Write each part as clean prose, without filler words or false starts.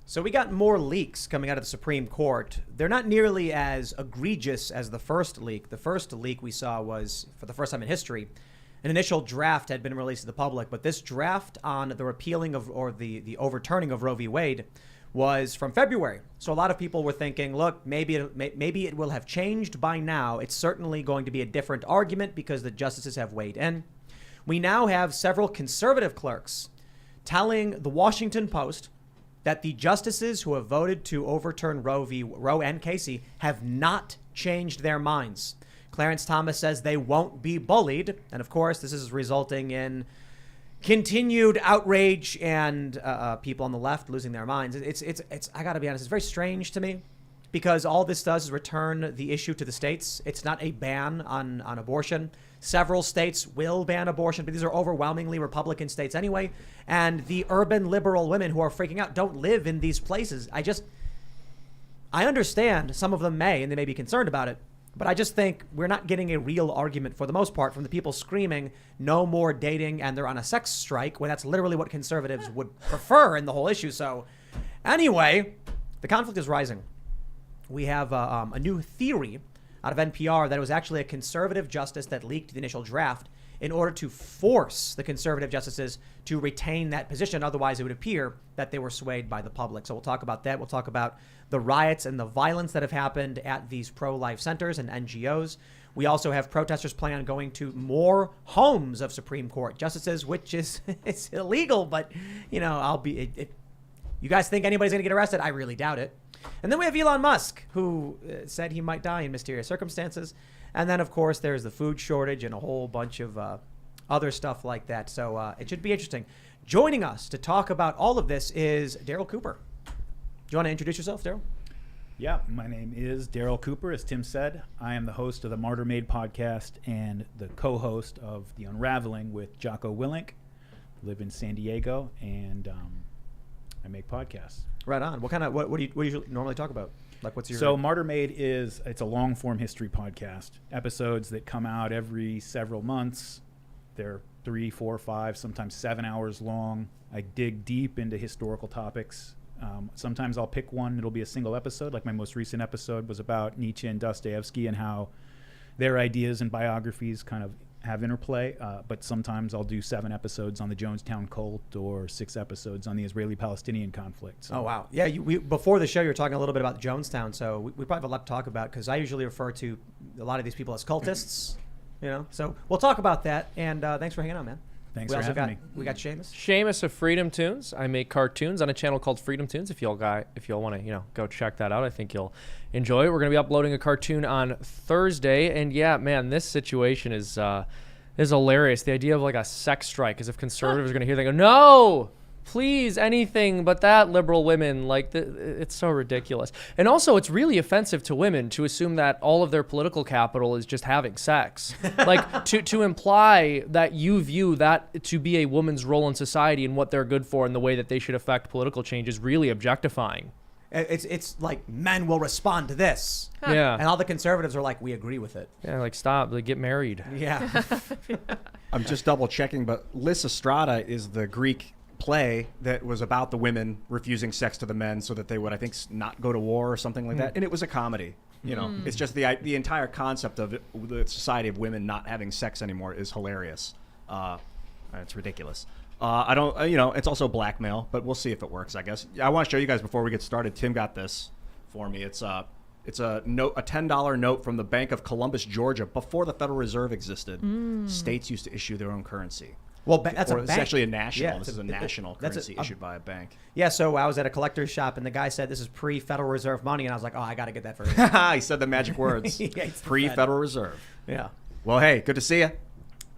So we got more leaks coming out of the Supreme Court. They're not nearly as egregious as the first leak. The first leak we saw was, for the first time in history, an initial draft had been released to the public. But this draft on the repealing of, or the overturning of Roe v. Wade was from February. So a lot of people were thinking, look, maybe it will have changed by now. It's certainly going to be a different argument because the justices have weighed in. We now have several conservative clerks telling the Washington Post that the justices who have voted to overturn Roe and Casey have not changed their minds. Clarence Thomas says they won't be bullied. And of course, this is resulting in continued outrage and people on the left losing their minds. It's I got to be honest, it's very strange to me because all this does is return the issue to the states. It's not a ban on abortion. Several states will ban abortion, but these are overwhelmingly Republican states anyway. And the urban liberal women who are freaking out don't live in these places. I understand some of them may, and they may be concerned about it. But I just think we're not getting a real argument for the most part from the people screaming no more dating and they're on a sex strike when that's literally what conservatives would prefer in the whole issue. So anyway, the conflict is rising. We have a new theory out of NPR that it was actually a conservative justice that leaked the initial draft in order to force the conservative justices to retain that position. Otherwise, it would appear that they were swayed by the public. So we'll talk about that. We'll talk about the riots and the violence that have happened at these pro-life centers and NGOs. We also have protesters planning on going to more homes of Supreme Court justices, which is it's illegal. But, you know, you guys think anybody's going to get arrested? I really doubt it. And then we have Elon Musk, who said he might die in mysterious circumstances. And then, of course, there's the food shortage and a whole bunch of other stuff like that. So it should be interesting. Joining us to talk about all of this is Daryl Cooper. Do you want to introduce yourself, Daryl? Yeah, my name is Daryl Cooper, as Tim said. I am the host of the Martyr Made podcast and the co-host of The Unraveling with Jocko Willink. I live in San Diego, and I make podcasts. Right on. What do you usually normally talk about? Like, what's your... So Martyr Made it's a long form history podcast. Episodes that come out every several months. They're 3, 4, 5, sometimes 7 hours long. I dig deep into historical topics. Sometimes I'll pick one. It'll be a single episode. Like my most recent episode was about Nietzsche and Dostoevsky and how their ideas and biographies kind of have interplay. But sometimes I'll do 7 episodes on the Jonestown cult or 6 episodes on the Israeli-Palestinian conflict. So. Oh, wow. Yeah, before the show, you were talking a little bit about Jonestown. So we probably have a lot to talk about because I usually refer to a lot of these people as cultists. You know, so we'll talk about that. And thanks for hanging out, man. Thanks for having me. We got Seamus. Seamus of Freedom Tunes. I make cartoons on a channel called Freedom Tunes. If y'all want to, go check that out, I think you'll enjoy it. We're going to be uploading a cartoon on Thursday, and yeah, man, this situation is hilarious. The idea of like a sex strike, as if conservatives are going to hear, they go, no, please, anything but that, liberal women. Like, it's so ridiculous. And also, it's really offensive to women to assume that all of their political capital is just having sex. Like, to imply that you view that to be a woman's role in society and what they're good for and the way that they should affect political change is really objectifying. It's like men will respond to this. Huh. Yeah. And all the conservatives are like, we agree with it. Yeah, like, stop. Like, get married. Yeah. I'm just double checking, but Lysistrata is the Greek play that was about the women refusing sex to the men so that they would, I think, not go to war or something like that. And it was a comedy. You know, it's just the entire concept of the society of women not having sex anymore is hilarious. It's ridiculous. I don't, it's also blackmail, but we'll see if it works, I guess. I want to show you guys before we get started. Tim got this for me. It's a note, a $10 note from the Bank of Columbus, Georgia, before the Federal Reserve existed. States used to issue their own currency. Well, that's a bank. It's actually a national. Yeah, this is a national currency issued by a bank. Yeah, so I was at a collector's shop, and the guy said this is pre-Federal Reserve money, and I was like, oh, I got to get that for you. He said the magic words. Yeah, Pre-Federal Reserve. Yeah. Well, hey, good to see you.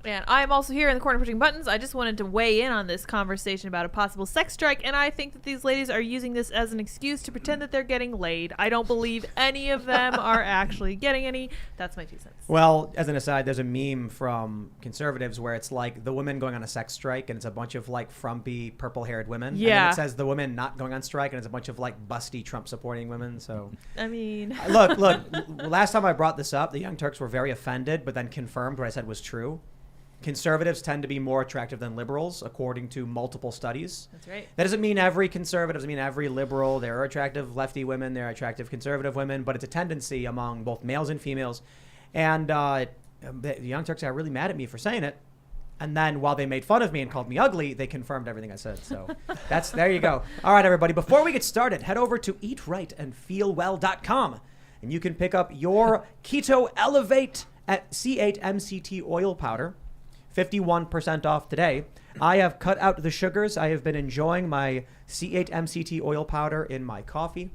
And I'm also here in the corner pushing buttons. I just wanted to weigh in on this conversation about a possible sex strike, and I think that these ladies are using this as an excuse to pretend that they're getting laid. I don't believe any of them are actually getting any. That's my 2 cents. Well, as an aside, there's a meme from conservatives where it's like the women going on a sex strike, and it's a bunch of like frumpy, purple-haired women. Yeah. And then it says the women not going on strike, and it's a bunch of like busty Trump-supporting women. So, I mean, look. Last time I brought this up, the Young Turks were very offended, but then confirmed what I said was true. conservatives tend to be more attractive than liberals, according to multiple studies. That's right. That doesn't mean every conservative, doesn't mean every liberal. There are attractive lefty women, there are attractive conservative women, but it's a tendency among both males and females. And the Young Turks got really mad at me for saying it. And then while they made fun of me and called me ugly, they confirmed everything I said. So there you go. All right, everybody. Before we get started, head over to eatrightandfeelwell.com and you can pick up your Keto Elevate at C8 MCT oil powder, 51% off today. I have cut out the sugars. I have been enjoying my C8 MCT oil powder in my coffee.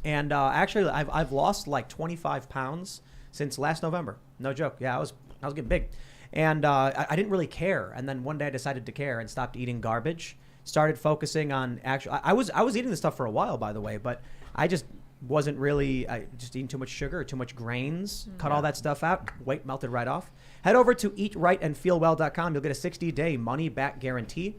And actually, I've lost like 25 pounds since last November. No joke. Yeah, I was getting big. And I didn't really care. And then one day I decided to care and stopped eating garbage. Started focusing on actual. I was eating this stuff for a while, by the way, but I just wasn't really just eating too much sugar, too much grains. Cut all that stuff out. Weight melted right off. Head over to eatrightandfeelwell.com. You'll get a 60-day money-back guarantee.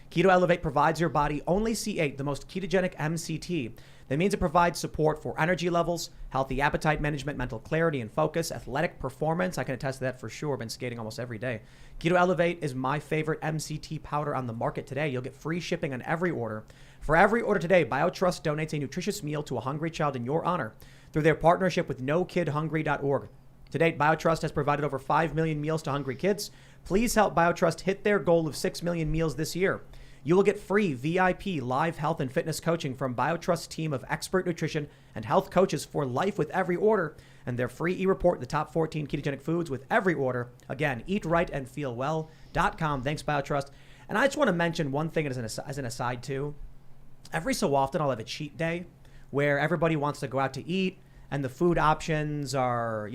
Keto Elevate provides your body only C8, the most ketogenic MCT. That means it provides support for energy levels, healthy appetite management, mental clarity and focus, athletic performance. I can attest to that for sure. I've been skating almost every day. Keto Elevate is my favorite MCT powder on the market today. You'll get free shipping on every order. For every order today, BioTrust donates a nutritious meal to a hungry child in your honor through their partnership with NoKidHungry.org. To date, BioTrust has provided over 5 million meals to hungry kids. Please help BioTrust hit their goal of 6 million meals this year. You will get free VIP live health and fitness coaching from BioTrust's team of expert nutrition and health coaches for life with every order, and their free e-report, the top 14 ketogenic foods with every order. Again, eatrightandfeelwell.com. Thanks, BioTrust. And I just want to mention one thing as an aside too. Every so often I'll have a cheat day where everybody wants to go out to eat and the food options are,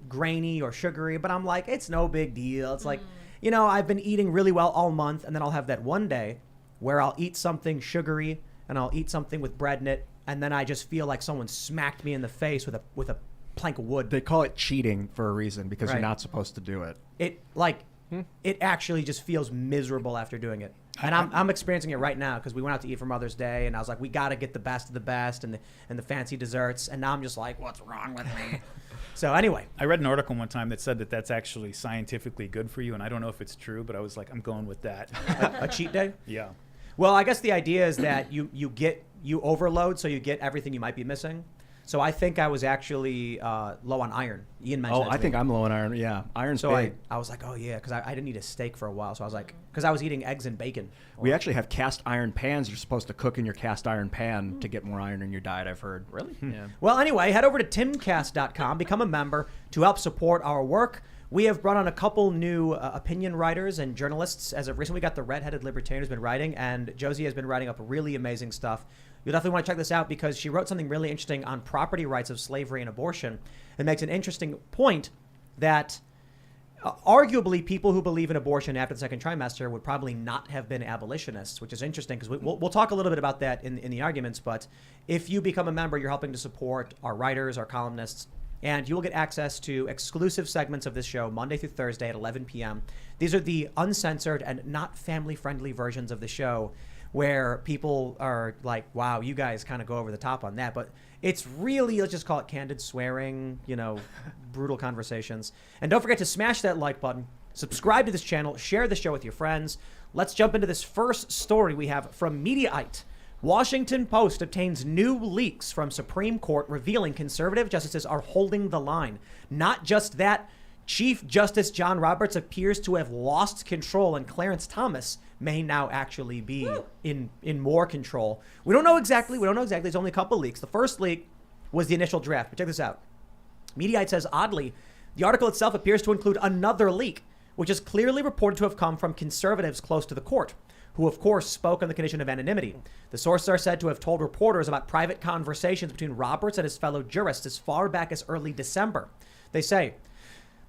grainy or sugary, but I'm like, it's no big deal. It's like, I've been eating really well all month, and then I'll have that one day where I'll eat something sugary and I'll eat something with bread in it, and then I just feel like someone smacked me in the face with a plank of wood. They call it cheating for a reason, because Right. you're not supposed to do it. It actually just feels miserable after doing it. And I'm experiencing it right now because we went out to eat for Mother's Day, and I was like, we got to get the best of the best and the fancy desserts. And now I'm just like, what's wrong with me? So anyway, I read an article one time that said that that's actually scientifically good for you, and I don't know if it's true, but I was like, I'm going with that. a cheat day. Yeah. Well, I guess the idea is that you overload, so you get everything you might be missing. So I think I was actually low on iron. Ian mentioned that to I me. think I'm low on iron. Yeah, iron's So big. I was like, oh yeah, because I didn't eat a steak for a while. So I was like, because I was eating eggs and bacon. We actually have cast iron pans. You're supposed to cook in your cast iron pan to get more iron in your diet, I've heard. Really? Yeah. Well, anyway, head over to timcast.com, become a member to help support our work. We have brought on a couple new opinion writers and journalists. As of recently, we got the redheaded libertarian who's been writing, and Josie has been writing up really amazing stuff. You'll definitely want to check this out because she wrote something really interesting on property rights of slavery and abortion. It makes an interesting point that arguably people who believe in abortion after the second trimester would probably not have been abolitionists, which is interesting because we'll talk a little bit about that in the arguments. But if you become a member, you're helping to support our writers, our columnists, and you will get access to exclusive segments of this show Monday through Thursday at 11 p.m. These are the uncensored and not family-friendly versions of the show where people are like, wow, you guys kind of go over the top on that. But it's really, let's just call it candid swearing, brutal conversations. And don't forget to smash that like button, subscribe to this channel, share the show with your friends. Let's jump into this first story we have from Mediaite. Washington Post obtains new leaks from Supreme Court revealing conservative justices are holding the line. Not just that, Chief Justice John Roberts appears to have lost control, and Clarence Thomas may now actually be in more control. We don't know exactly. There's only a couple leaks. The first leak was the initial draft. But check this out. Mediaite says, oddly, the article itself appears to include another leak, which is clearly reported to have come from conservatives close to the court, who of course spoke on the condition of anonymity. The sources are said to have told reporters about private conversations between Roberts and his fellow jurists as far back as early December. They say,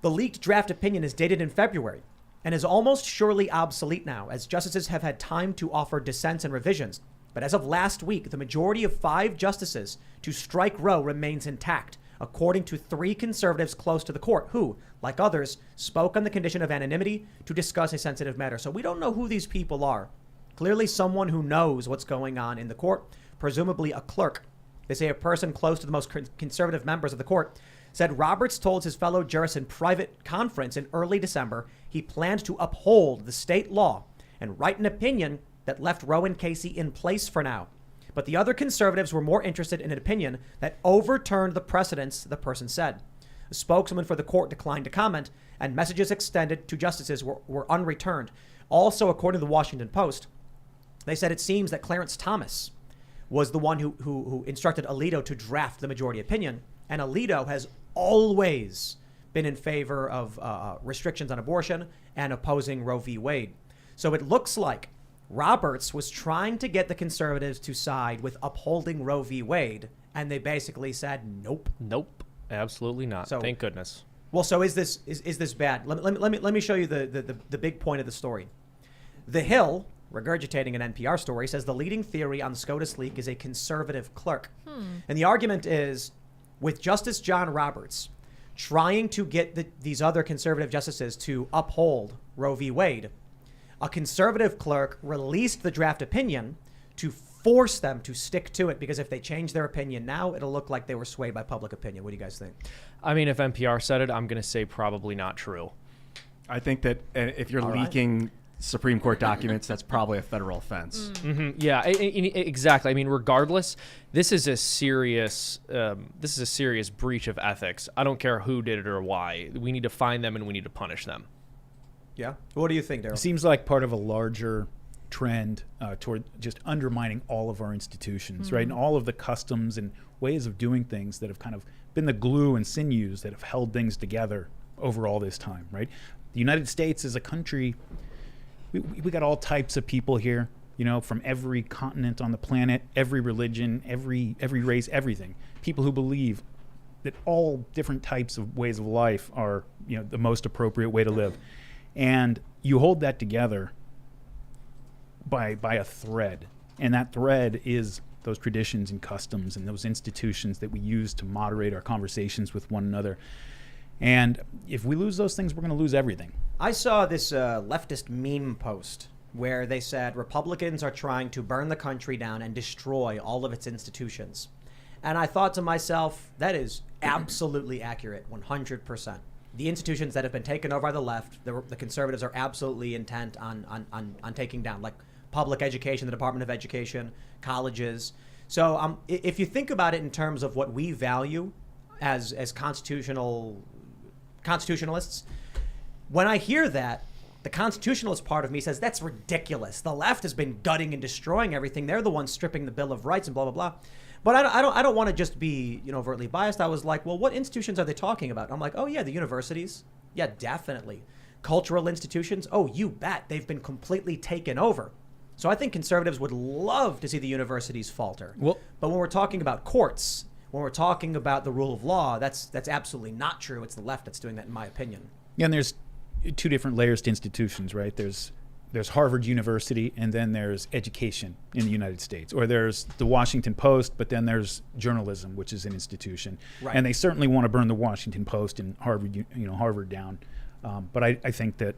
the leaked draft opinion is dated in February and is almost surely obsolete now, as justices have had time to offer dissents and revisions. But as of last week, the majority of 5 justices to strike Roe remains intact, according to 3 conservatives close to the court who, like others, spoke on the condition of anonymity to discuss a sensitive matter. So we don't know who these people are. Clearly someone who knows what's going on in the court, presumably a clerk. They say a person close to the most conservative members of the court said Roberts told his fellow jurists in private conference in early December he planned to uphold the state law and write an opinion that left Roe and Casey in place for now. But the other conservatives were more interested in an opinion that overturned the precedents, the person said. A spokesman for the court declined to comment, and messages extended to justices were unreturned. Also, according to the Washington Post, they said it seems that Clarence Thomas was the one who instructed Alito to draft the majority opinion. And Alito has always been in favor of restrictions on abortion and opposing Roe v. Wade. So it looks like Roberts was trying to get the conservatives to side with upholding Roe v. Wade, and they basically said nope. Nope, absolutely not. So, thank goodness. Well, so is this bad? Let me show you the big point of the story. The Hill, regurgitating an NPR story, says the leading theory on the SCOTUS leak is a conservative clerk. And the argument is, with Justice John Roberts trying to get these other conservative justices to uphold Roe v. Wade, a conservative clerk released the draft opinion to force them to stick to it, because if they change their opinion now, it'll look like they were swayed by public opinion. What do you guys think? I mean, if NPR said it, I'm going to say probably not true. I think that if you're leaking Supreme Court documents, that's probably a federal offense. Mm-hmm. Yeah, exactly. I mean, regardless, this is a serious breach of ethics. I don't care who did it or why. We need to find them and we need to punish them. Yeah. What do you think, Daryl? It seems like part of a larger trend toward just undermining all of our institutions, right? And all of the customs and ways of doing things that have kind of been the glue and sinews that have held things together over all this time, right? The United States is a country, we got all types of people here, you know, from every continent on the planet, every religion, every race, everything. People who believe that all different types of ways of life are, you know, the most appropriate way to live. And you hold that together by a thread. And that thread is those traditions and customs and those institutions that we use to moderate our conversations with one another. And if we lose those things, we're going to lose everything. I saw this leftist meme post where they said Republicans are trying to burn the country down and destroy all of its institutions. And I thought to myself, that is absolutely accurate, 100%. The institutions that have been taken over by the left, the conservatives are absolutely intent on taking down, like public education, the Department of Education, colleges. So if you think about it in terms of what we value as constitutionalists, when I hear that, the constitutionalist part of me says that's ridiculous. The left has been gutting and destroying everything. They're the ones stripping the Bill of Rights and blah blah blah. But I don't want to just be, you know, overtly biased. I was like, well, what institutions are they talking about? I'm like, oh yeah, the universities. Yeah, definitely. Cultural institutions. Oh, you bet. They've been completely taken over. So I think conservatives would love to see the universities falter. Well, but when we're talking about courts, when we're talking about the rule of law, that's absolutely not true. It's the left that's doing that, in my opinion. Yeah, and there's two different layers to institutions, right? There's Harvard University, and then there's education in the United States. Or there's the Washington Post, but then there's journalism, which is an institution. Right. And they certainly want to burn the Washington Post and Harvard down. But I think that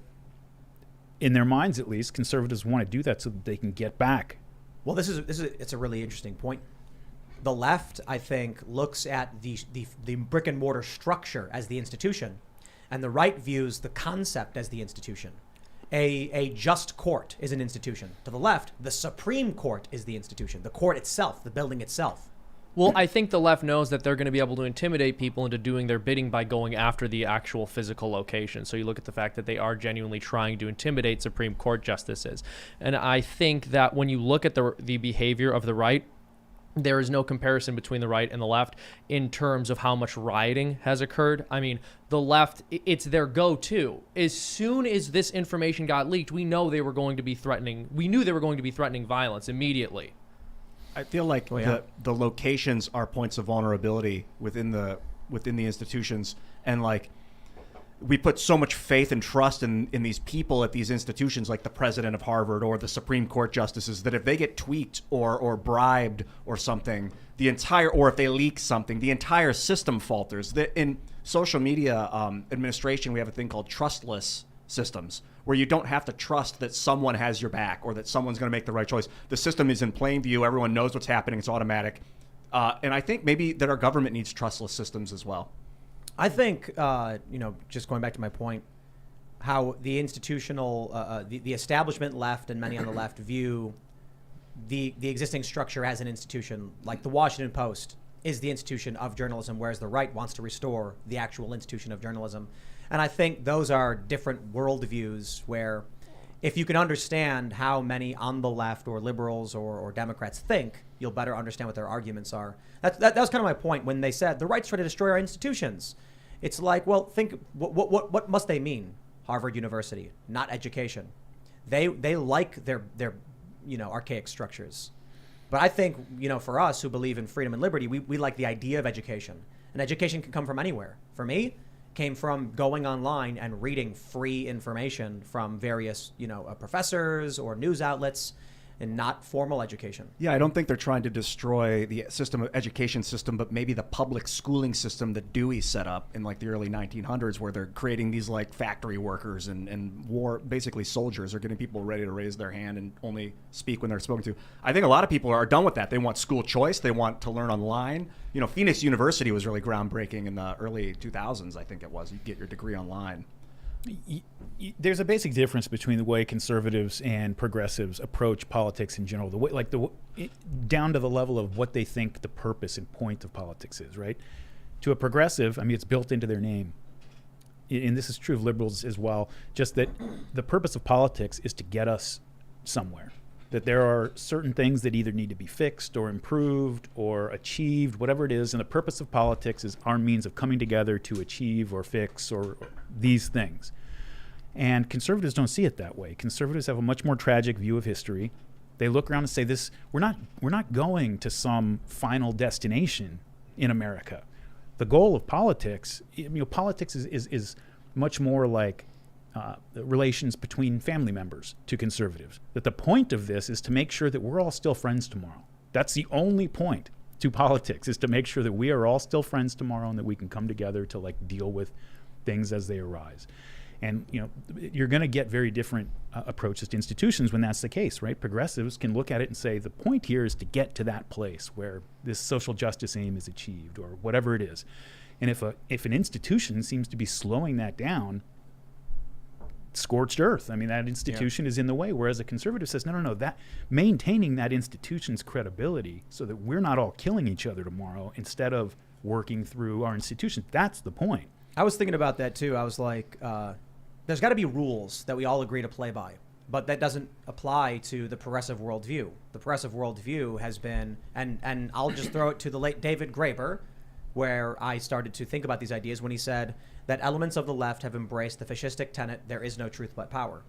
in their minds, at least, conservatives want to do that so that they can get back. Well, it's a really interesting point. The left, I think, looks at the brick and mortar structure as the institution, and the right views the concept as the institution. A just court is an institution. To the left, the Supreme Court is the institution, the court itself, the building itself. Well, I think the left knows that they're going to be able to intimidate people into doing their bidding by going after the actual physical location. So you look at the fact that they are genuinely trying to intimidate Supreme Court justices. And I think that when you look at the behavior of the right, there is no comparison between the right and the left in terms of how much rioting has occurred. I mean, the left, it's their go-to. As soon as this information got leaked, we knew they were going to be threatening violence immediately. I feel like the locations are points of vulnerability within the institutions, and like we put so much faith and trust in these people at these institutions, like the president of Harvard or the Supreme Court justices, that if they get tweaked or bribed or something, or if they leak something, the entire system falters. In social media administration, we have a thing called trustless systems, where you don't have to trust that someone has your back or that someone's going to make the right choice. The system is in plain view. Everyone knows what's happening. It's automatic. And I think maybe that our government needs trustless systems as well. I think, just going back to my point, how the institutional, the establishment left and many on the left view the existing structure as an institution. Like the Washington Post is the institution of journalism, whereas the right wants to restore the actual institution of journalism. And I think those are different worldviews where if you can understand how many on the left or liberals or Democrats think, you'll better understand what their arguments are. That was kind of my point when they said the right's trying to destroy our institutions. It's like, well, think, what must they mean? Harvard University, not education. They like their archaic structures. But I think, for us who believe in freedom and liberty, we like the idea of education. And education can come from anywhere. For me, came from going online and reading free information from various, professors or news outlets, and not formal education. Yeah, I don't think they're trying to destroy the education system, but maybe the public schooling system that Dewey set up in like the early 1900s, where they're creating these like factory workers and war, basically soldiers, are getting people ready to raise their hand and only speak when they're spoken to. I think a lot of people are done with that. They want school choice. They want to learn online. Phoenix University was really groundbreaking in the early 2000s, I think it was. You get your degree online. There's a basic difference between the way conservatives and progressives approach politics in general, down to the level of what they think the purpose and point of politics is, right? To a progressive, it's built into their name. And this is true of liberals as well, just that the purpose of politics is to get us somewhere. That there are certain things that either need to be fixed or improved or achieved, whatever it is. And the purpose of politics is our means of coming together to achieve or fix or these things. And conservatives don't see it that way. Conservatives have a much more tragic view of history. They look around and say, we're not going to some final destination in America. The goal of politics, politics is much more like relations between family members to conservatives. That the point of this is to make sure that we're all still friends tomorrow. That's the only point to politics, is to make sure that we are all still friends tomorrow and that we can come together to deal with things as they arise. And you're going to get very different approaches to institutions when that's the case, right? Progressives can look at it and say the point here is to get to that place where this social justice aim is achieved or whatever it is. And if an institution seems to be slowing that down, scorched earth. That institution is in the way. Whereas a conservative says, no, that maintaining that institution's credibility so that we're not all killing each other tomorrow instead of working through our institutions. That's the point. I was thinking about that too. I was like, there's got to be rules that we all agree to play by, but that doesn't apply to the progressive worldview. The progressive worldview has been, and I'll just throw it to the late David Graeber, where I started to think about these ideas when he said that elements of the left have embraced the fascistic tenet, there is no truth but power.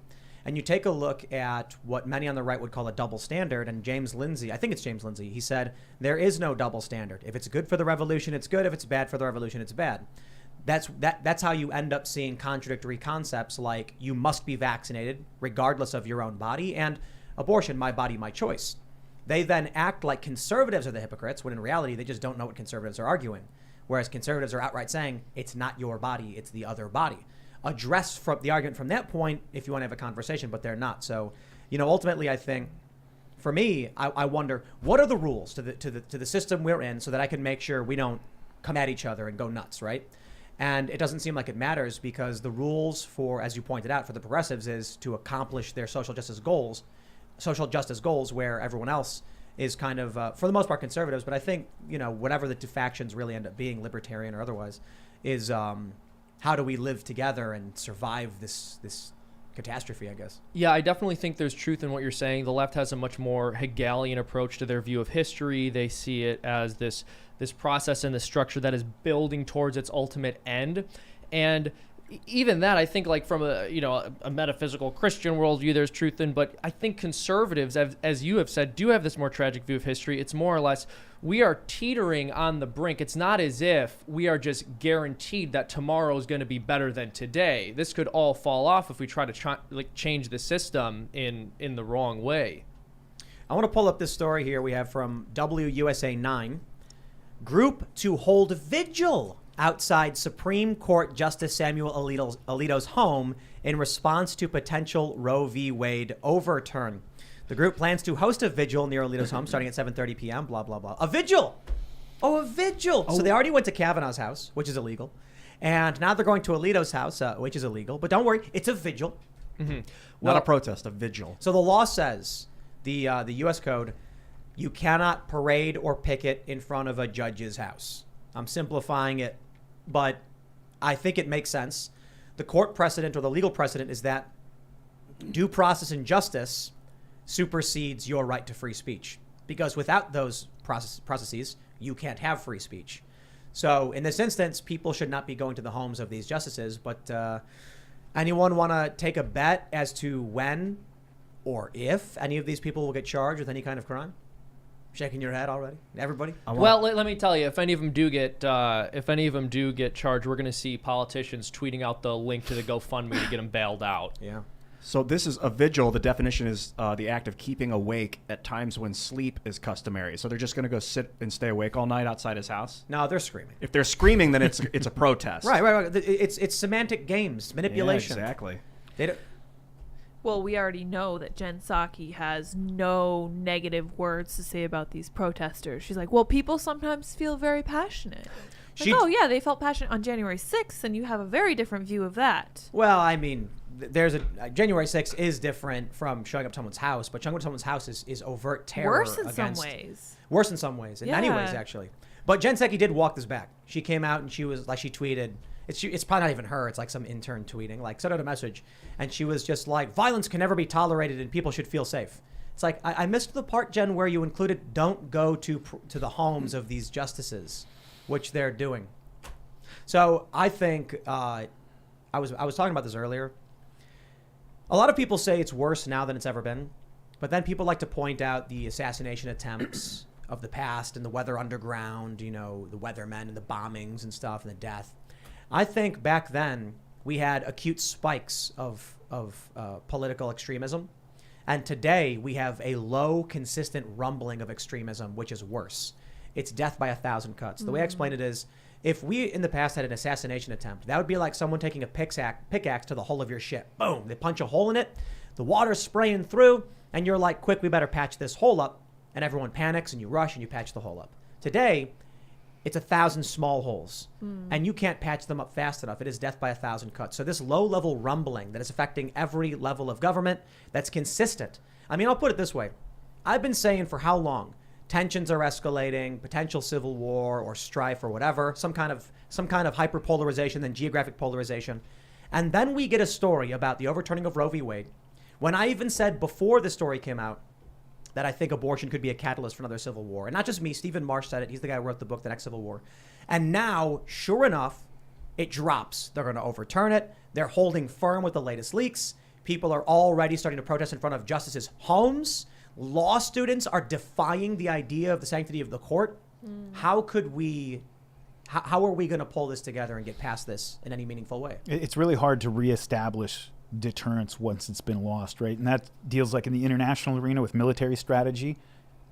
And you take a look at what many on the right would call a double standard, and James Lindsay, I think it's James Lindsay, he said, there is no double standard. If it's good for the revolution, it's good. If it's bad for the revolution, it's bad. That's how you end up seeing contradictory concepts like you must be vaccinated regardless of your own body, and abortion, my body, my choice. They then act like conservatives are the hypocrites, when in reality, they just don't know what conservatives are arguing. Whereas conservatives are outright saying, it's not your body, it's the other body. Address from the argument from that point if you want to have a conversation, but they're not. So, ultimately, I think, for me, I wonder, what are the rules to the system we're in so that I can make sure we don't come at each other and go nuts, right? And it doesn't seem like it matters because the rules for, as you pointed out, for the progressives is to accomplish their social justice goals, where everyone else is kind of, for the most part, conservatives. But I think, whatever the two factions really end up being, libertarian or otherwise, is how do we live together and survive this catastrophe, I guess. Yeah, I definitely think there's truth in what you're saying. The left has a much more Hegelian approach to their view of history. They see it as this process and this structure that is building towards its ultimate end. And even that, I think, from a metaphysical Christian worldview, there's truth in. But I think conservatives, as you have said, do have this more tragic view of history. It's more or less we are teetering on the brink. It's not as if we are just guaranteed that tomorrow is going to be better than today. This could all fall off if we try to change the system in the wrong way. I want to pull up this story here we have from WUSA 9. Group to hold vigil outside Supreme Court Justice Samuel Alito's home in response to potential Roe v. Wade overturn. The group plans to host a vigil near Alito's home starting at 7:30 p.m., blah, blah, blah. A vigil! Oh, a vigil! So they already went to Kavanaugh's house, which is illegal. And now they're going to Alito's house, which is illegal. But don't worry, it's a vigil. Not a protest, a vigil. So the law says, the U.S. Code, you cannot parade or picket in front of a judge's house. I'm simplifying it, but I think it makes sense. The court precedent or the legal precedent is that due process and justice supersedes your right to free speech, because without those processes, you can't have free speech. So in this instance, people should not be going to the homes of these justices. But anyone want to take a bet as to when or if any of these people will get charged with any kind of crime? Shaking your head already, everybody. Well, let me tell you, if any of them do get charged, we're going to see politicians tweeting out the link to the GoFundMe to get them bailed out. Yeah. So this is a vigil. The definition is the act of keeping awake at times when sleep is customary. So they're just going to go sit and stay awake all night outside his house? No, they're screaming. If they're screaming, then it's a protest. Right. It's semantic games, manipulation. Yeah, exactly. They don't, Well, we already know that Jen Psaki has no negative words to say about these protesters. She's like, well, people sometimes feel very passionate. Like, oh, yeah, they felt passionate on January 6th, and you have a very different view of that. Well, I mean, there's January 6th is different from showing up to someone's house, but showing up to someone's house is overt terror. Worse in some ways. Worse in some ways. In many ways, actually. But Jen Psaki did walk this back. She came out and she was like, she tweeted. It's probably not even her. It's like some intern tweeting, like, sent out a message. And she was just like, violence can never be tolerated and people should feel safe. It's like, I missed the part, Jen, where you included don't go to the homes of these justices, which they're doing. So I think, I was talking about this earlier. A lot of people say it's worse now than it's ever been. But then people like to point out the assassination attempts of the past and the weather underground, you know, the weathermen and the bombings and stuff and the death. I think back then we had acute spikes of political extremism. And today we have a low, consistent rumbling of extremism, which is worse. It's death by 1,000 cuts. The way I explain it is, if we in the past had an assassination attempt, that would be like someone taking a pickaxe to the hull of your ship. Boom, they punch a hole in it, the water's spraying through, and you're like, quick, we better patch this hole up. And everyone panics and you rush and you patch the hole up. Today, it's 1,000 small holes, and you can't patch them up fast enough. It is death by 1,000 cuts. So this low-level rumbling that is affecting every level of government, that's consistent. I mean, I'll put it this way. I've been saying for how long? Tensions are escalating, potential civil war or strife or whatever, some kind of hyperpolarization, then geographic polarization. And then we get a story about the overturning of Roe v. Wade. When I even said before the story came out, that I think abortion could be a catalyst for another civil war. And not just me, Stephen Marsh said it. He's the guy who wrote the book, The Next Civil War. And now, sure enough, it drops. They're going to overturn it. They're holding firm with the latest leaks. People are already starting to protest in front of justices' homes. Law students are defying the idea of the sanctity of the court. How are we going to pull this together and get past this in any meaningful way? It's really hard to reestablish deterrence once it's been lost, right? And that deals like in the international arena with military strategy,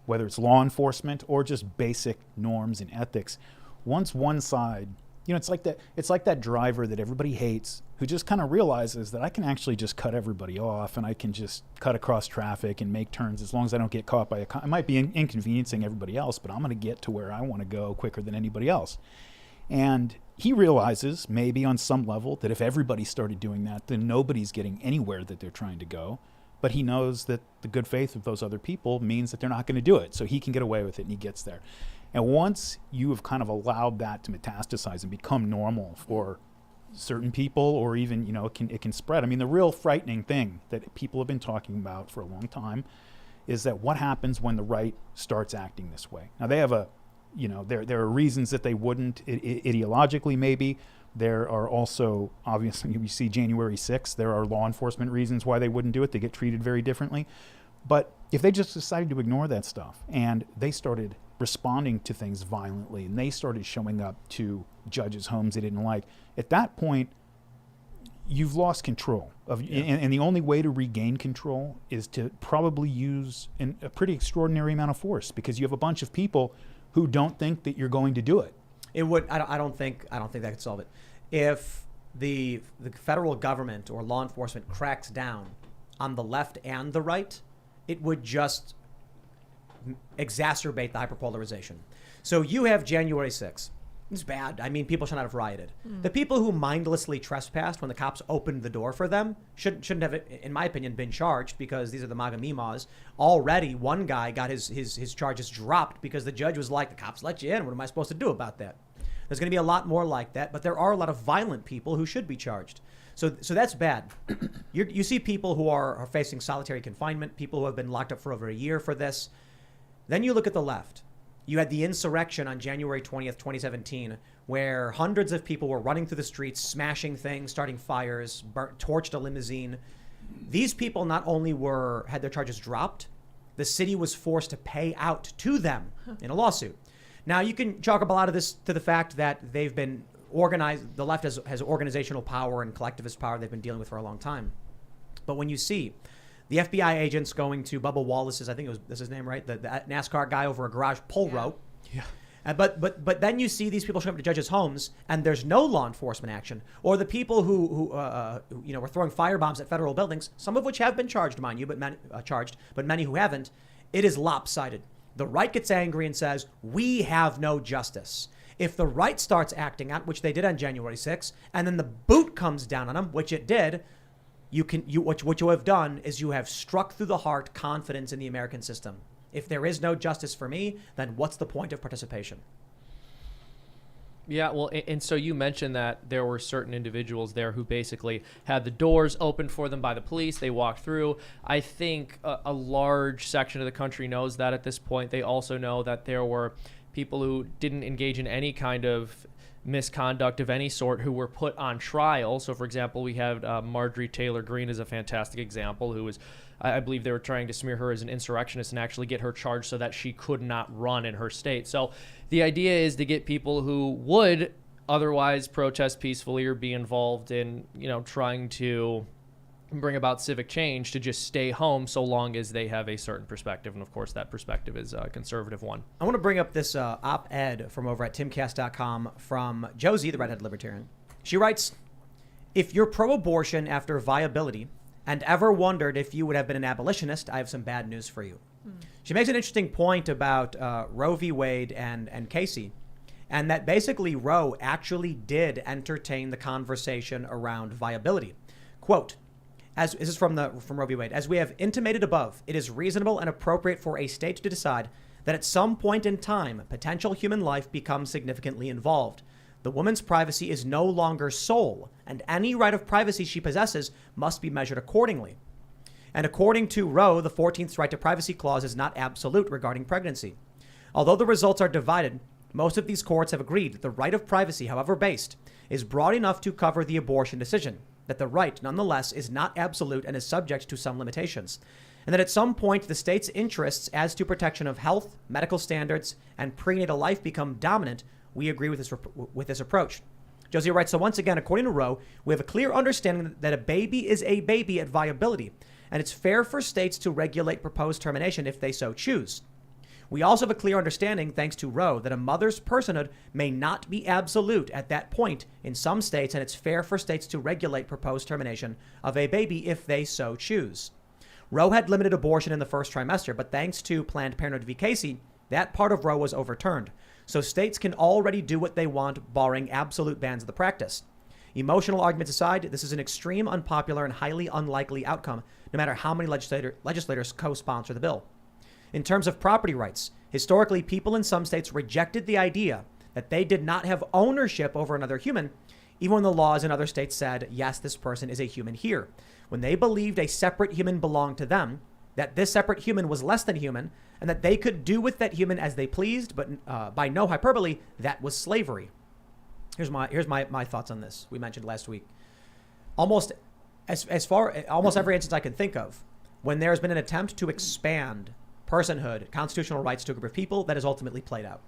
whether it's law enforcement or just basic norms and ethics. Once one side, you know, it's like that driver that everybody hates who just kind of realizes that I can actually just cut everybody off and I can just cut across traffic and make turns as long as I don't get caught by I might be inconveniencing everybody else, but I'm going to get to where I want to go quicker than anybody else. And he realizes maybe on some level that if everybody started doing that, then nobody's getting anywhere that they're trying to go. But he knows that the good faith of those other people means that they're not going to do it. So he can get away with it and he gets there. And once you have kind of allowed that to metastasize and become normal for certain people, or even, you know, it can spread. I mean, the real frightening thing that people have been talking about for a long time is that what happens when the right starts acting this way. Now, they have there are reasons that they wouldn't, ideologically maybe. There are also, obviously, we see January 6th, there are law enforcement reasons why they wouldn't do it. They get treated very differently. But if they just decided to ignore that stuff and they started responding to things violently and they started showing up to judges' homes they didn't like, at that point, you've lost control of, and the only way to regain control is to probably use a pretty extraordinary amount of force, because you have a bunch of people who don't think that you're going to do it. It would. I don't think that could solve it. If the federal government or law enforcement cracks down on the left and the right, it would just exacerbate the hyperpolarization. So you have January 6th. It's bad. I mean, people should not have rioted. The people who mindlessly trespassed when the cops opened the door for them shouldn't have, in my opinion, been charged, because these are the MAGA Mimas. Already, one guy got his charges dropped because the judge was like, the cops let you in. What am I supposed to do about that? There's going to be a lot more like that, but there are a lot of violent people who should be charged. So that's bad. You see people who are facing solitary confinement, people who have been locked up for over a year for this. Then you look at the left. You had the insurrection on January 20th, 2017, where hundreds of people were running through the streets, smashing things, starting fires, torched a limousine. These people not only had their charges dropped, the city was forced to pay out to them in a lawsuit. Now, you can chalk up a lot of this to the fact that they've been organized. The left has organizational power and collectivist power they've been dealing with for a long time. But when you see the FBI agents going to Bubba Wallace's, I think that's his name, right? The NASCAR guy over a garage pull rope. Yeah. But then you see these people showing up to judges' homes and there's no law enforcement action, or the people who were throwing firebombs at federal buildings, some of which have been charged, mind you, but many who haven't. It is lopsided. The right gets angry and says, we have no justice. If the right starts acting out, which they did on January 6th, and then the boot comes down on them, which it did, what you have done is you have struck through the heart confidence in the American system. If there is no justice for me, then what's the point of participation? Yeah, well, and so you mentioned that there were certain individuals there who basically had the doors opened for them by the police. They walked through. I think a large section of the country knows that at this point. They also know that there were people who didn't engage in any kind of misconduct of any sort who were put on trial. So, for example, we have Marjorie Taylor Greene is a fantastic example, who was, I believe they were trying to smear her as an insurrectionist and actually get her charged so that she could not run in her state. So the idea is to get people who would otherwise protest peacefully or be involved in, trying to bring about civic change to just stay home so long as they have a certain perspective. And of course, that perspective is a conservative one. I want to bring up this op-ed from over at timcast.com from Josie, the redhead libertarian. She writes, if you're pro-abortion after viability and ever wondered if you would have been an abolitionist, I have some bad news for you. She makes an interesting point about Roe v. Wade and Casey, and that basically Roe actually did entertain the conversation around viability. Quote, this is from Roe v. Wade. As we have intimated above, it is reasonable and appropriate for a state to decide that at some point in time, potential human life becomes significantly involved. The woman's privacy is no longer sole, and any right of privacy she possesses must be measured accordingly. And according to Roe, the 14th right to privacy clause is not absolute regarding pregnancy. Although the results are divided, most of these courts have agreed that the right of privacy, however based, is broad enough to cover the abortion decision, that the right, nonetheless, is not absolute and is subject to some limitations, and that at some point the state's interests as to protection of health, medical standards, and prenatal life become dominant. We agree with this approach. Josie writes, so once again, according to Roe, we have a clear understanding that a baby is a baby at viability, and it's fair for states to regulate proposed termination if they so choose. We also have a clear understanding, thanks to Roe, that a mother's personhood may not be absolute at that point in some states, and it's fair for states to regulate proposed termination of a baby if they so choose. Roe had limited abortion in the first trimester, but thanks to Planned Parenthood v. Casey, that part of Roe was overturned. So states can already do what they want, barring absolute bans of the practice. Emotional arguments aside, this is an extreme, unpopular, and highly unlikely outcome, no matter how many legislators co-sponsor the bill. In terms of property rights, historically, people in some states rejected the idea that they did not have ownership over another human, even when the laws in other states said, yes, this person is a human here. When they believed a separate human belonged to them, that this separate human was less than human, and that they could do with that human as they pleased, but by no hyperbole, that was slavery. Here's my thoughts on this. We mentioned last week. Almost every instance I can think of, when there's been an attempt to expand personhood, constitutional rights to a group of people, that is ultimately played out.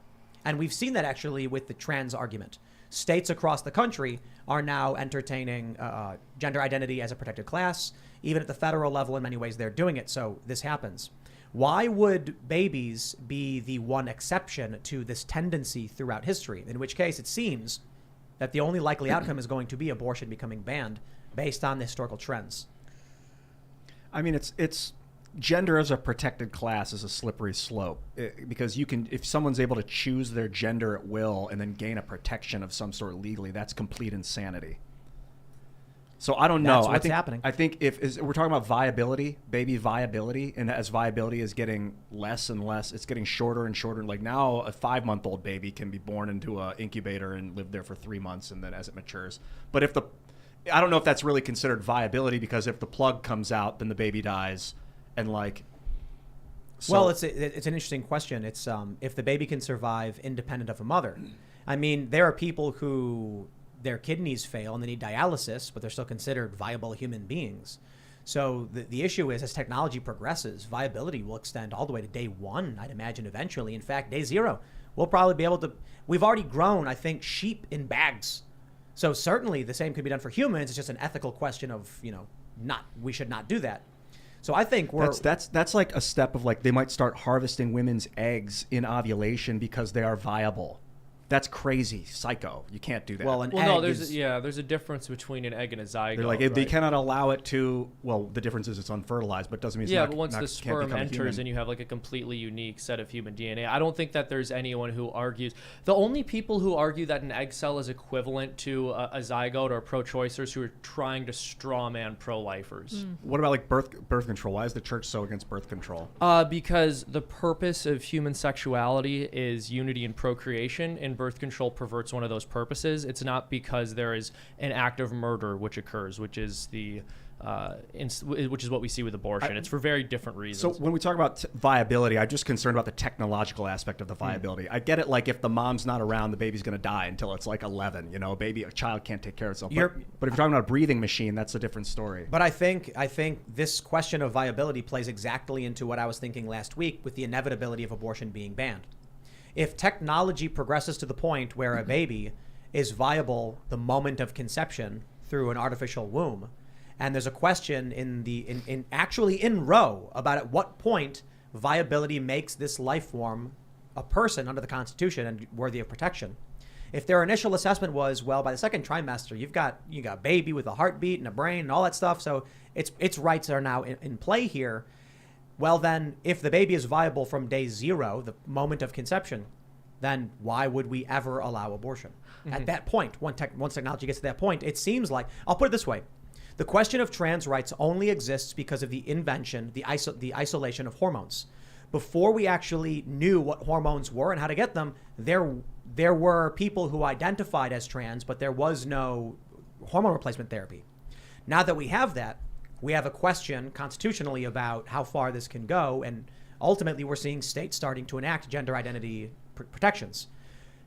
And we've seen that actually with the trans argument. States across the country are now entertaining gender identity as a protected class. Even at the federal level, in many ways, they're doing it. So this happens. Why would babies be the one exception to this tendency throughout history? In which case, it seems that the only likely outcome is going to be abortion becoming banned based on the historical trends. I mean, it's gender as a protected class is a slippery slope because if someone's able to choose their gender at will and then gain a protection of some sort legally, that's complete insanity. So I don't know. That's what's I think, happening. I think we're talking about viability, baby viability, and as viability is getting less and less, it's getting shorter and shorter. Like now, a 5-month-old baby can be born into an incubator and live there for 3 months, and then as it matures. But I don't know if that's really considered viability, because if the plug comes out, then the baby dies, and like. So, Well, it's an interesting question. It's if the baby can survive independent of a mother. I mean, there are people who their kidneys fail and they need dialysis, but they're still considered viable human beings. So the issue is, as technology progresses, viability will extend all the way to day 1, I'd imagine, eventually. In fact, day 0, we'll probably be able to. We've already grown, I think, sheep in bags. So certainly the same could be done for humans. It's just an ethical question of, we should not do that. So I think that's like a step of like they might start harvesting women's eggs in ovulation because they are viable. That's crazy, psycho. You can't do that. Well, there's a difference between an egg and a zygote. They're like, right? they cannot allow it to. Well, the difference is it's unfertilized, but doesn't mean it's but once the sperm enters and you have like a completely unique set of human DNA, I don't think that there's anyone who argues. The only people who argue that an egg cell is equivalent to a zygote are pro-choicers who are trying to straw man pro-lifers. What about like birth control? Why is the church so against birth control? Because the purpose of human sexuality is unity and procreation, and birth control perverts one of those purposes. It's not because there is an act of murder which occurs, which is which is what we see with abortion. It's for very different reasons. So when we talk about viability, I'm just concerned about the technological aspect of the viability. I get it, like if the mom's not around, the baby's going to die until it's like 11. A child can't take care of itself. But if you're talking about a breathing machine, that's a different story. But I think this question of viability plays exactly into what I was thinking last week with the inevitability of abortion being banned. If technology progresses to the point where a baby is viable the moment of conception through an artificial womb, and there's a question in Roe about at what point viability makes this life form a person under the Constitution and worthy of protection. If their initial assessment was, well, by the second trimester, you got a baby with a heartbeat and a brain and all that stuff, so its rights are now in play here. Well, then, if the baby is viable from day 0, the moment of conception, then why would we ever allow abortion? At that point, once technology gets to that point, it seems like, I'll put it this way, the question of trans rights only exists because of the invention, the isolation of hormones. Before we actually knew what hormones were and how to get them, there were people who identified as trans, but there was no hormone replacement therapy. Now that we have that, we have a question constitutionally about how far this can go, and ultimately we're seeing states starting to enact gender identity protections.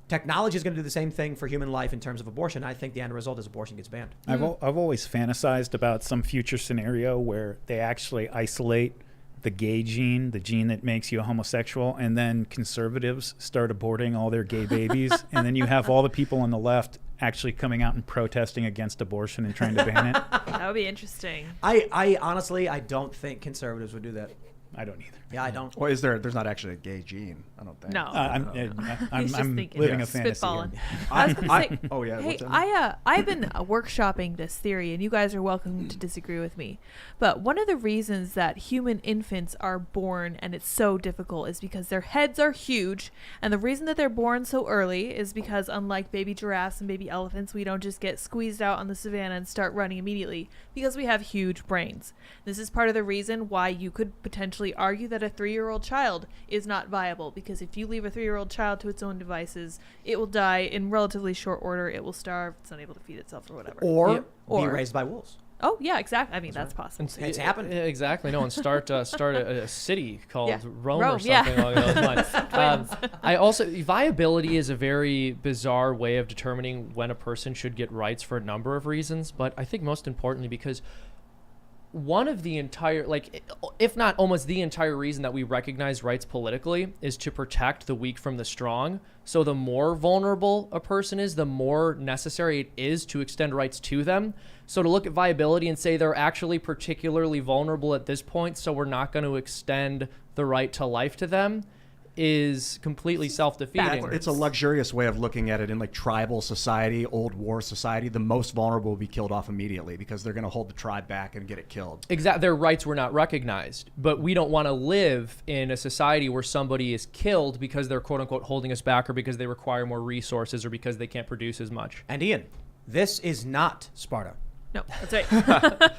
Technology is going to do the same thing for human life in terms of abortion. I think the end result is abortion gets banned. I've always fantasized about some future scenario where they actually isolate the gay gene, the gene that makes you a homosexual, and then conservatives start aborting all their gay babies, and then you have all the people on the left actually coming out and protesting against abortion and trying to ban it. That would be interesting. I honestly, I don't think conservatives would do that. I don't either. Yeah, I don't. Well, there's not actually a gay gene, I don't think. No. I'm He's just thinking. living a fantasy Spitballing. here. I was going to say, oh yeah. hey, what's that? I've been workshopping this theory, and you guys are welcome to disagree with me. But one of the reasons that human infants are born and it's so difficult is because their heads are huge, and the reason that they're born so early is because, unlike baby giraffes and baby elephants, we don't just get squeezed out on the savannah and start running immediately, because we have huge brains. This is part of the reason why you could potentially argue that a 3-year-old child is not viable, because if you leave a 3-year-old child to its own devices, it will die in relatively short order. It will starve. It's unable to feed itself or whatever. Or be raised by wolves. Oh yeah, exactly. I mean, that's possible. It's happened. Exactly. No, and start a city called Rome or Rome, something along those lines. I also, viability is a very bizarre way of determining when a person should get rights for a number of reasons, but I think most importantly because one of the entire, if not almost the entire reason that we recognize rights politically is to protect the weak from the strong. So the more vulnerable a person is, the more necessary it is to extend rights to them. So to look at viability and say they're actually particularly vulnerable at this point, so we're not going to extend the right to life to them, is completely self-defeating. It's a luxurious way of looking at it. In like tribal society, old war society, the most vulnerable will be killed off immediately because they're going to hold the tribe back and get it killed. Exactly. Their rights were not recognized. But we don't want to live in a society where somebody is killed because they're quote unquote holding us back, or because they require more resources, or because they can't produce as much. And Ian, this is not Sparta. No, that's right.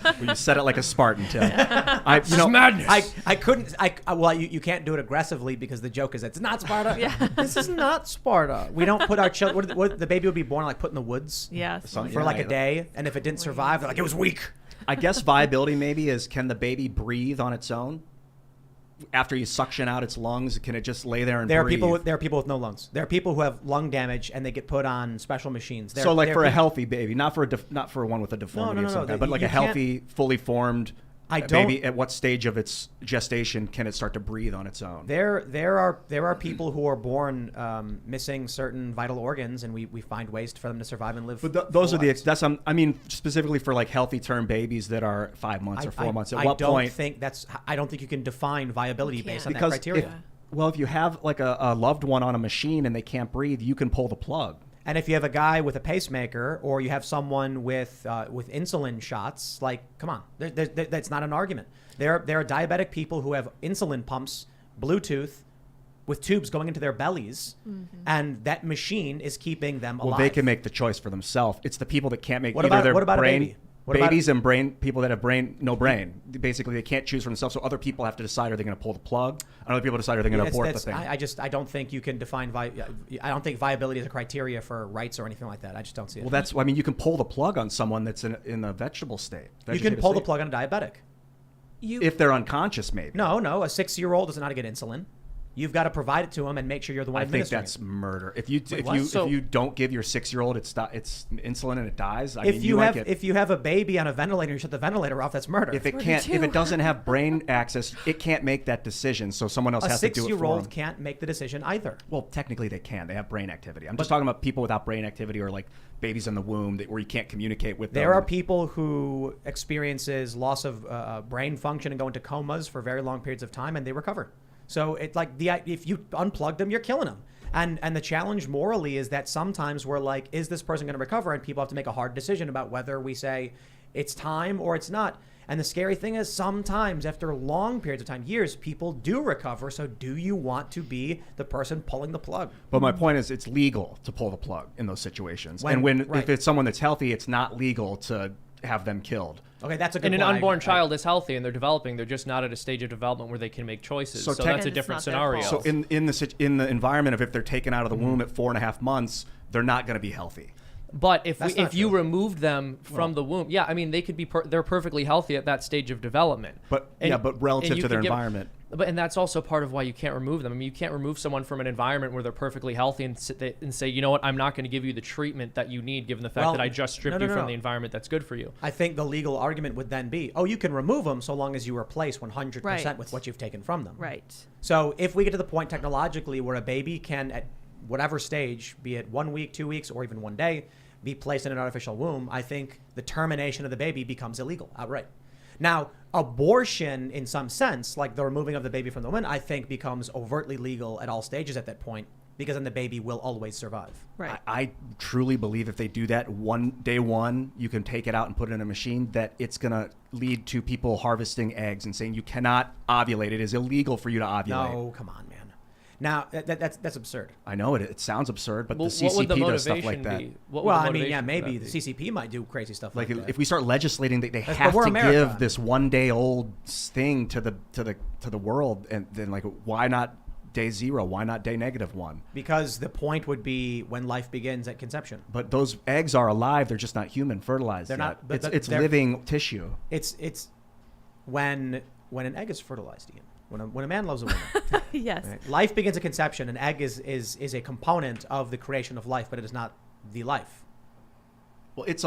Well, you said it like a Spartan, Tim. Madness. I couldn't. Well, you can't do it aggressively because the joke is it's not Sparta. Yeah. This is not Sparta. We don't put our children. What the baby would be born like put in the woods Yes. for like a day, and if it didn't survive, they're like it was weak. I guess viability maybe is, can the baby breathe on its own? After you suction out its lungs, can it just lay there and breathe? There are people with no lungs. There are people who have lung damage and they get put on special machines. So like for a healthy baby, not for one with a deformity of some kind, but like a healthy, fully formed baby, at what stage of its gestation can it start to breathe on its own? There are people who are born missing certain vital organs, and we find ways for them to survive and live. But those are I mean specifically for like healthy term babies that are 5 months or 4 months. At what point? I don't think you can define viability based on that criteria. If you have like a loved one on a machine and they can't breathe, you can pull the plug. And if you have a guy with a pacemaker, or you have someone with insulin shots, like, come on, that's not an argument. There are diabetic people who have insulin pumps, Bluetooth, with tubes going into their bellies, and that machine is keeping them alive. Well, they can make the choice for themselves. It's the people that can't make what either about, their what about brain. A baby? Babies and people that have no brain. Basically, they can't choose for themselves. So other people have to decide: are they going to pull the plug? And other people decide: are they going to abort the thing? I don't think you can define. I don't think viability is a criteria for rights or anything like that. I just don't see it. Well, you can pull the plug on someone that's in a vegetable state. You can pull the plug on a diabetic. If they're unconscious, maybe. No, a 6-year-old doesn't know how to get insulin. You've got to provide it to them and make sure you're the one administering it. I think that's murder. If you don't give your 6-year-old its insulin and it dies, if you have a baby on a ventilator and you shut the ventilator off, that's murder. If it doesn't have brain access, it can't make that decision. So someone else has to do it for them. A 6-year-old can't make the decision either. Well, technically they can. They have brain activity. I'm just talking about people without brain activity, or like babies in the womb where you can't communicate with them. There are people who experiences loss of brain function and go into comas for very long periods of time, and they recover. So it's like if you unplug them, you're killing them. And the challenge morally is that sometimes we're like, is this person going to recover? And people have to make a hard decision about whether we say it's time or it's not. And the scary thing is sometimes after long periods of time, years, people do recover. So do you want to be the person pulling the plug? But my point is, it's legal to pull the plug in those situations. If it's someone that's healthy, it's not legal to have them killed. Okay, that's a good point. And an unborn child is healthy and they're developing. They're just not at a stage of development where they can make choices. So that's a different scenario. So in the environment of if they're taken out of the womb at 4.5 months, they're not going to be healthy. But if you removed them from the womb, I mean, they could be they're perfectly healthy at that stage of development. But relative to their environment. And that's also part of why you can't remove them. I mean, you can't remove someone from an environment where they're perfectly healthy and say, you know what, I'm not going to give you the treatment that you need, given the fact that I just stripped you from the environment that's good for you. I think the legal argument would then be, you can remove them so long as you replace 100% with what you've taken from them. Right. So if we get to the point technologically where a baby can, at whatever stage, be it 1 week, 2 weeks, or even 1 day, be placed in an artificial womb, I think the termination of the baby becomes illegal outright. Now, abortion, in some sense, like the removing of the baby from the womb, I think becomes overtly legal at all stages at that point, because then the baby will always survive. Right. I truly believe if they do that day one, you can take it out and put it in a machine, that it's going to lead to people harvesting eggs and saying you cannot ovulate. It is illegal for you to ovulate. No, come on, man. Now, that's absurd. I know it sounds absurd, but the CCP does stuff like that. Maybe the CCP might do crazy stuff like that. If we start legislating that they have to give this 1 day old thing to the world, and then like, why not day 0? Why not day -1? Because the point would be when life begins at conception. But those eggs are alive; they're just not human fertilized. They're not. It's living tissue. It's when an egg is fertilized, Ian. When a man loves a woman. Yes. Right? Life begins at conception. An egg is a component of the creation of life, but it is not the life. Well, it's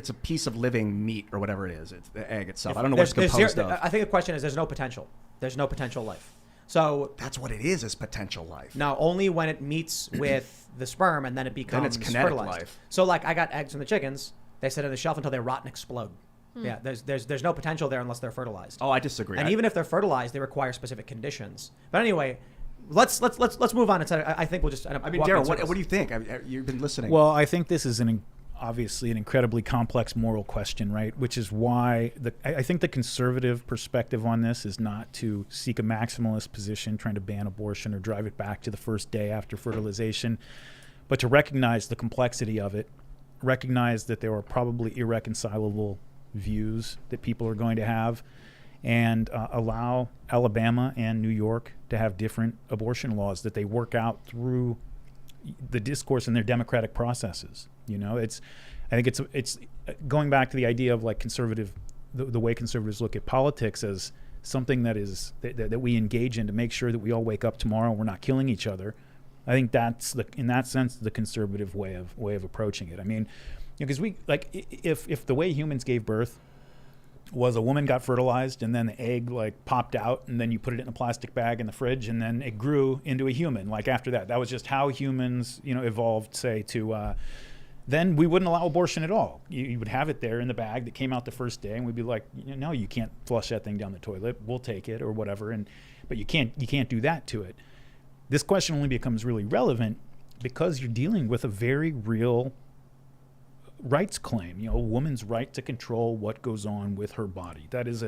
a piece of living meat or whatever it is. It's the egg itself. I don't know what it's composed of. I think the question is there's no potential. There's no potential life. So that's what it is potential life. Now, only when it meets with the sperm and then it becomes then it's kinetic fertilized. Life. So like I got eggs from the chickens. They sit on the shelf until they rot and explode. Yeah, there's no potential there unless they're fertilized. Oh, I disagree. And even if they're fertilized, they require specific conditions. But anyway, let's move on. I think we'll just. I mean, Daryl, what do you think? You've been listening. Well, I think this is obviously an incredibly complex moral question, right? Which is why I think the conservative perspective on this is not to seek a maximalist position, trying to ban abortion or drive it back to the first day after fertilization, but to recognize the complexity of it, recognize that there are probably irreconcilable views that people are going to have, and allow Alabama and New York to have different abortion laws that they work out through the discourse in their democratic processes. You know, I think it's going back to the idea of like the way conservatives look at politics as something that we engage in to make sure that we all wake up tomorrow and we're not killing each other. I think that's in that sense the conservative way of approaching it. I mean, because if the way humans gave birth was a woman got fertilized and then the egg like popped out and then you put it in a plastic bag in the fridge and then it grew into a human. Like after that was just how humans, evolved, say, to then we wouldn't allow abortion at all. You would have it there in the bag that came out the first day and we'd be like, no, you can't flush that thing down the toilet. We'll take it or whatever. But you can't do that to it. This question only becomes really relevant because you're dealing with a very real rights claim, a woman's right to control what goes on with her body. That is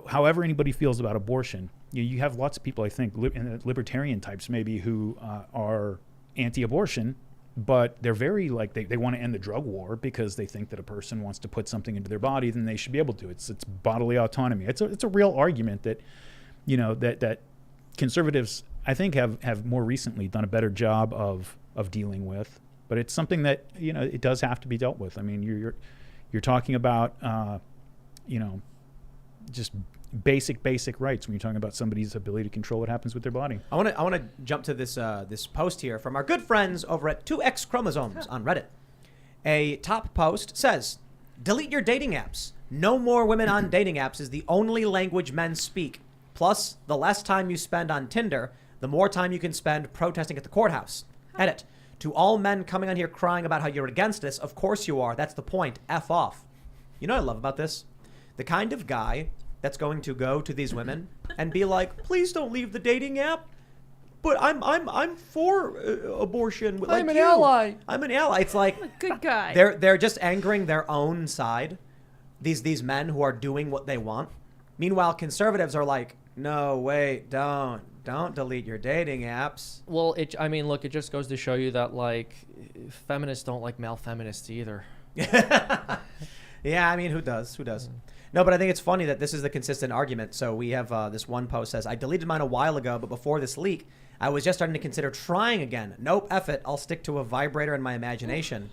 however anybody feels about abortion. You have lots of people, I think, libertarian types maybe, who are anti-abortion, but they're very they want to end the drug war because they think that a person wants to put something into their body, then they should be able to. It's bodily autonomy. It's a real argument that that conservatives, I think, have more recently done a better job of dealing with. But it's something that it does have to be dealt with. I mean, you're talking about just basic rights when you're talking about somebody's ability to control what happens with their body. I want to jump to this post here from our good friends over at 2X Chromosomes on Reddit. A top post says, "Delete your dating apps. No more women on dating apps is the only language men speak. Plus, the less time you spend on Tinder, the more time you can spend protesting at the courthouse." Edit. "To all men coming on here crying about how you're against this, of course you are. That's the point. F off." You know what I love about this? The kind of guy that's going to go to these women and be like, "Please don't leave the dating app, but I'm for abortion." Like I'm an ally. I'm an ally. It's like I'm a good guy. they're just angering their own side. These men who are doing what they want. Meanwhile, conservatives are like, "No, wait, don't delete your dating apps." Well, it just goes to show you that feminists don't like male feminists either. Yeah, I mean, who does? No, but I think it's funny that this is the consistent argument. So we have this one post says, "I deleted mine a while ago, but before this leak, I was just starting to consider trying again. Nope, F it. I'll stick to a vibrator in my imagination.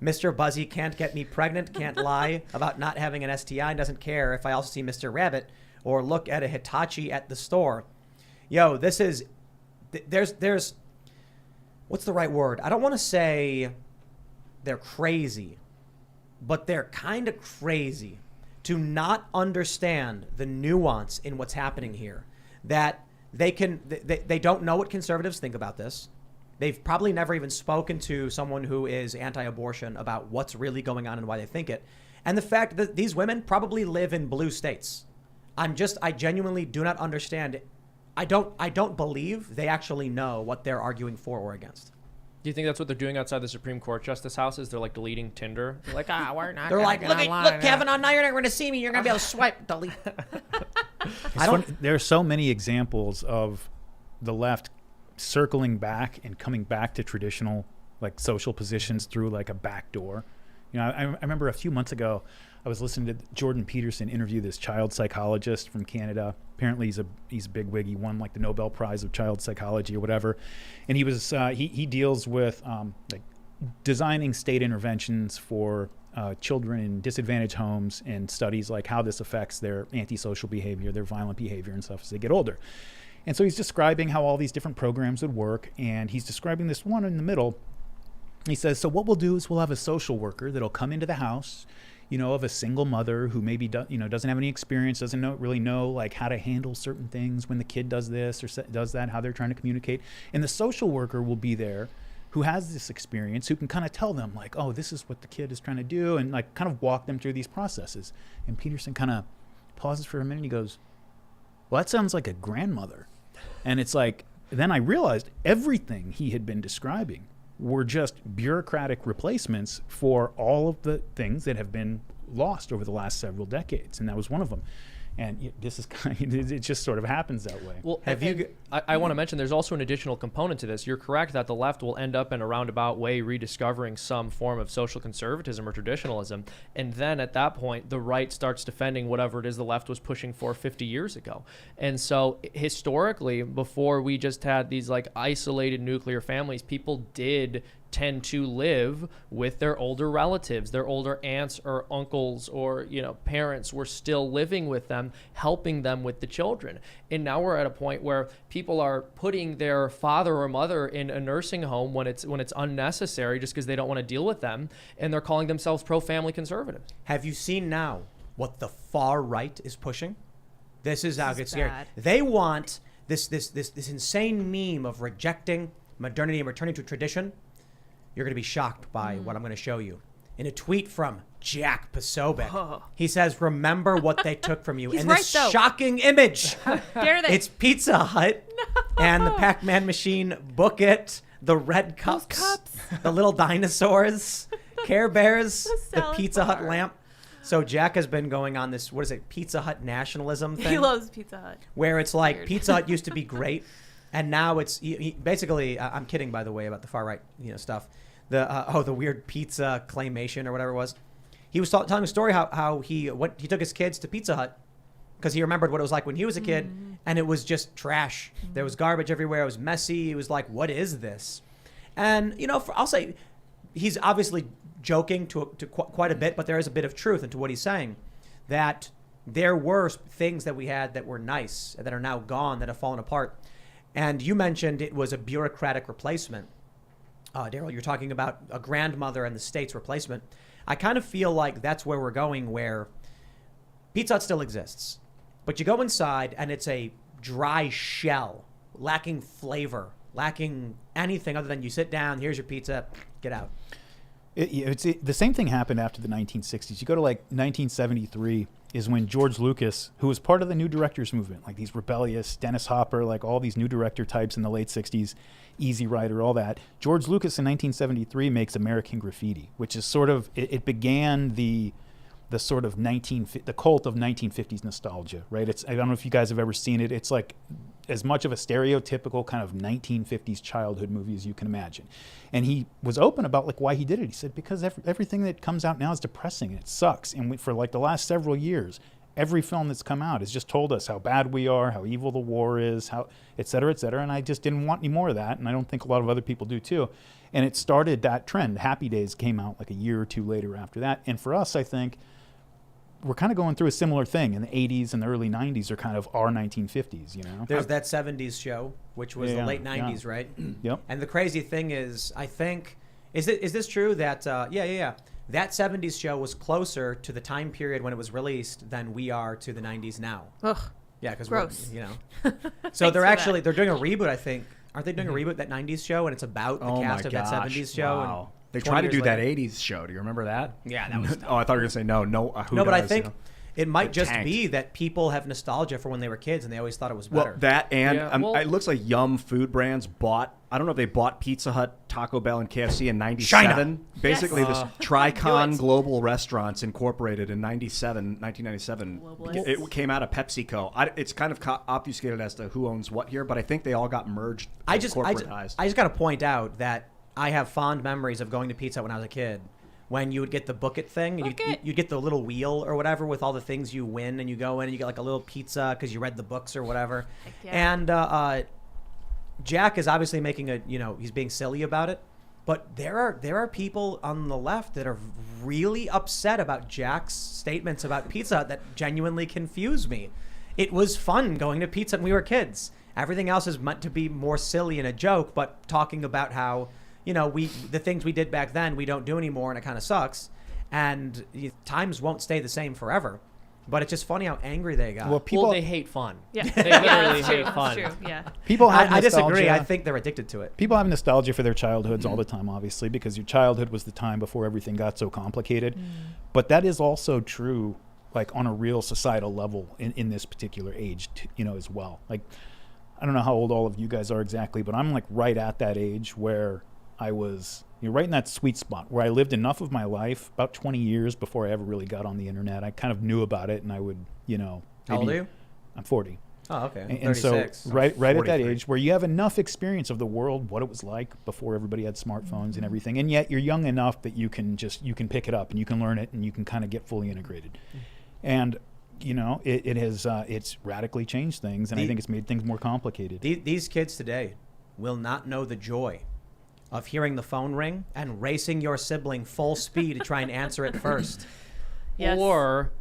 Mr. Buzzy can't get me pregnant, can't lie about not having an STI, and doesn't care if I also see Mr. Rabbit or look at a Hitachi at the store." Yo, this is, there's, what's the right word? I don't want to say they're crazy, but they're kind of crazy to not understand the nuance in what's happening here. That they don't know what conservatives think about this. They've probably never even spoken to someone who is anti-abortion about what's really going on and why they think it. And the fact that these women probably live in blue states. I genuinely do not understand it. I don't believe they actually know what they're arguing for or against. Do you think that's what they're doing outside the Supreme Court justice houses? They're deleting Tinder. They're like, we're not. They're like, look, Kavanaugh, now you're not going to see me. You're going to be able to swipe, delete. There are so many examples of the left circling back and coming back to traditional social positions through a back door. I remember a few months ago, I was listening to Jordan Peterson interview this child psychologist from Canada. Apparently he's a big wig. He won the Nobel Prize of Child Psychology or whatever. And he was he deals with designing state interventions for children in disadvantaged homes and studies how this affects their antisocial behavior, their violent behavior and stuff as they get older. And so he's describing how all these different programs would work, and he's describing this one in the middle. He says, so what we'll do is we'll have a social worker that'll come into the house, of a single mother who maybe doesn't have any experience, doesn't really know how to handle certain things when the kid does this or does that, how they're trying to communicate. And the social worker will be there who has this experience, who can kind of tell them oh, this is what the kid is trying to do, and kind of walk them through these processes. And Peterson kind of pauses for a minute and he goes, well, that sounds like a grandmother. And it's then I realized everything he had been describing were just bureaucratic replacements for all of the things that have been lost over the last several decades, and that was one of them. And this is it just sort of happens that way. Well, I want to mention there's also an additional component to this. You're correct that the left will end up in a roundabout way rediscovering some form of social conservatism or traditionalism, and then at that point the right starts defending whatever it is the left was pushing for 50 years ago. And so historically, before we just had these like isolated nuclear families, people did tend to live with their older relatives, their older aunts or uncles or parents were still living with them, helping them with the children. And now we're at a point where people are putting their father or mother in a nursing home when it's unnecessary just because they don't want to deal with them, and they're calling themselves pro-family conservatives. Have you seen now what the far right is pushing? This is how it gets scary. bad. They want this insane meme of rejecting modernity and returning to tradition. You're going to be shocked by what I'm going to show you. In a tweet from Jack Posobiec, he says, "Remember what they took from you." He's and right, this though. shocking image, Dare they? it's Pizza Hut and the Pac-Man machine, Book It, the red cups, the little dinosaurs, Care Bears, the salad Pizza Hut bar. lamp. So Jack has been going on this, Pizza Hut nationalism thing? He loves Pizza Hut. Where it's like Weird. Pizza Hut used to be great, and now it's basically. I'm kidding, by the way, about the far right, stuff. The weird pizza claymation or whatever it was. He was telling a story how he took his kids to Pizza Hut because he remembered what it was like when he was a kid, and it was just trash. There was garbage everywhere. It was messy. He was like, "What is this?" And I'll say, he's obviously joking to quite a bit, but there is a bit of truth into what he's saying. That there were things that we had that were nice that are now gone, that have fallen apart. And you mentioned it was a bureaucratic replacement. Daryl, you're talking about a grandmother and the state's replacement. I kind of feel like that's where we're going, where Pizza Hut still exists, but you go inside and it's a dry shell, lacking flavor, lacking anything other than you sit down, here's your pizza, get out. The same thing happened after the 1960s. You go to 1973 is when George Lucas, who was part of the New Directors movement, like these rebellious Dennis Hopper, like all these new director types in the late 60s, Easy Rider, all that. George Lucas in 1973 makes American Graffiti, which is sort of, it began the sort of the cult of 1950s nostalgia, right? I don't know if you guys have ever seen it. It's like as much of a stereotypical kind of 1950s childhood movie as you can imagine. And he was open about why he did it. He said, because everything that comes out now is depressing and it sucks. And for the last several years, every film that's come out has just told us how bad we are, how evil the war is, how et cetera, et cetera. And I just didn't want any more of that. And I don't think a lot of other people do too. And it started that trend. Happy Days came out a year or two later after that. And for us, I think we're kind of going through a similar thing. In the 80s and the early 90s are kind of our 1950s, There's that 70s show, which was the late 90s, right? Yep. And the crazy thing is, I think, is this true that, that 70s show was closer to the time period when it was released than we are to the 90s now. Ugh. Yeah, because Gross. So they're Thanks for that. they're doing a reboot, I think. Aren't they doing a reboot, that 90s show, and it's about the cast of that 70s show? Wow. They 20 tried to years do that later. 80s show. Do you remember that? Yeah, that was Oh, I thought you were going to say no. No, but I think it might just tanked. be that people have nostalgia for when they were kids and they always thought it was better. Well, that and Yeah, it looks like Yum Food Brands bought, I don't know if they bought Pizza Hut, Taco Bell, and KFC in 97. China. Basically, Yes. this Tricon Knew it. Global Restaurants Incorporated in 1997. Globalists. It came out of PepsiCo. It's kind of obfuscated as to who owns what here, but I think they all got merged. I just corporatized. got to point out that I have fond memories of going to Pizza Hut when I was a kid. When you would get the Book It thing, and you get the little wheel or whatever with all the things you win, and you go in and you get a little pizza because you read the books or whatever. yeah. And Jack is obviously making he's being silly about it, but there are people on the left that are really upset about Jack's statements about Pizza Hut that genuinely confuse me. It was fun going to Pizza Hut when we were kids. Everything else is meant to be more silly and a joke, but talking about how the things we did back then we don't do anymore, and it kind of sucks. And times won't stay the same forever. But it's just funny how angry they got. Well, they hate fun. Yeah. They literally that's true. hate fun. That's true. Yeah. people have I disagree. nostalgia. I think they're addicted to it. People have nostalgia for their childhoods all the time, obviously, because your childhood was the time before everything got so complicated. But that is also true, on a real societal level in this particular age, as well. I don't know how old all of you guys are exactly, but I'm like right at that age where I was right in that sweet spot where I lived enough of my life, about 20 years before I ever really got on the internet. I kind of knew about it, and I would, How old are you? I'm 40. Oh, okay. And so 36. right at that 43. age where you have enough experience of the world, what it was like before everybody had smartphones and everything, and yet you're young enough that you can pick it up and you can learn it and you can kind of get fully integrated. And it has it's radically changed things, and I think it's made things more complicated. These kids today will not know the joy of hearing the phone ring and racing your sibling full speed to try and answer it first. Yes. Or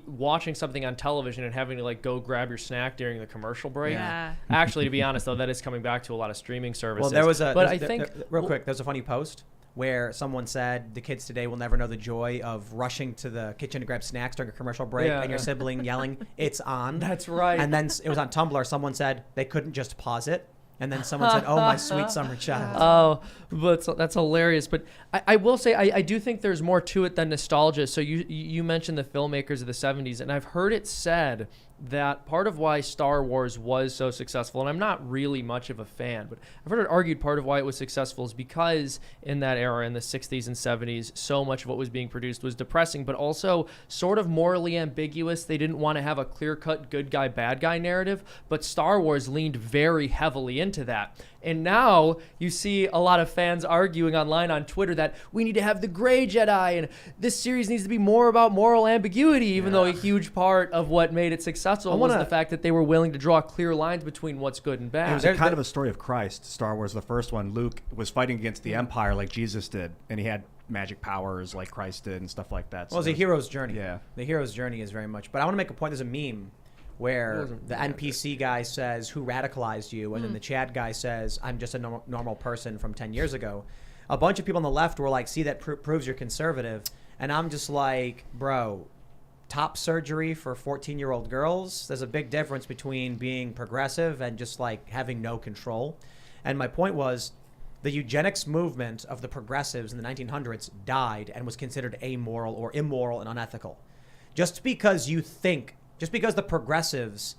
watching something on television and having to like go grab your snack during the commercial break. Yeah. Actually, to be honest, though, that is coming back to a lot of streaming services. Well, there was a. But there's- I think real quick, there's a funny post where someone said the kids today will never know the joy of rushing to the kitchen to grab snacks during a commercial break Yeah, and your yeah. sibling yelling, "It's on." That's right. And then it was on Tumblr. Someone said they couldn't just pause it. And then someone said, "Oh, my sweet summer child." Oh, but that's hilarious. But I will say I do think there's more to it than nostalgia. So you mentioned the filmmakers of the 70s, and I've heard it said that part of why Star Wars was so successful, and I'm not really much of a fan, but I've heard it argued part of why it was successful is because in that era, in the 60s and 70s, so much of what was being produced was depressing, but also sort of morally ambiguous. They didn't want to have a clear-cut good guy, bad guy narrative, but Star Wars leaned very heavily into that. And now you see a lot of fans arguing online on Twitter that we need to have the gray Jedi and this series needs to be more about moral ambiguity, even though a huge part of what made it successful was the fact that they were willing to draw clear lines between what's good and bad. It was kind of a story of Christ. Star Wars, the first one, Luke was fighting against the Empire like Jesus did, and he had magic powers like Christ did and stuff like that. Well, it's a hero's journey. Yeah. The hero's journey is very much. But I want to make a point. There's a meme where the NPC guy says, "Who radicalized you?" And then the Chad guy says, "I'm just a normal person from 10 years ago." A bunch of people on the left were like, "See, that proves you're conservative." And I'm just like, bro, top surgery for 14-year-old girls. There's a big difference between being progressive and just like having no control. And my point was, the eugenics movement of the progressives in the 1900s died and was considered amoral or immoral and unethical. Just because the progressives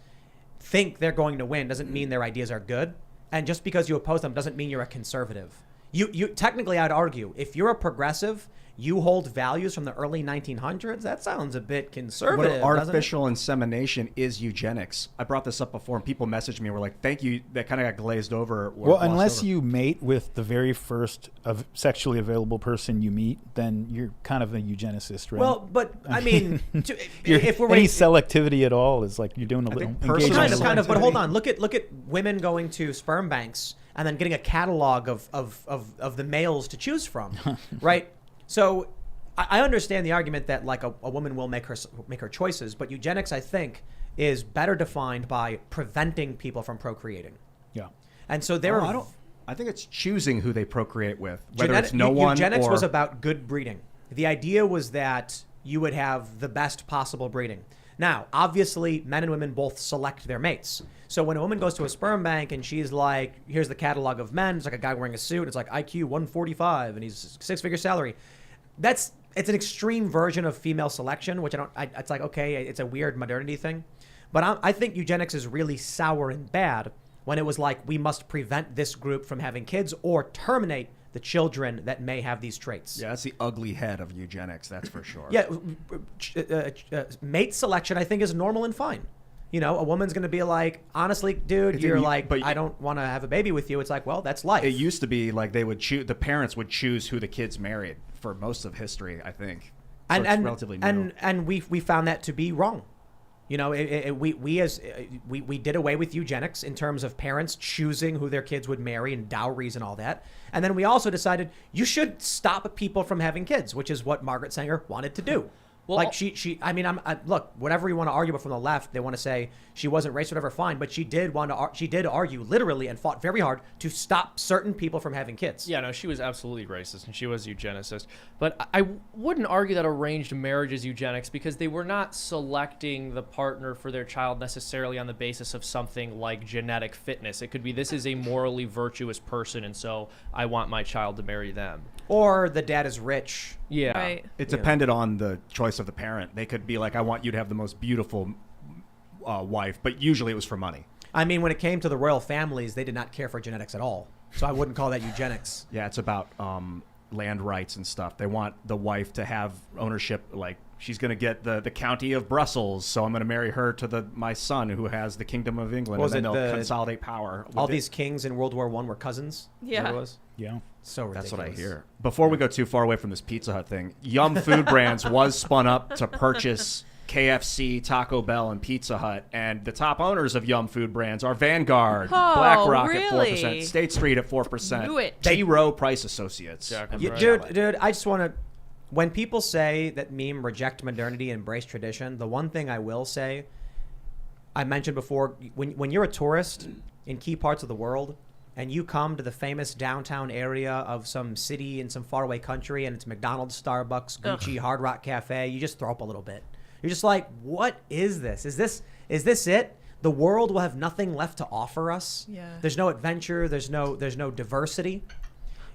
think they're going to win doesn't mean their ideas are good. And just because you oppose them doesn't mean you're a conservative. You technically, I'd argue, if you're a progressive, you hold values from the early 1900s. That sounds a bit conservative. Well, artificial insemination is eugenics. I brought this up before, and people messaged me and were like, "Thank you." That kind of got glazed over. Well, unless you mate with the very first sexually available person you meet, then you're kind of a eugenicist, right? Well, but I mean, if we're any selectivity at all is like you're doing a little engaging kind of. But hold on, look at women going to sperm banks and then getting a catalog of the males to choose from, right? So I understand the argument that like a woman will make her choices, but eugenics, I think, is better defined by preventing people from procreating. Yeah. And so I think it's choosing who they procreate with, whether it's no one eugenics or... was about good breeding. The idea was that you would have the best possible breeding. Now, obviously, men and women both select their mates. So when a woman goes to a sperm bank and she's like, here's the catalog of men, it's like a guy wearing a suit, it's like IQ 145 and he's six-figure salary. It's an extreme version of female selection, which it's like, okay, it's a weird modernity thing. But I think eugenics is really sour and bad when it was like, we must prevent this group from having kids or terminate the children that may have these traits. Yeah, that's the ugly head of eugenics, that's for sure. Yeah, mate selection, I think, is normal and fine. You know, a woman's going to be like, honestly, dude, I don't want to have a baby with you. It's like, well, that's life. It used to be like the parents would choose who the kids married for most of history, I think. So it's relatively new. And we found that to be wrong. You know, we did away with eugenics in terms of parents choosing who their kids would marry and dowries and all that. And then we also decided you should stop people from having kids, which is what Margaret Sanger wanted to do. Well, like look, whatever you want to argue about from the left, they want to say she wasn't racist, whatever, fine. But she did argue literally and fought very hard to stop certain people from having kids. Yeah, no, she was absolutely racist and she was eugenicist. But I wouldn't argue that arranged marriage is eugenics because they were not selecting the partner for their child necessarily on the basis of something like genetic fitness. It could be this is a morally virtuous person and so I want my child to marry them. Or the dad is rich. Yeah. Right. It depended on the choice of the parent. They could be like, I want you to have the most beautiful wife, but usually it was for money. I mean, when it came to the royal families, they did not care for genetics at all. So I wouldn't call that eugenics. Yeah, it's about land rights and stuff. They want the wife to have ownership, like she's going to get the county of Brussels, so I'm going to marry her to my son who has the kingdom of England, Was and then it they'll the- consolidate power. All these kings in World War I were cousins? Is that Yeah. what it was? Yeah. So ridiculous. That's what I hear. Before we go too far away from this Pizza Hut thing, Yum Food Brands was spun up to purchase KFC, Taco Bell, and Pizza Hut, and the top owners of Yum Food Brands are Vanguard, Oh, BlackRock really? at 4%, State Street at 4%, Knew it. T. Rowe Price Associates. Exactly. Yeah, dude, I just want to. When people say that meme reject modernity, embrace tradition, the one thing I will say, I mentioned before, when you're a tourist in key parts of the world and you come to the famous downtown area of some city in some faraway country and it's McDonald's, Starbucks, Gucci, Hard Rock Cafe, you just throw up a little bit. You're just like, what is this? Is this it? The world will have nothing left to offer us. Yeah. There's no adventure. There's no diversity.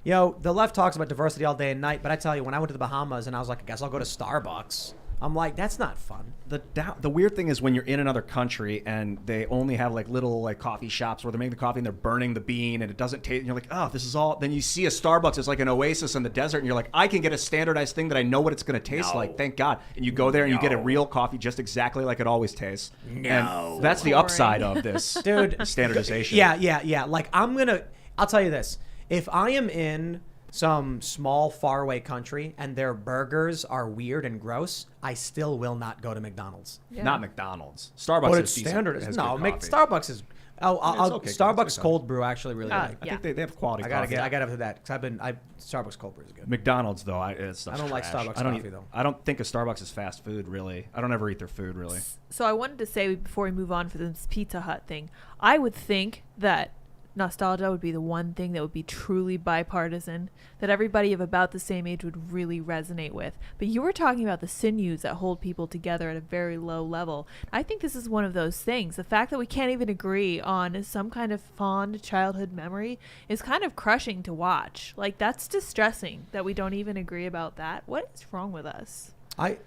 You know, the left talks about diversity all day and night, but I tell you, when I went to the Bahamas and I was like, I guess I'll go to Starbucks. I'm like, that's not fun. The weird thing is when you're in another country and they only have like little like coffee shops where they're making the coffee and they're burning the bean and it doesn't taste, and you're like, oh, this is all. Then you see a Starbucks, it's like an oasis in the desert, and you're like, I can get a standardized thing that I know what it's going to taste like. Thank God. And you go there and you get a real coffee just exactly like it always tastes. And that's the Boring. upside of this, Dude. standardization. Yeah. Like, I'll tell you this. If I am in some small, faraway country and their burgers are weird and gross, I still will not go to McDonald's. Yeah. Not McDonald's. Starbucks But is it's decent. standard. It has No, good coffee. Starbucks is. It's okay. Starbucks It's okay. cold brew actually really like. I Yeah. think they have quality I gotta coffee. get. I gotta have that because Starbucks cold brew is good. McDonald's though, I don't like Starbucks I don't coffee, though. I don't think of Starbucks as fast food really. I don't ever eat their food really. So I wanted to say before we move on for this Pizza Hut thing, I would think that nostalgia would be the one thing that would be truly bipartisan, that everybody of about the same age would really resonate with. But you were talking about the sinews that hold people together at a very low level. I think this is one of those things. The fact that we can't even agree on some kind of fond childhood memory is kind of crushing to watch. Like, that's distressing that we don't even agree about that. What is wrong with us? I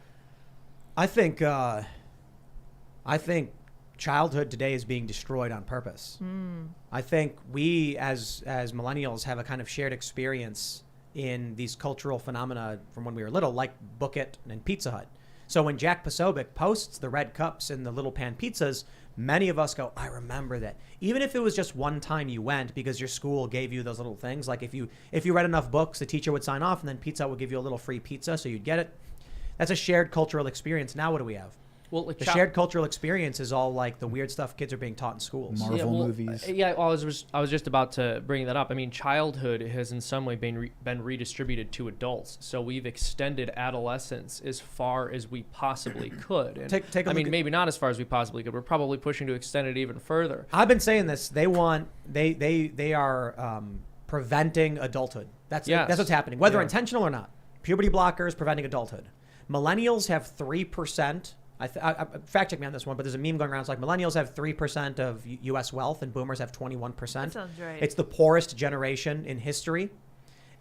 think childhood today is being destroyed on purpose. I think we as millennials have a kind of shared experience in these cultural phenomena from when we were little, like Book It and Pizza Hut. So when Jack Posobiec posts the red cups and the little pan pizzas, many of us go, I remember that. Even if it was just one time you went because your school gave you those little things, like if you read enough books, the teacher would sign off and then Pizza Hut would give you a little free pizza so you'd get it. That's a shared cultural experience. Now what do we have? Well, like The shared cultural experience is all like the weird stuff kids are being taught in schools. Marvel movies. Yeah, well, I was just about to bring that up. I mean, childhood has in some way been redistributed to adults. So we've extended adolescence as far as we possibly could. And Take a I look mean, at- maybe not as far as we possibly could. We're probably pushing to extend it even further. I've been saying this. They are preventing adulthood. That's what's happening, whether Yeah. intentional or not. Puberty blockers preventing adulthood. Millennials have 3%. I fact check me on this one, but there's a meme going around. It's like millennials have 3% of U.S. wealth and boomers have 21%. That sounds right. It's the poorest generation in history.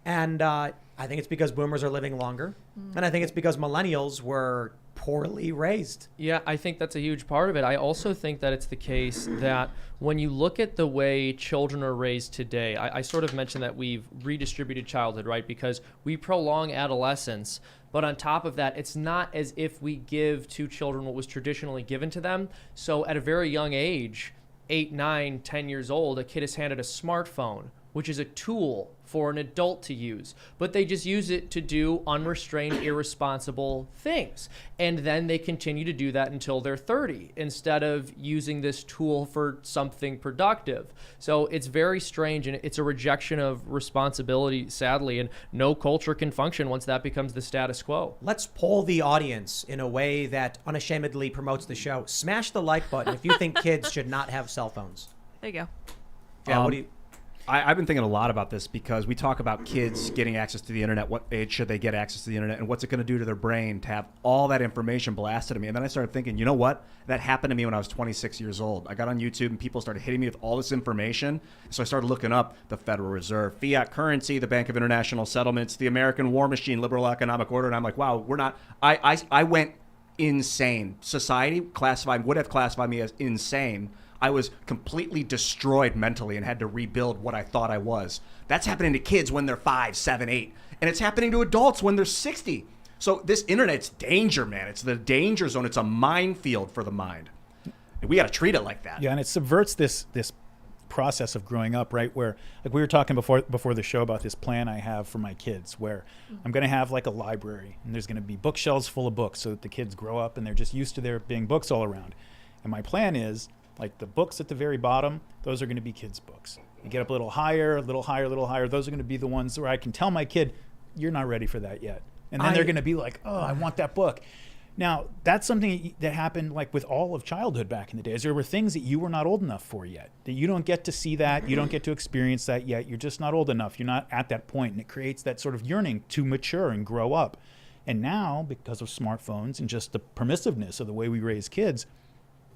And I think it's because boomers are living longer. And I think it's because millennials were poorly raised. Yeah, I think that's a huge part of it. I also think that it's the case that when you look at the way children are raised today, I sort of mentioned that we've redistributed childhood, right? Because we prolong adolescence. But on top of that, it's not as if we give to children what was traditionally given to them. So at a very young age, 8, 9, 10 years old, a kid is handed a smartphone, which is a tool for an adult to use, but they just use it to do unrestrained, irresponsible things. And then they continue to do that until they're 30 instead of using this tool for something productive. So it's very strange, and it's a rejection of responsibility, sadly, and no culture can function once that becomes the status quo. Let's poll the audience in a way that unashamedly promotes the show. Smash the like button if you think kids should not have cell phones. There you go. Yeah, what do you... I've been thinking a lot about this because we talk about kids getting access to the internet. What age should they get access to the internet, and what's it going to do to their brain to have all that information blasted at me? And then I started thinking, you know what? That happened to me when I was 26 years old. I got on YouTube and people started hitting me with all this information. So I started looking up the Federal Reserve, fiat currency, the Bank of International Settlements, the American War Machine, liberal economic order. And I'm like, wow, we're not. I went insane. Society would have classified me as insane. I was completely destroyed mentally and had to rebuild what I thought I was. That's happening to kids when they're 5, 7, 8. And it's happening to adults when they're 60. So this internet's danger, man. It's the danger zone. It's a minefield for the mind. And we got to treat it like that. Yeah, and it subverts this process of growing up, right? Where, like, we were talking before the show about this plan I have for my kids, where I'm going to have like a library, and there's going to be bookshelves full of books, so that the kids grow up and they're just used to there being books all around. And my plan is, like, the books at the very bottom, those are going to be kids' books. You get up a little higher, a little higher, a little higher. Those are going to be the ones where I can tell my kid, you're not ready for that yet. And then they're going to be like, oh, I want that book. Now, that's something that happened, like, with all of childhood back in the days. There were things that you were not old enough for yet, that you don't get to see that. You don't get to experience that yet. You're just not old enough. You're not at that point. And it creates that sort of yearning to mature and grow up. And now, because of smartphones and just the permissiveness of the way we raise kids,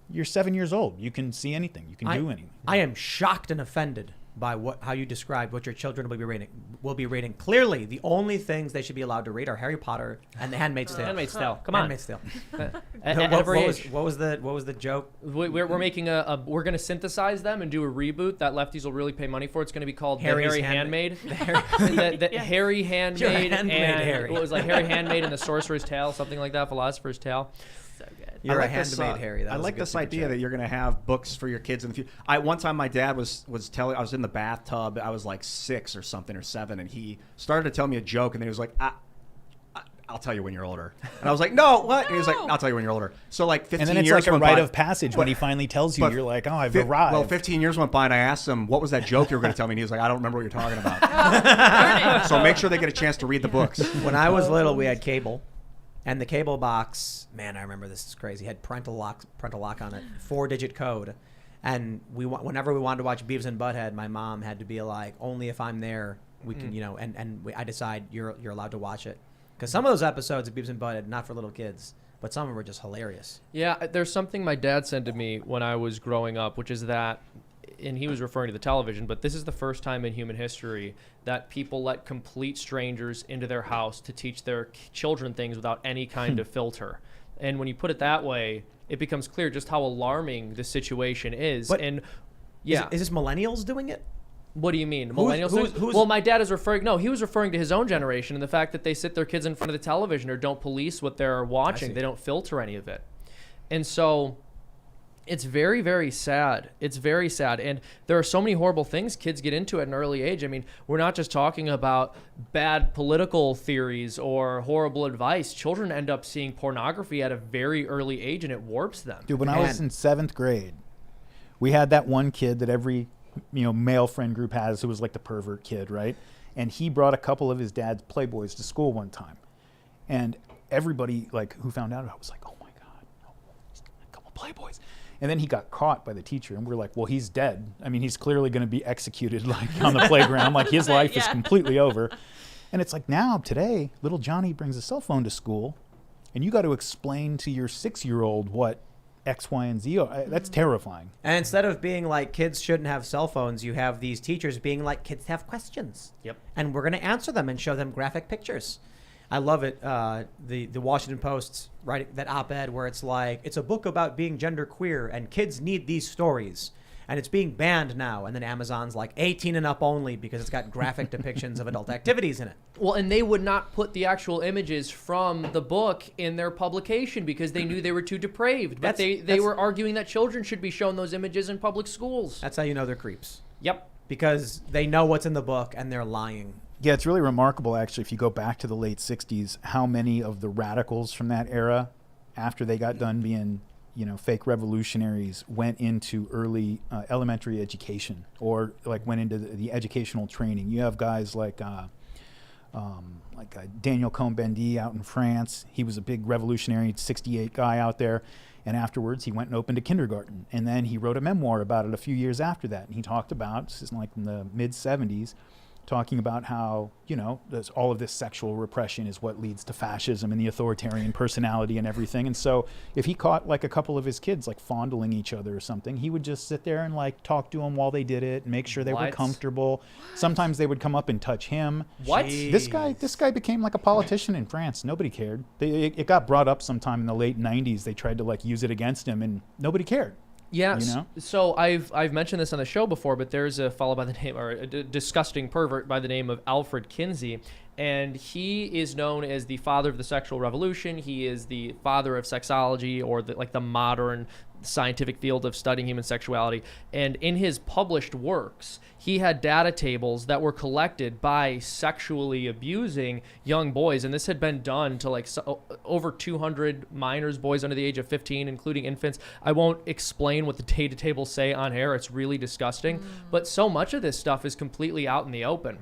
you're 7 years old. You can see anything. You can do anything. I am shocked and offended by how you described what your children will be reading. Clearly, the only things they should be allowed to read are Harry Potter and The Handmaid's Tale. Handmaid's Tale. Come on. Handmaid's Tale. At every age. What was the joke? We're making we're going to synthesize them and do a reboot that lefties will really pay money for. It's going to be called The Harry Handmaid. The Harry Handmaid. Handmaid Harry. What was like Harry Handmaid and the Sorcerer's Tale, something like that, Philosopher's Tale. So good. You're I a like this, handmaid Harry. I like this idea that you're going to have books for your kids in the future. One time my dad was telling, I was in the bathtub, I was like 6 or something or 7, and he started to tell me a joke, and then he was like, I'll tell you when you're older. And I was like, no, what? And he was like, I'll tell you when you're older. So like 15 years And then it's like a went rite by, of passage when he finally tells you, but you're like, oh, I've arrived. Well, 15 years went by, and I asked him, what was that joke you were going to tell me? And he was like, I don't remember what you're talking about. So make sure they get a chance to read the books. When I was little, we had cable. And the cable box, man, I remember this is crazy. Had parental lock on it, 4-digit code. And whenever we wanted to watch Beavis and Butthead, my mom had to be like, only if I'm there, we can, I decide you're allowed to watch it. Because some of those episodes of Beavis and Butthead, not for little kids, but some of them were just hilarious. Yeah, there's something my dad said to me when I was growing up, which is that, and he was referring to the television, but this is the first time in human history that people let complete strangers into their house to teach their children things without any kind of filter. And when you put it that way, it becomes clear just how alarming the situation is. But and yeah, is this millennials doing it? What do you mean? Millennials? Well, my dad is he was referring to his own generation and the fact that they sit their kids in front of the television or don't police what they're watching. They don't filter any of it. And so it's very, very sad. It's very sad. And there are so many horrible things kids get into at an early age. I mean, we're not just talking about bad political theories or horrible advice. Children end up seeing pornography at a very early age, and it warps them. Dude, when I was in 7th grade, we had that one kid that every male friend group has who was like the pervert kid, right? And he brought a couple of his dad's Playboys to school one time. And everybody like who found out about it was like, oh my God, no, he's got a couple Playboys. And then he got caught by the teacher, and we're like, well, he's dead. I mean, he's clearly going to be executed like on the playground. Like his life is completely over. And it's like now, today, little Johnny brings a cell phone to school, and you got to explain to your 6-year-old what X, Y, and Z are. That's terrifying. And instead of being like kids shouldn't have cell phones, you have these teachers being like kids have questions. Yep. And we're going to answer them and show them graphic pictures. I love it. The Washington Post's writing that op-ed where it's like, it's a book about being genderqueer and kids need these stories. And it's being banned now. And then Amazon's like 18 and up only because it's got graphic depictions of adult activities in it. Well, and they would not put the actual images from the book in their publication because they knew they were too depraved. But they were arguing that children should be shown those images in public schools. That's how you know they're creeps. Yep. Because they know what's in the book and they're lying. Yeah, it's really remarkable, actually, if you go back to the late 60s, how many of the radicals from that era, after they got done being, fake revolutionaries, went into early elementary education or like went into the educational training. You have guys like Daniel Cohn-Bendit out in France. He was a big revolutionary 68 guy out there. And afterwards, he went and opened a kindergarten. And then he wrote a memoir about it a few years after that. And he talked about, this is like in the mid-70s, talking about how, there's all of this sexual repression is what leads to fascism and the authoritarian personality and everything. And so if he caught like a couple of his kids like fondling each other or something, he would just sit there and like talk to them while they did it and make sure they were comfortable. Sometimes they would come up and touch him. What? This guy became like a politician in France. Nobody cared. It got brought up sometime in the late 90s. They tried to like use it against him and nobody cared. Yeah, so I've mentioned this on the show before, but there's a fellow by the name, or a disgusting pervert by the name of Alfred Kinsey, and he is known as the father of the sexual revolution. He is the father of sexology, or the modern scientific field of studying human sexuality. And in his published works, he had data tables that were collected by sexually abusing young boys, and this had been done to over 200 minors, boys under the age of 15, including infants. I won't explain what the data tables say on air. It's really disgusting. But so much of this stuff is completely out in the open.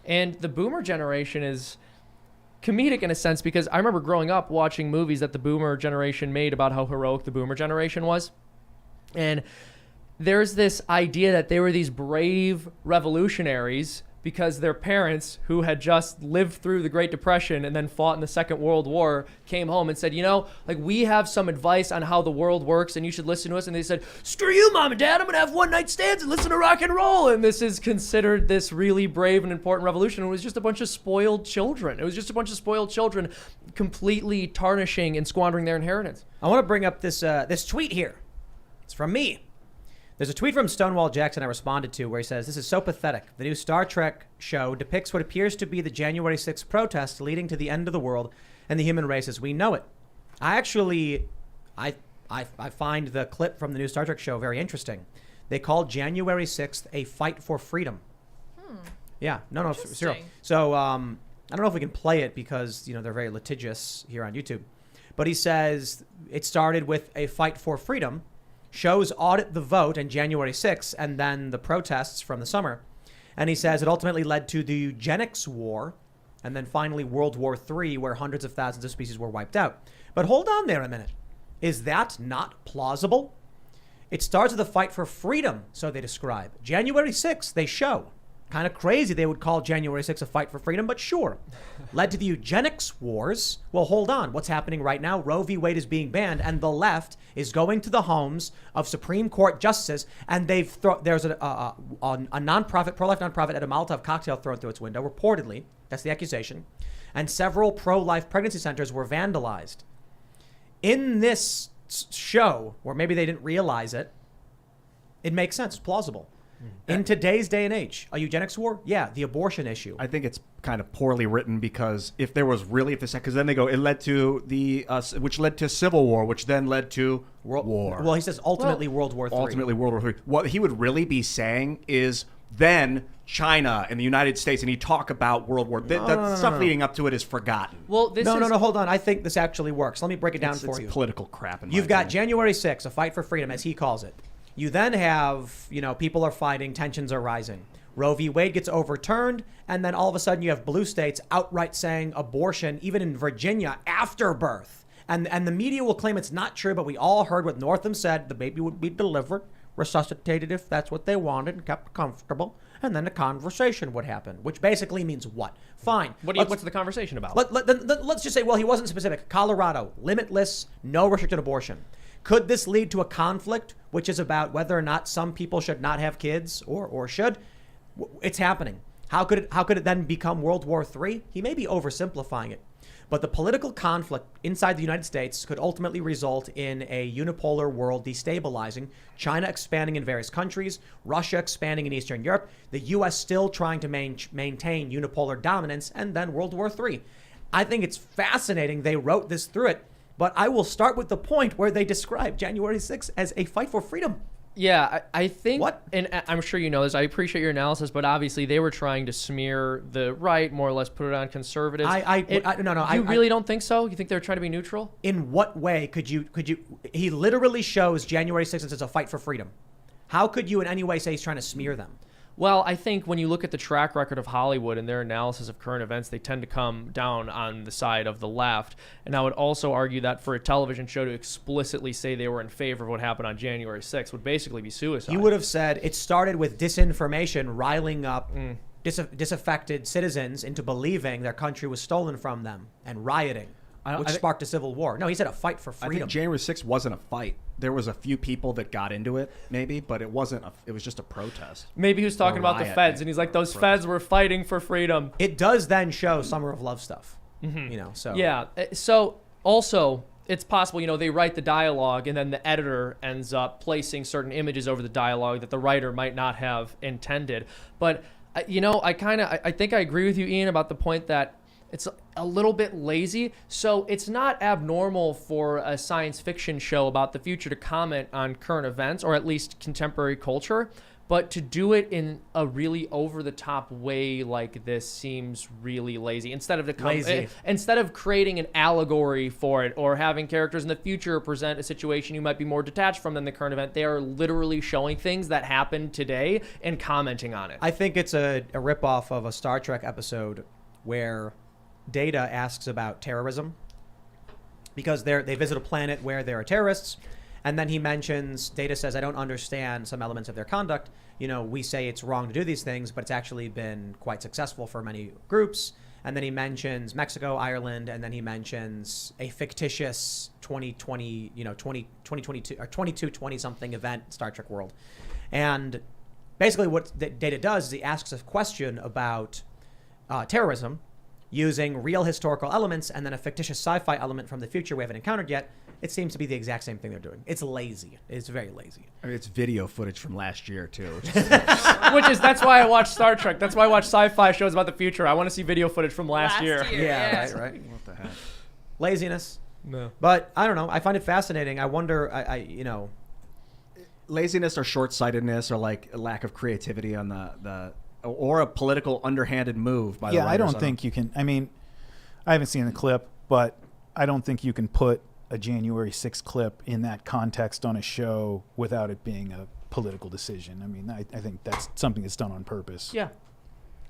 And the boomer generation is comedic in a sense, because I remember growing up watching movies that the boomer generation made about how heroic the boomer generation was. And there's this idea that they were these brave revolutionaries because their parents, who had just lived through the Great Depression and then fought in the Second World War, came home and said, we have some advice on how the world works and you should listen to us. And they said, screw you, Mom and Dad, I'm going to have one night stands and listen to rock and roll. And this is considered this really brave and important revolution. It was just a bunch of spoiled children. It was just a bunch of spoiled children completely tarnishing and squandering their inheritance. I want to bring up this tweet here. It's from me. There's a tweet from Stonewall Jackson I responded to where he says, "This is so pathetic. The new Star Trek show depicts what appears to be the January 6th protests leading to the end of the world and the human race as we know it." I find the clip from the new Star Trek show very interesting. They called January 6th a fight for freedom. Yeah, no, zero. So I don't know if we can play it because, they're very litigious here on YouTube. But he says it started with a fight for freedom. Shows audit the vote on January 6th and then the protests from the summer. And he says it ultimately led to the eugenics war and then finally World War III, where hundreds of thousands of species were wiped out. But hold on there a minute. Is that not plausible? It starts with a fight for freedom, so they describe. January 6th, they show. Kind of crazy they would call January 6th a fight for freedom, but sure. Led to the eugenics wars. Well, hold on. What's happening right now? Roe v. Wade is being banned, and the left is going to the homes of Supreme Court justices, and there's a nonprofit, pro-life nonprofit, at a Molotov cocktail thrown through its window, reportedly. That's the accusation. And several pro-life pregnancy centers were vandalized. In this show, or maybe they didn't realize it, it makes sense. It's plausible. In today's day and age, a eugenics war? Yeah, the abortion issue. I think it's kind of poorly written because if because then they go, it led to which led to civil war, which then led to world war. Well, he says ultimately World War III. Ultimately World War III. What he would really be saying is then China and the United States, and he talk about World War. The stuff leading up to it is forgotten. Well, no, hold on. I think this actually works. Let me break it down for you. It's political crap. You've got January 6th, a fight for freedom, as he calls it. You then have, people are fighting, tensions are rising. Roe v. Wade gets overturned, and then all of a sudden you have blue states outright saying abortion, even in Virginia, after birth. And the media will claim it's not true, but we all heard what Northam said. The baby would be delivered, resuscitated if that's what they wanted, and kept comfortable. And then a conversation would happen, which basically means what? Fine. What's the conversation about? Let's just say, well, he wasn't specific. Colorado, limitless, no restricted abortion. Could this lead to a conflict, which is about whether or not some people should not have kids or should? It's happening. How could it then become World War III? He may be oversimplifying it. But the political conflict inside the United States could ultimately result in a unipolar world destabilizing, China expanding in various countries, Russia expanding in Eastern Europe, the U.S. still trying to maintain unipolar dominance, and then World War III. I think it's fascinating they wrote this through it. But I will start with the point where they describe January 6th as a fight for freedom. Yeah, I think, what? And I'm sure you know this, I appreciate your analysis, but obviously they were trying to smear the right, more or less put it on conservatives. No. You really don't think so? You think they're trying to be neutral? In what way could you, he literally shows January 6th as a fight for freedom. How could you in any way say he's trying to smear them? Well, I think when you look at the track record of Hollywood and their analysis of current events, they tend to come down on the side of the left. And I would also argue that for a television show to explicitly say they were in favor of what happened on January 6th would basically be suicide. You would have said it started with disinformation riling up disaffected citizens into believing their country was stolen from them and rioting, which sparked a civil war. No, he said a fight for freedom. I think January 6th wasn't a fight. There was a few people that got into it, maybe, but it wasn't. It was just a protest. Maybe he was talking about the feds, and he's like, those feds were fighting for freedom. It does then show Summer of Love stuff, so. Yeah. So also, it's possible, they write the dialogue and then the editor ends up placing certain images over the dialogue that the writer might not have intended. But, I think I agree with you, Ian, about the point that it's a little bit lazy. So it's not abnormal for a science fiction show about the future to comment on current events or at least contemporary culture. But to do it in a really over-the-top way like this seems really lazy. Instead of creating an allegory for it or having characters in the future present a situation you might be more detached from than the current event, they are literally showing things that happened today and commenting on it. I think it's a ripoff of a Star Trek episode where Data asks about terrorism because they visit a planet where there are terrorists. And then Data says, I don't understand some elements of their conduct. We say it's wrong to do these things, but it's actually been quite successful for many groups. And then he mentions Mexico, Ireland, and then he mentions a fictitious 2022 or 2220 something event, Star Trek world. And basically what Data does is he asks a question about terrorism using real historical elements and then a fictitious sci-fi element from the future we haven't encountered yet. It seems to be the exact same thing they're doing. It's lazy. It's very lazy. I mean, it's video footage from last year, too. That's why I watch Star Trek. That's why I watch sci-fi shows about the future. I want to see video footage from last year. Yeah, right. What the heck? Laziness. No. But I don't know. I find it fascinating. I wonder, Laziness or short-sightedness or like a lack of creativity on or a political underhanded move by the writers. I don't think you can. I mean, I haven't seen the clip, but I don't think you can put a January 6th clip in that context on a show without it being a political decision. I mean, I think that's something that's done on purpose. Yeah,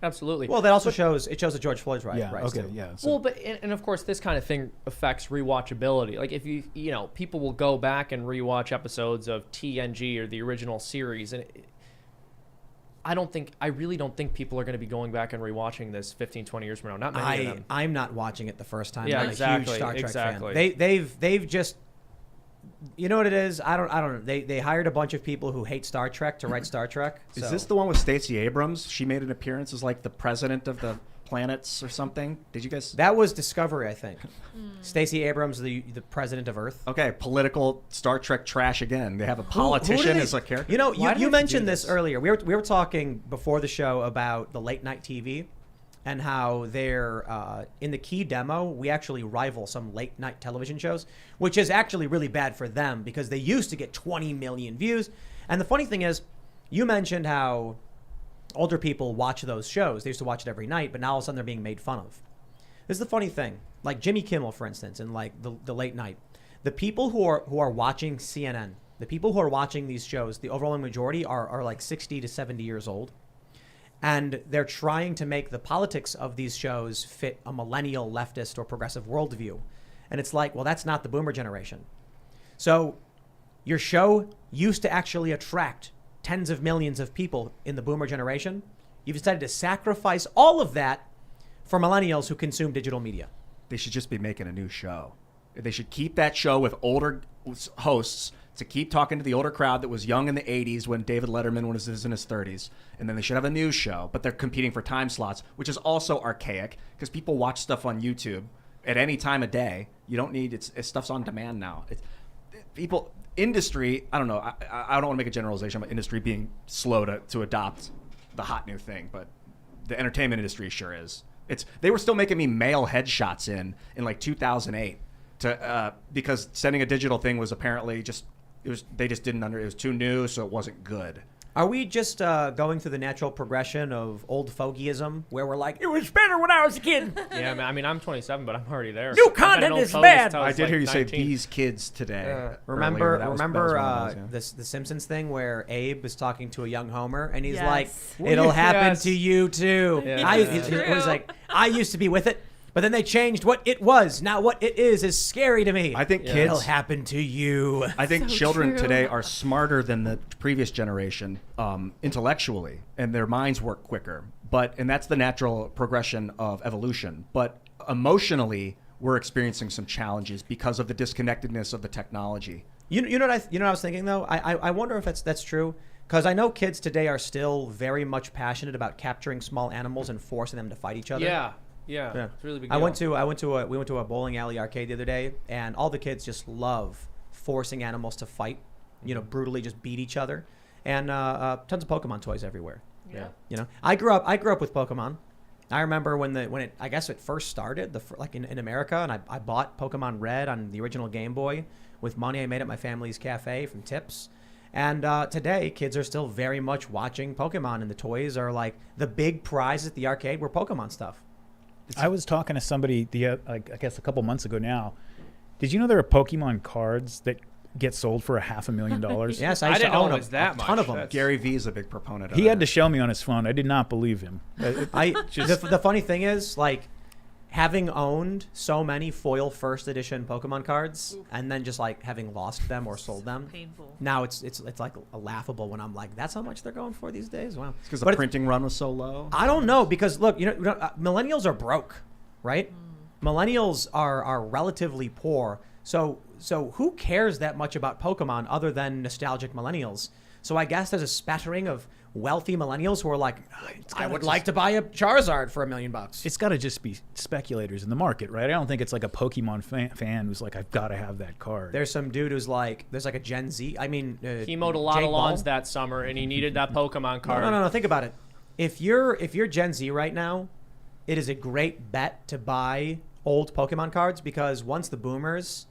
absolutely. Well, that also shows the George Floyd's right. Yeah, right okay, too. yeah. Well, but and of course, this kind of thing affects rewatchability. Like if people will go back and rewatch episodes of TNG or the original series, and I really don't think people are going to be going back and rewatching this 15, 20 years from now. Not many of them. I'm not watching it the first time. Yeah, I'm exactly, a huge Star Trek exactly. fan. They've just, you know what it is? I don't know. They hired a bunch of people who hate Star Trek to write Star Trek. Is this the one with Stacey Abrams? She made an appearance as like the president of the planets or something. Did you guys? That was Discovery, I think. Stacey Abrams, the president of Earth. Okay, political Star Trek trash again. They have a politician as a character. You mentioned this earlier. We were talking before the show about the late night TV and how they're in the key demo. We actually rival some late night television shows, which is actually really bad for them because they used to get 20 million views. And the funny thing is, you mentioned how older people watch those shows. They used to watch it every night, but now all of a sudden they're being made fun of. This is the funny thing. Like Jimmy Kimmel, for instance, and like the late night. The people who are watching CNN, the people who are watching these shows, the overwhelming majority are like 60 to 70 years old. And they're trying to make the politics of these shows fit a millennial, leftist, or progressive worldview. And it's like, well, that's not the boomer generation. So your show used to actually attract tens of millions of people in the boomer generation. You've decided to sacrifice all of that for millennials who consume digital media. They should just be making a new show. They should keep that show with older hosts to keep talking to the older crowd that was young in the 80s when David Letterman was in his 30s. And then they should have a new show, but they're competing for time slots, which is also archaic because people watch stuff on YouTube at any time of day. You don't need it's stuff's on demand now. Industry, I don't know. I don't want to make a generalization about industry being slow to adopt the hot new thing, but the entertainment industry sure is. They were still making me mail headshots in like 2008 because sending a digital thing was apparently they just didn't it was too new, so it wasn't good. Are we just going through the natural progression of old fogeyism where we're like, it was better when I was a kid? Yeah, I mean, I'm 27, but I'm already there. New content is bad. I did hear you say these kids today. Remember the Simpsons thing where Abe was talking to a young Homer and he's like, it'll happen to you too. Yeah. It was like, I used to be with it. But then they changed what it was. Now what it is scary to me. I think kids... It'll happen to you. I think children today are smarter than the previous generation intellectually, and their minds work quicker. and that's the natural progression of evolution. But emotionally, we're experiencing some challenges because of the disconnectedness of the technology. You know what I was thinking though. I wonder if that's true, because I know kids today are still very much passionate about capturing small animals and forcing them to fight each other. Yeah. It's a really big deal. We went to a bowling alley arcade the other day, and all the kids just love forcing animals to fight. Brutally just beat each other, and tons of Pokemon toys everywhere. Yeah. I grew up with Pokemon. I remember when it first started, in America, and I bought Pokemon Red on the original Game Boy with money I made at my family's cafe from tips. And today, kids are still very much watching Pokemon, and the toys are like the big prize at the arcade were Pokemon stuff. I was talking to somebody I guess a couple months ago now. Did you know there are Pokemon cards that get sold for $500,000? Yes, I I used to didn't know own it was that a ton much. of them. That's- Gary Vee is a big proponent of He that. had to show me on his phone. I did not believe him. The funny thing is, like, having owned so many foil first edition Pokemon cards, and then just like having lost them or sold them, Painful. now it's like a laughable when I'm like, that's how much they're going for these days. Wow, because the printing run was so low. I don't know, because look, millennials are broke, right? Millennials are relatively poor, so who cares that much about Pokemon other than nostalgic millennials? So I guess there's a spattering of wealthy millennials who are like, I would like to buy a Charizard for $1 million. It's got to just be speculators in the market, right? I don't think it's like a Pokemon fan who's like, I've got to have that card. There's some dude who's like, there's like a Gen Z. I mean, He mowed a lot Jake of lawns Paul. that summer, and he needed that Pokemon card. No. Think about it. If you're Gen Z right now, it is a great bet to buy old Pokemon cards, because once the boomers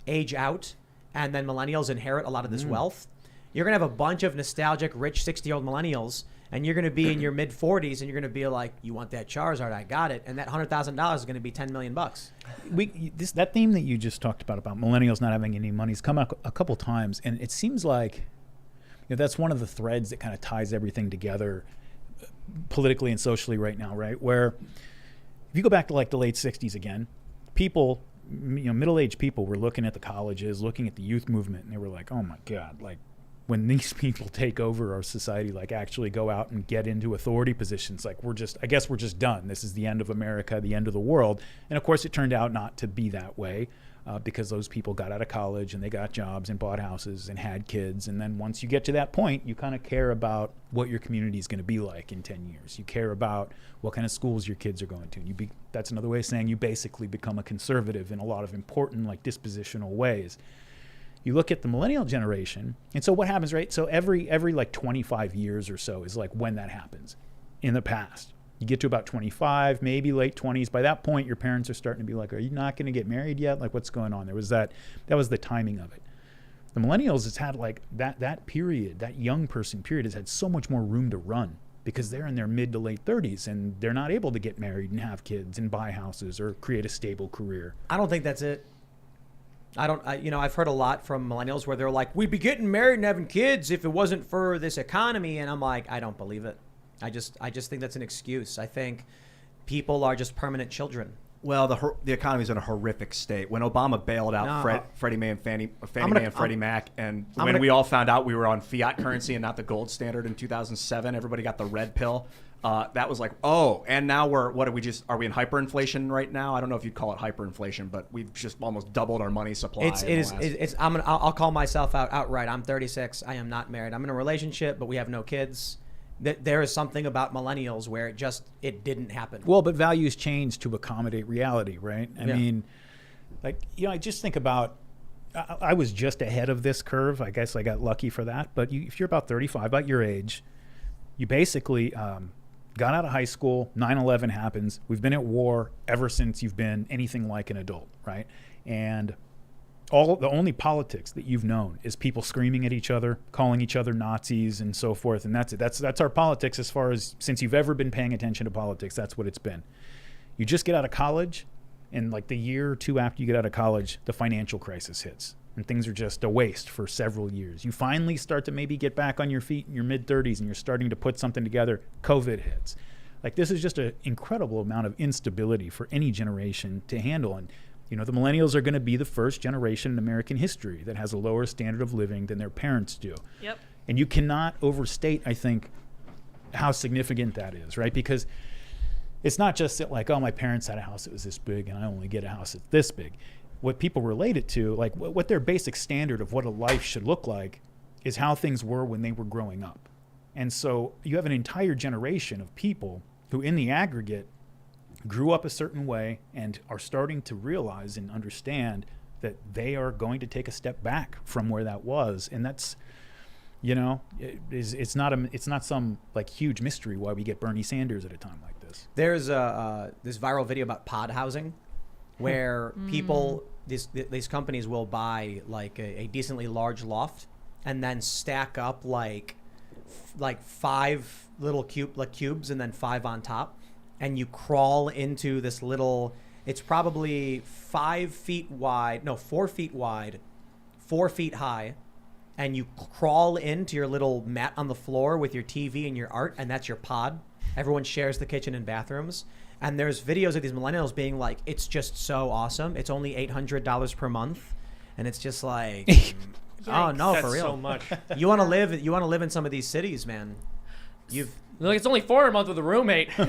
age out and then millennials inherit a lot of this wealth, you're going to have a bunch of nostalgic, rich 60-year-old millennials, and you're going to be in your mid-40s, and you're going to be like, you want that Charizard? I got it. And that $100,000 is going to be $10 million. That theme that you just talked about millennials not having any money has come up a couple times, and it seems like that's one of the threads that kind of ties everything together politically and socially right now, right? Where if you go back to like the late 60s again, people, middle-aged people were looking at the colleges, looking at the youth movement, and they were like, oh my God, like, when these people take over our society, like actually go out and get into authority positions, like I guess we're just done. This is the end of America, the end of the world. And of course it turned out not to be that way, because those people got out of college and they got jobs and bought houses and had kids. And then once you get to that point, you kind of care about what your community is going to be like in 10 years. You care about what kind of schools your kids are going to. And that's another way of saying you basically become a conservative in a lot of important, like, dispositional ways. You look at the millennial generation, and so what happens, right? So every like 25 years or so is like when that happens in the past. You get to about 25, maybe late 20s. By that point, your parents are starting to be like, are you not going to get married yet? Like, what's going on? There was that was the timing of it. The millennials has had like that period, that young person period has had so much more room to run, because they're in their mid to late 30s and they're not able to get married and have kids and buy houses or create a stable career. I don't think that's it. I've heard a lot from millennials where they're like, we'd be getting married and having kids if it wasn't for this economy. And I'm like, I don't believe it. I just think that's an excuse. I think people are just permanent children. Well, the economy's in a horrific state. When Obama bailed out Freddie Mae and Fannie Mae and Freddie Mac, and when we all found out we were on fiat currency and not the gold standard in 2007, everybody got the red pill. That was like, and now are we in hyperinflation right now? I don't know if you'd call it hyperinflation, but we've just almost doubled our money supply. I'll call myself out outright. I'm 36. I am not married. I'm in a relationship, but we have no kids. There is something about millennials where it didn't happen. Well, but values change to accommodate reality, right? I mean, like, I just think about, I was just ahead of this curve. I guess I got lucky for that. But if you're about 35, about your age, you basically got out of high school, 9/11 happens. We've been at war ever since you've been anything like an adult, right? And the only politics that you've known is people screaming at each other, calling each other Nazis and so forth. And that's it. That's our politics since you've ever been paying attention to politics. That's what it's been. You just get out of college, and like the year or two after you get out of college, the financial crisis hits. And things are just a waste for several years. You finally start to maybe get back on your feet in your mid-30s, and you're starting to put something together. COVID hits. Like, this is just an incredible amount of instability for any generation to handle. And, the millennials are going to be the first generation in American history that has a lower standard of living than their parents do. Yep. And you cannot overstate, I think, how significant that is, right? Because it's not just that like, oh, my parents had a house that was this big and I only get a house that's this big. What people relate it to, like what their basic standard of what a life should look like is how things were when they were growing up. And so you have an entire generation of people who in the aggregate grew up a certain way and are starting to realize and understand that they are going to take a step back from where that was. And that's, it's not some like huge mystery why we get Bernie Sanders at a time like this. There's this viral video about pod housing where people, these companies will buy like a decently large loft and then stack up like 5 little cubes and then 5 on top. And you crawl into this little, it's probably 4 feet wide, 4 feet high. And you crawl into your little mat on the floor with your TV and your art, and that's your pod. Everyone shares the kitchen and bathrooms. And there's videos of these millennials being like, it's just so awesome. It's only $800 per month. And it's just like, oh no, That's for real. so much. You want to live in some of these cities, man. Like, it's only $400 a month with a roommate. Hey,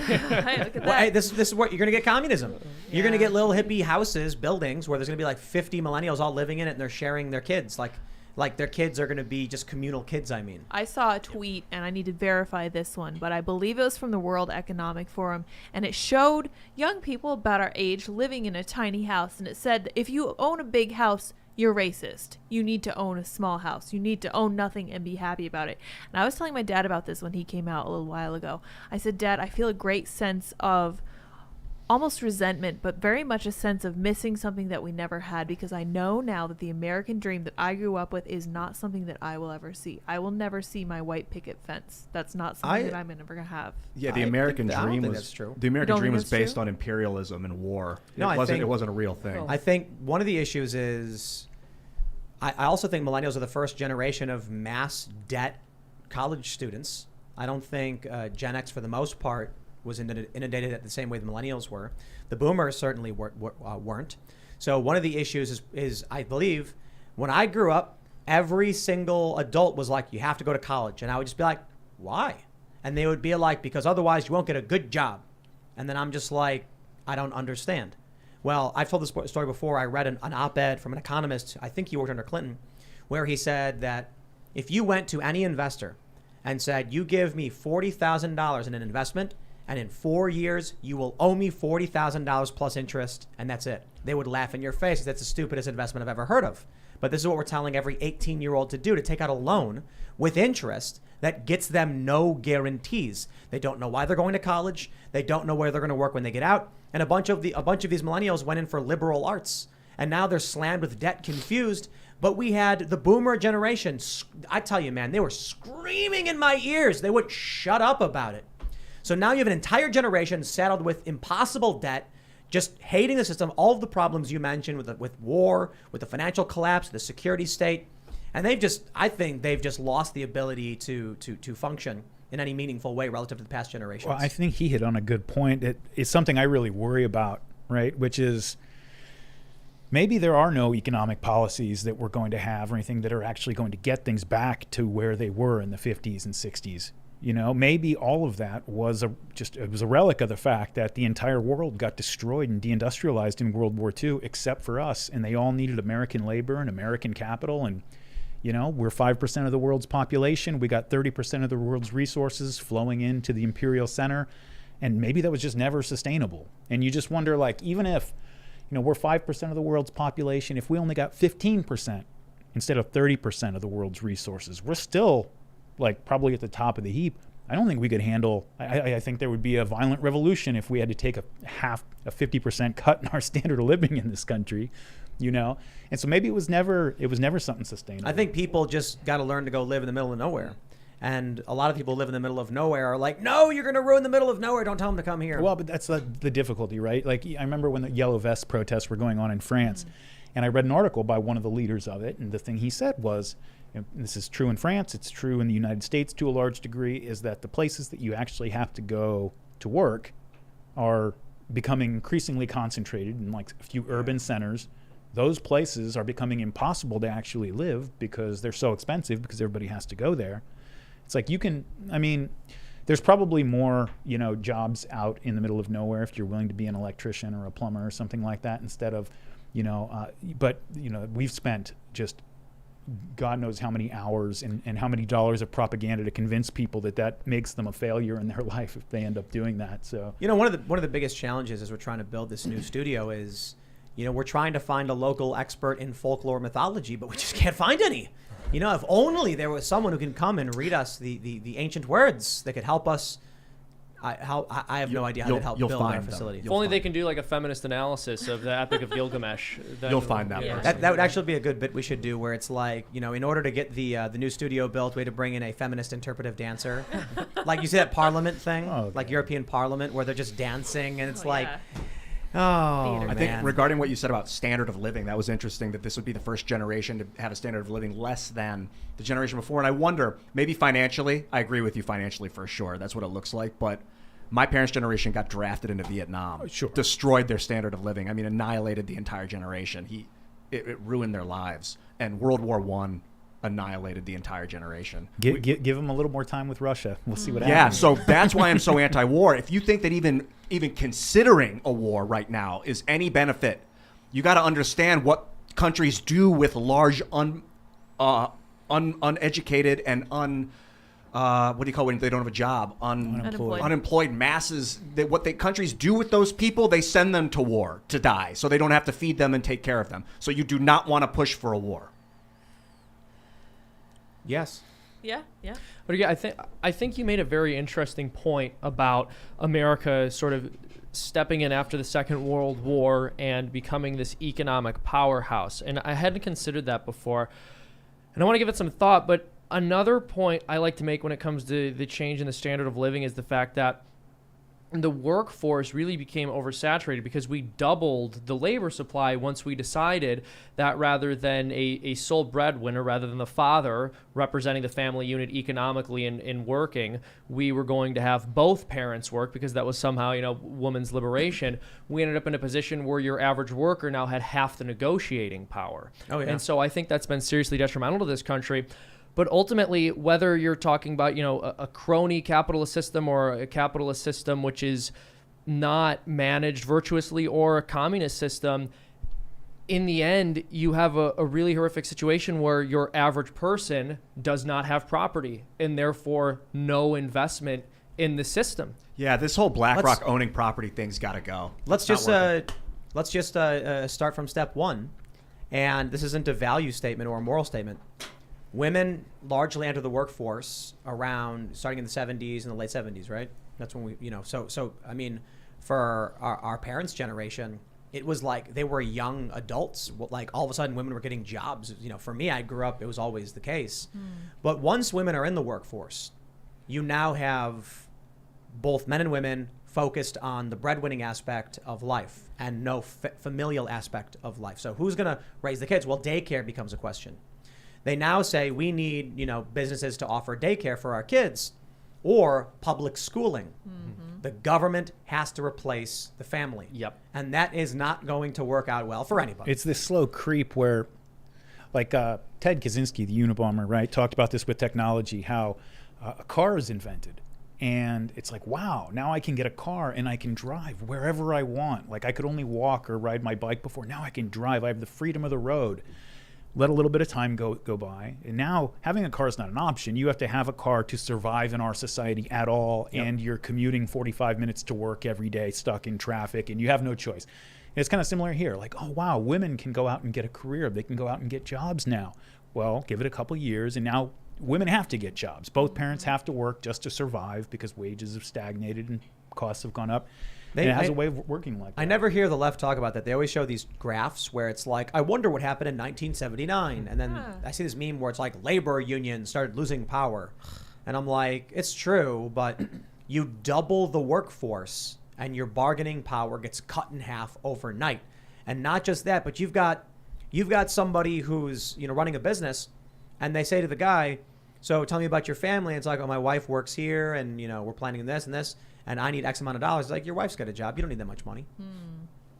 look at that. Well, hey, this is what you're gonna get communism. You're gonna get little hippie houses, buildings where there's gonna be like 50 millennials all living in it, and they're sharing their kids. Like their kids are gonna be just communal kids. I mean, I saw a tweet, and I need to verify this one, but I believe it was from the World Economic Forum, and it showed young people about our age living in a tiny house, and it said that if you own a big house, you're racist. You need to own a small house. You need to own nothing and be happy about it. And I was telling my dad about this when he came out a little while ago. I said, Dad, I feel a great sense of almost resentment, but very much a sense of missing something that we never had, because I know now that the American dream that I grew up with is not something that I will ever see. I will never see my white picket fence. That's not something that I'm never going to have. Yeah, the American I don't dream think was that's true. The American don't dream think was that's based true? on imperialism and war. No, it wasn't a real thing. I think one of the issues is, I also think millennials are the first generation of mass debt college students. I don't think Gen X, for the most part, was inundated at the same way the millennials were. The boomers certainly weren't. So one of the issues is I believe when I grew up, every single adult was like, you have to go to college. And I would just be like, why? And they would be like, because otherwise you won't get a good job. And then I'm just like, I don't understand. Well, I've told this story before. I read an op-ed from an economist, I think he worked under Clinton, where he said that if you went to any investor and said, you give me $40,000 in an investment, and in 4 years, you will owe me $40,000 plus interest, and that's it. They would laugh in your face. That's the stupidest investment I've ever heard of. But this is what we're telling every 18-year-old to do, to take out a loan with interest that gets them no guarantees. They don't know why they're going to college. They don't know where they're going to work when they get out. And a bunch of these millennials went in for liberal arts, and now they're slammed with debt, confused. But we had the boomer generation. I tell you, man, they were screaming in my ears. They wouldn't shut up about it. So now you have an entire generation saddled with impossible debt, just hating the system, all of the problems you mentioned with war, with the financial collapse, the security state. And I think they've just lost the ability to function in any meaningful way relative to the past generations. Well, I think he hit on a good point. It's something I really worry about, right? Which is maybe there are no economic policies that we're going to have or anything that are actually going to get things back to where they were in the 50s and 60s. Maybe all of that was a relic of the fact that the entire world got destroyed and deindustrialized in World War II, except for us, and they all needed American labor and American capital. And we're 5% of the world's population. We got 30% of the world's resources flowing into the imperial center, and maybe that was just never sustainable. And you just wonder, like, even if we're 5% of the world's population, if we only got 15% instead of 30% of the world's resources, we're still probably at the top of the heap. I don't think we could handle, I think there would be a violent revolution if we had to take a 50% cut in our standard of living in this country, And so maybe it was never something sustainable. I think people just got to learn to go live in the middle of nowhere. And a lot of people live in the middle of nowhere are like, no, you're going to ruin the middle of nowhere. Don't tell them to come here. Well, but that's the difficulty, right? Like, I remember when the Yellow Vest protests were going on in France, and I read an article by one of the leaders of it, and the thing he said was, and this is true in France, it's true in the United States to a large degree, is that the places that you actually have to go to work are becoming increasingly concentrated in a few urban centers. Those places are becoming impossible to actually live because they're so expensive because everybody has to go there. It's like there's probably more, jobs out in the middle of nowhere if you're willing to be an electrician or a plumber or something like that instead of, but we've spent just God knows how many hours and how many dollars of propaganda to convince people that makes them a failure in their life if they end up doing that. So one of the biggest challenges as we're trying to build this new studio is, we're trying to find a local expert in folklore mythology, but we just can't find any. If only there was someone who can come and read us the ancient words that could help us. I have no idea how to help build our facility. If only they can do like a feminist analysis of the Epic of Gilgamesh. You'll find that. Yeah. That would actually be a good bit we should do, where it's like, in order to get the new studio built, we had to bring in a feminist interpretive dancer. Like you see that Parliament thing, like European Parliament, where they're just dancing, and it's Theater. I think regarding what you said about standard of living, that was interesting that this would be the first generation to have a standard of living less than the generation before. And I wonder, maybe financially, I agree with you financially for sure. That's what it looks like. But my parents' generation got drafted into Vietnam, destroyed their standard of living. I mean, annihilated the entire generation. It ruined their lives. And World War I annihilated the entire generation. Give them a little more time with Russia. We'll see what happens. Yeah, so that's why I'm so anti-war. If you think that even considering a war right now is any benefit, you got to understand what countries do with large uneducated and what do you call it when they don't have a job? Unemployed masses. Countries do with those people, they send them to war to die, so they don't have to feed them and take care of them. So you do not want to push for a war. Yes. Yeah. But yeah, I think you made a very interesting point about America sort of stepping in after the Second World War and becoming this economic powerhouse. And I hadn't considered that before. And I want to give it some thought, but another point I like to make when it comes to the change in the standard of living is the fact that the workforce really became oversaturated because we doubled the labor supply once we decided that rather than a sole breadwinner, rather than the father representing the family unit economically and working, we were going to have both parents work because that was somehow, women's liberation. We ended up in a position where your average worker now had half the negotiating power. Oh, yeah. And so I think that's been seriously detrimental to this country. But ultimately, whether you're talking about, a crony capitalist system or a capitalist system which is not managed virtuously or a communist system, in the end, you have a really horrific situation where your average person does not have property and therefore no investment in the system. Yeah, this whole BlackRock owning property thing's got to go. Let's just start from step one. And this isn't a value statement or a moral statement. Women largely enter the workforce starting in the 70s and the late 70s, right? That's when we, so I mean, for our parents' generation, it was like they were young adults. Like all of a sudden women were getting jobs. For me, I grew up, it was always the case. But once women are in the workforce, you now have both men and women focused on the breadwinning aspect of life and no familial aspect of life. So who's going to raise the kids? Well, daycare becomes a question. They now say we need, businesses to offer daycare for our kids or public schooling. Mm-hmm. The government has to replace the family. Yep. And that is not going to work out well for anybody. It's this slow creep where, like Ted Kaczynski, the Unabomber, right, talked about this with technology, how a car is invented. And it's like, wow, now I can get a car and I can drive wherever I want. Like I could only walk or ride my bike before. Now I can drive. I have the freedom of the road. Let a little bit of time go by. And now having a car is not an option. You have to have a car to survive in our society at all. Yep. And you're commuting 45 minutes to work every day, stuck in traffic, and you have no choice. And it's kind of similar here. Like, oh, wow, women can go out and get a career. They can go out and get jobs now. Well, give it a couple years, and now women have to get jobs. Both parents have to work just to survive because wages have stagnated and costs have gone up. And it has a way of working like that. I never hear the left talk about that. They always show these graphs where it's like, I wonder what happened in 1979. And then I see this meme where it's like labor unions started losing power. And I'm like, it's true, but you double the workforce and your bargaining power gets cut in half overnight. And not just that, but you've got somebody who's running a business, and they say to the guy, so tell me about your family. And it's like, oh, my wife works here, and we're planning this and this, and I need X amount of dollars. It's like, your wife's got a job. You don't need that much money.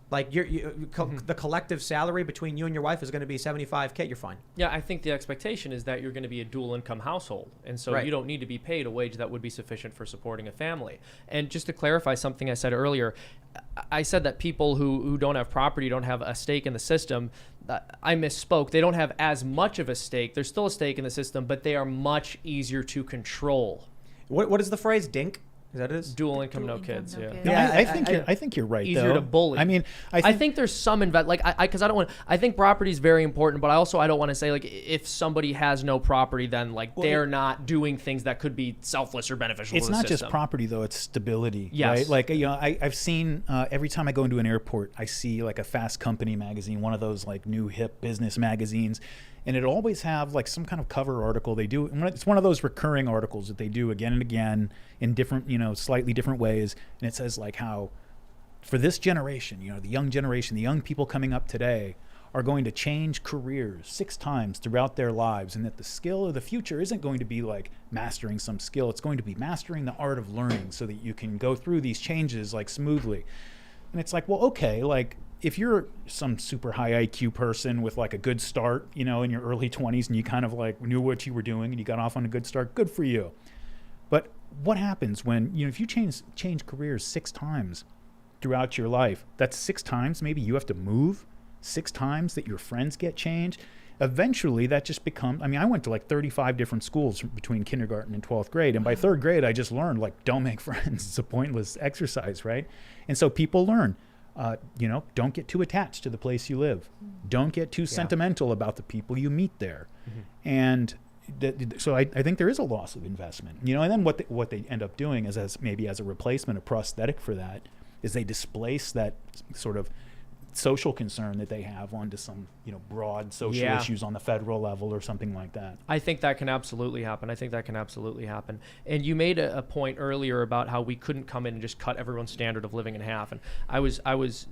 Like the collective salary between you and your wife is going to be $75K. You're fine. Yeah, I think the expectation is that you're going to be a dual income household. And so you don't need to be paid a wage that would be sufficient for supporting a family. And just to clarify something I said earlier, I said that people who don't have property don't have a stake in the system. I misspoke. They don't have as much of a stake. There's still a stake in the system, but they are much easier to control. What is the phrase? DINK? Is that it? Is Dual income, no kids. no Yeah. kids. No, Yeah, I think you're right. Easier though. to bully. I mean, I think there's some because I don't want. I think property is very important, but I don't want to say like if somebody has no property, then they're not doing things that could be selfless or beneficial. it's to the not system. just property though; it's stability. Yes. Right? Like I've seen every time I go into an airport, I see like a Fast Company magazine, one of those like new hip business magazines. And it'll always have like some kind of cover article they do. It's one of those recurring articles that they do again and again in different, slightly different ways. And it says like how for this generation, the young generation, the young people coming up today are going to change careers 6 times throughout their lives. And that the skill of the future isn't going to be like mastering some skill. It's going to be mastering the art of learning so that you can go through these changes like smoothly. And it's like, well, okay, like, if you're some super high IQ person with like a good start, in your early 20s and you kind of like knew what you were doing and you got off on a good start, good for you. But what happens when, if you change careers 6 times throughout your life, that's 6 times maybe you have to move, 6 times that your friends get changed. Eventually that just becomes, I went to like 35 different schools between kindergarten and 12th grade. And by 3rd grade, I just learned like, don't make friends. It's a pointless exercise, right? And so people learn. Don't get too attached to the place you live. Don't get too sentimental about the people you meet there. And so I think there is a loss of investment. And then what they end up doing is maybe as a replacement, a prosthetic for that, is they displace that sort of social concern that they have onto some broad social issues on the federal level or something like that. I think that can absolutely happen. And you made a point earlier about how we couldn't come in and just cut everyone's standard of living in half. And I was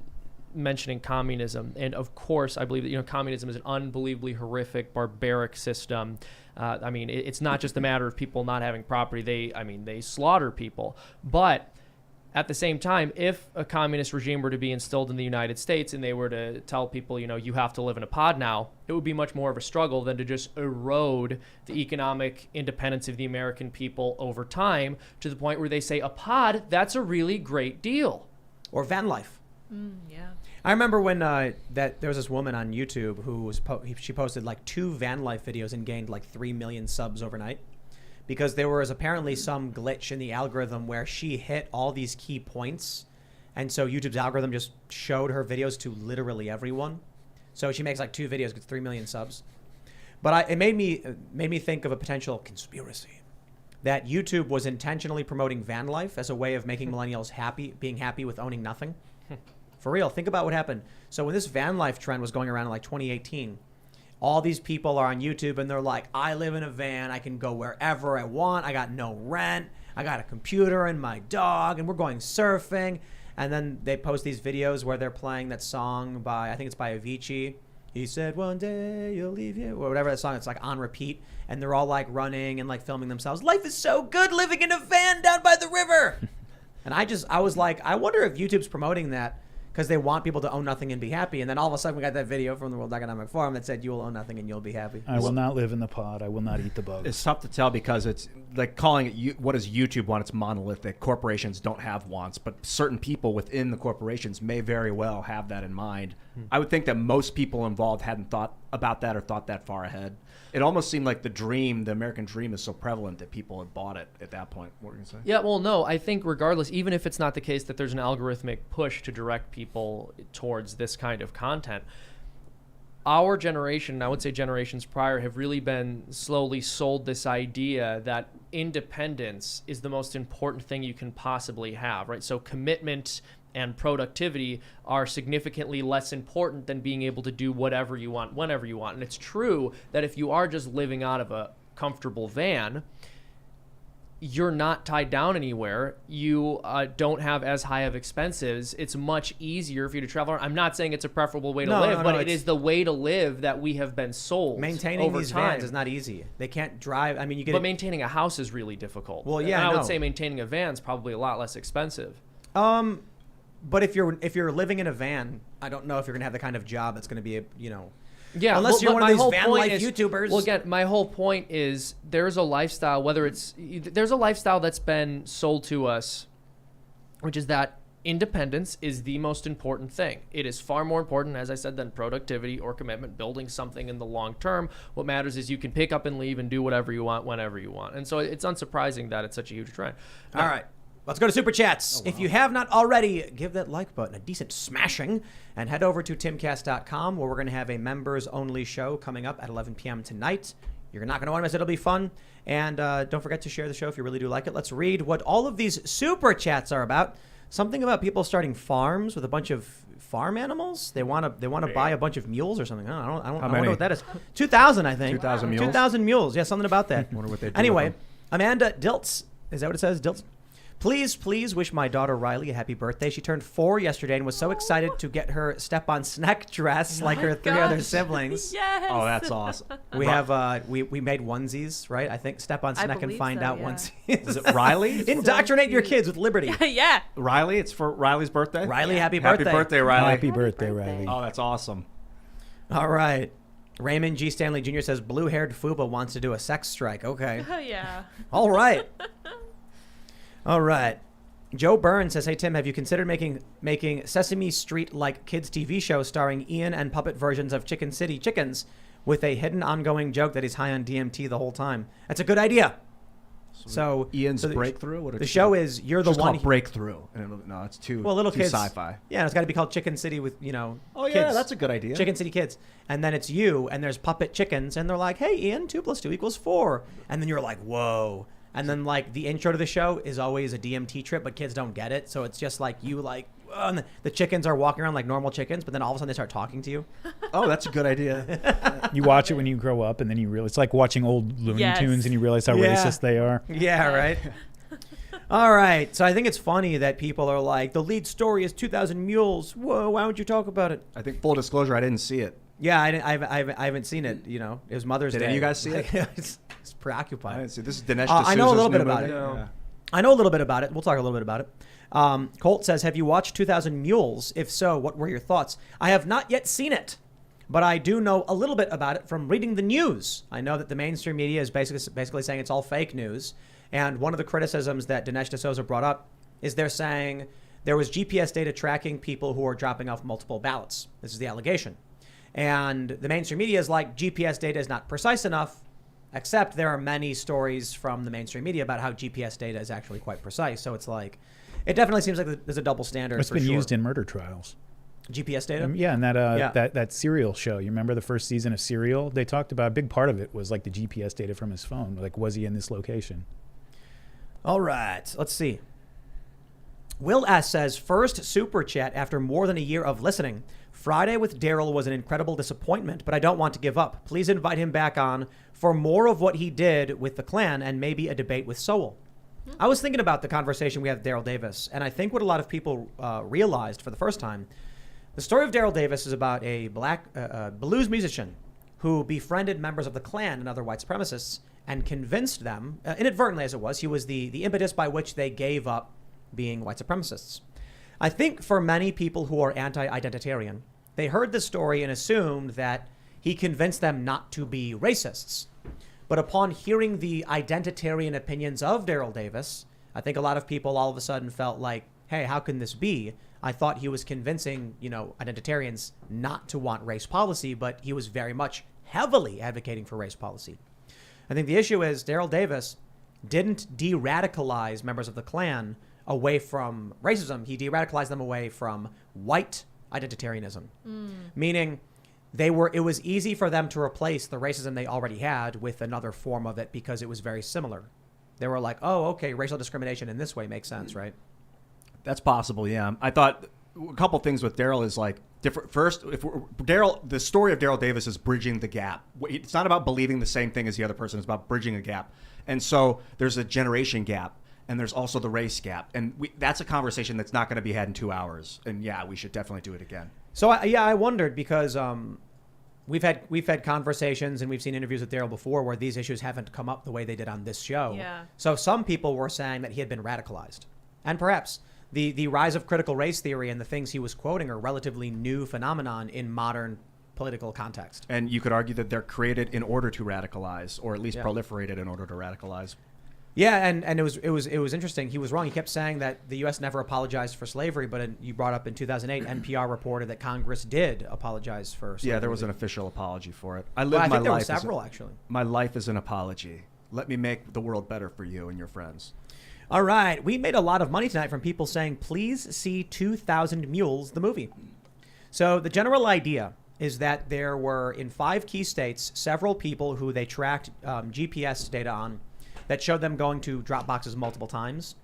mentioning communism, and of course I believe that communism is an unbelievably horrific, barbaric system. It's not just a matter of people not having property. They slaughter people, but at the same time, if a communist regime were to be instilled in the United States and they were to tell people, you have to live in a pod now, it would be much more of a struggle than to just erode the economic independence of the American people over time to the point where they say a pod, that's a really great deal. Or van life. Yeah. I remember when there was this woman on YouTube who she posted like 2 van life videos and gained like 3 million subs overnight. Because there was apparently some glitch in the algorithm where she hit all these key points. And so YouTube's algorithm just showed her videos to literally everyone. So she makes like 2 videos, gets 3 million subs. But it made me think of a potential conspiracy. That YouTube was intentionally promoting van life as a way of making millennials being happy with owning nothing. For real, think about what happened. So when this van life trend was going around in like 2018, all these people are on YouTube and they're like, I live in a van. I can go wherever I want. I got no rent. I got a computer and my dog and we're going surfing. And then they post these videos where they're playing that song I think it's by Avicii. He said, one day you'll leave you, or whatever that song. It's like on repeat. And they're all like running and like filming themselves. Life is so good living in a van down by the river. And I was like, I wonder if YouTube's promoting that because they want people to own nothing and be happy. And then all of a sudden we got that video from the World Economic Forum that said you will own nothing and you'll be happy. I will not live in the pod. I will not eat the bugs. It's tough to tell because it's like calling it, what does YouTube want? It's monolithic. Corporations don't have wants, but certain people within the corporations may very well have that in mind. I would think that most people involved hadn't thought about that or thought that far ahead. It almost seemed like the American dream is so prevalent that people had bought it at that point. What were you going to say? Yeah, well, no, I think regardless, even if it's not the case that there's an algorithmic push to direct people towards this kind of content, our generation, and I would say generations prior, have really been slowly sold this idea that independence is the most important thing you can possibly have, right? So commitment and productivity are significantly less important than being able to do whatever you want, whenever you want. And it's true that if you are just living out of a comfortable van, you're not tied down anywhere. You don't have as high of expenses. It's much easier for you to travel. I'm not saying it's a preferable way to live, but it is the way to live that we have been sold. Maintaining over these time. vans is not easy. They can't drive. I mean, you get. But maintaining a house is really difficult. Well, yeah, and I no. would say maintaining a van is probably a lot less expensive. But if you're living in a van, I don't know if you're gonna have the kind of job that's gonna be Yeah, unless you're but one of my these whole van point life is- YouTubers. Well, again, my whole point is there's a lifestyle, there's a lifestyle that's been sold to us, which is that independence is the most important thing. It is far more important, as I said, than productivity or commitment, building something in the long term. What matters is you can pick up and leave and do whatever you want, whenever you want. And so it's unsurprising that it's such a huge trend. All right. Let's go to Super Chats. If you have not already, give that like button a decent smashing and head over to timcast.com where we're going to have a members-only show coming up at 11 p.m. tonight. You're not going to want to miss it. It'll be fun. And don't forget to share the show if you really do like it. Let's read what all of these Super Chats are about. Something about people starting farms with a bunch of farm animals. They want to buy a bunch of mules or something. I don't know what that is. 2,000, I think. 2,000 mules? 2,000 mules. Yeah, something about that. Wonder what they do Anyway, with them. Amanda Diltz. Is that what it says? Diltz? Please wish my daughter Riley a happy birthday. She turned 4 yesterday and was so excited to get her step-on snack dress like her 3 other siblings. Yes. Oh, that's awesome. We have we made onesies, right? I think step-on snack and believe find so, out yeah. onesies. Is it Riley? Indoctrinate your cute. kids with liberty. Yeah. Riley? It's for Riley's birthday? Riley, happy Happy birthday. birthday, Riley. Happy birthday, Riley. Oh, that's awesome. All right. Raymond G. Stanley Jr. says blue-haired Fuba wants to do a sex strike. Okay. Oh yeah. All right. All right. Joe Burns says, hey, Tim, have you considered making Sesame Street-like kids' TV show starring Ian and puppet versions of Chicken City chickens with a hidden ongoing joke that he's high on DMT the whole time? That's a good idea. So Ian's so the- Breakthrough? What The show is you're the just one. called Breakthrough. No, it's too, Well, little too kids. sci-fi. Yeah, it's got to be called Chicken City with, Oh, kids. yeah, that's a good idea. Chicken City Kids. And then it's you, and there's puppet chickens, and they're like, hey, Ian, 2 + 2 = 4. And then you're like, whoa. And then, like, the intro to the show is always a DMT trip, but kids don't get it. So it's just like you, like, and the chickens are walking around like normal chickens, but then all of a sudden they start talking to you. Oh, that's a good idea. You watch it when you grow up, and then you realize it's like watching old Looney Yes. Tunes, and you realize how Yeah. racist they are. Yeah, right. All right. So I think it's funny that people are like, the lead story is 2,000 Mules. Whoa, why would you talk about it? I think, full disclosure, I didn't see it. Yeah, I haven't seen it. It was Mother's Did Day. any of you guys see it? It's preoccupied. I didn't see it. This is Dinesh I know a D'Souza's little bit new about movie. it. Yeah. I know a little bit about it. We'll talk a little bit about it. Colt says, have you watched 2,000 Mules? If so, what were your thoughts? I have not yet seen it, but I do know a little bit about it from reading the news. I know that the mainstream media is basically saying it's all fake news. And one of the criticisms that Dinesh D'Souza brought up is they're saying there was GPS data tracking people who are dropping off multiple ballots. This is the allegation. And the mainstream media is like, GPS data is not precise enough, except there are many stories from the mainstream media about how GPS data is actually quite precise. So it's like, it definitely seems like there's a double standard. It's for been sure. used in murder trials. GPS data? Yeah, and that Yeah. that Serial show. You remember the first season of Serial? They talked about a big part of it was like the GPS data from his phone. Like, was he in this location? All right, let's see. Will S says, first super chat after more than a year of listening. Friday with Daryl was an incredible disappointment, but I don't want to give up. Please invite him back on for more of what he did with the Klan and maybe a debate with Sowell. I was thinking about the conversation we had with Daryl Davis, and I think what a lot of people realized for the first time, the story of Daryl Davis is about a black blues musician who befriended members of the Klan and other white supremacists and convinced them, inadvertently as it was, he was the impetus by which they gave up being white supremacists. I think for many people who are anti-identitarian, they heard the story and assumed that he convinced them not to be racists. But upon hearing the identitarian opinions of Daryl Davis, I think a lot of people all of a sudden felt like, hey, how can this be? I thought he was convincing, identitarians not to want race policy, but he was very much heavily advocating for race policy. I think the issue is Daryl Davis didn't de-radicalize members of the Klan away from racism. He de-radicalized them away from white identitarianism, meaning it was easy for them to replace the racism they already had with another form of it because it was very similar. They were like, oh, okay, racial discrimination in this way makes sense, right? That's possible, yeah. I thought a couple things with Daryl is like different. First, the story of Daryl Davis is bridging the gap. It's not about believing the same thing as the other person. It's about bridging a gap. And so there's a generation gap, and there's also the race gap. And that's a conversation that's not going to be had in 2 hours. And yeah, we should definitely do it again. So I wondered because we've had conversations and we've seen interviews with Daryl before where these issues haven't come up the way they did on this show. Yeah. So some people were saying that he had been radicalized, and perhaps the rise of critical race theory and the things he was quoting are relatively new phenomenon in modern political context. And you could argue that they're created in order to radicalize, or at least Yeah. proliferated in order to radicalize. Yeah, and it was interesting. He was wrong. He kept saying that the U.S. never apologized for slavery, but you brought up in 2008, NPR reported that Congress did apologize for slavery. Yeah, there was an official apology for it. I Well, live I my think there were life. several, actually. My life is an apology. Let me make the world better for you and your friends. All right, we made a lot of money tonight from people saying, please see 2000 Mules, the movie. So the general idea is that there were, in 5 key states, several people who they tracked GPS data on that showed them going to drop boxes multiple times.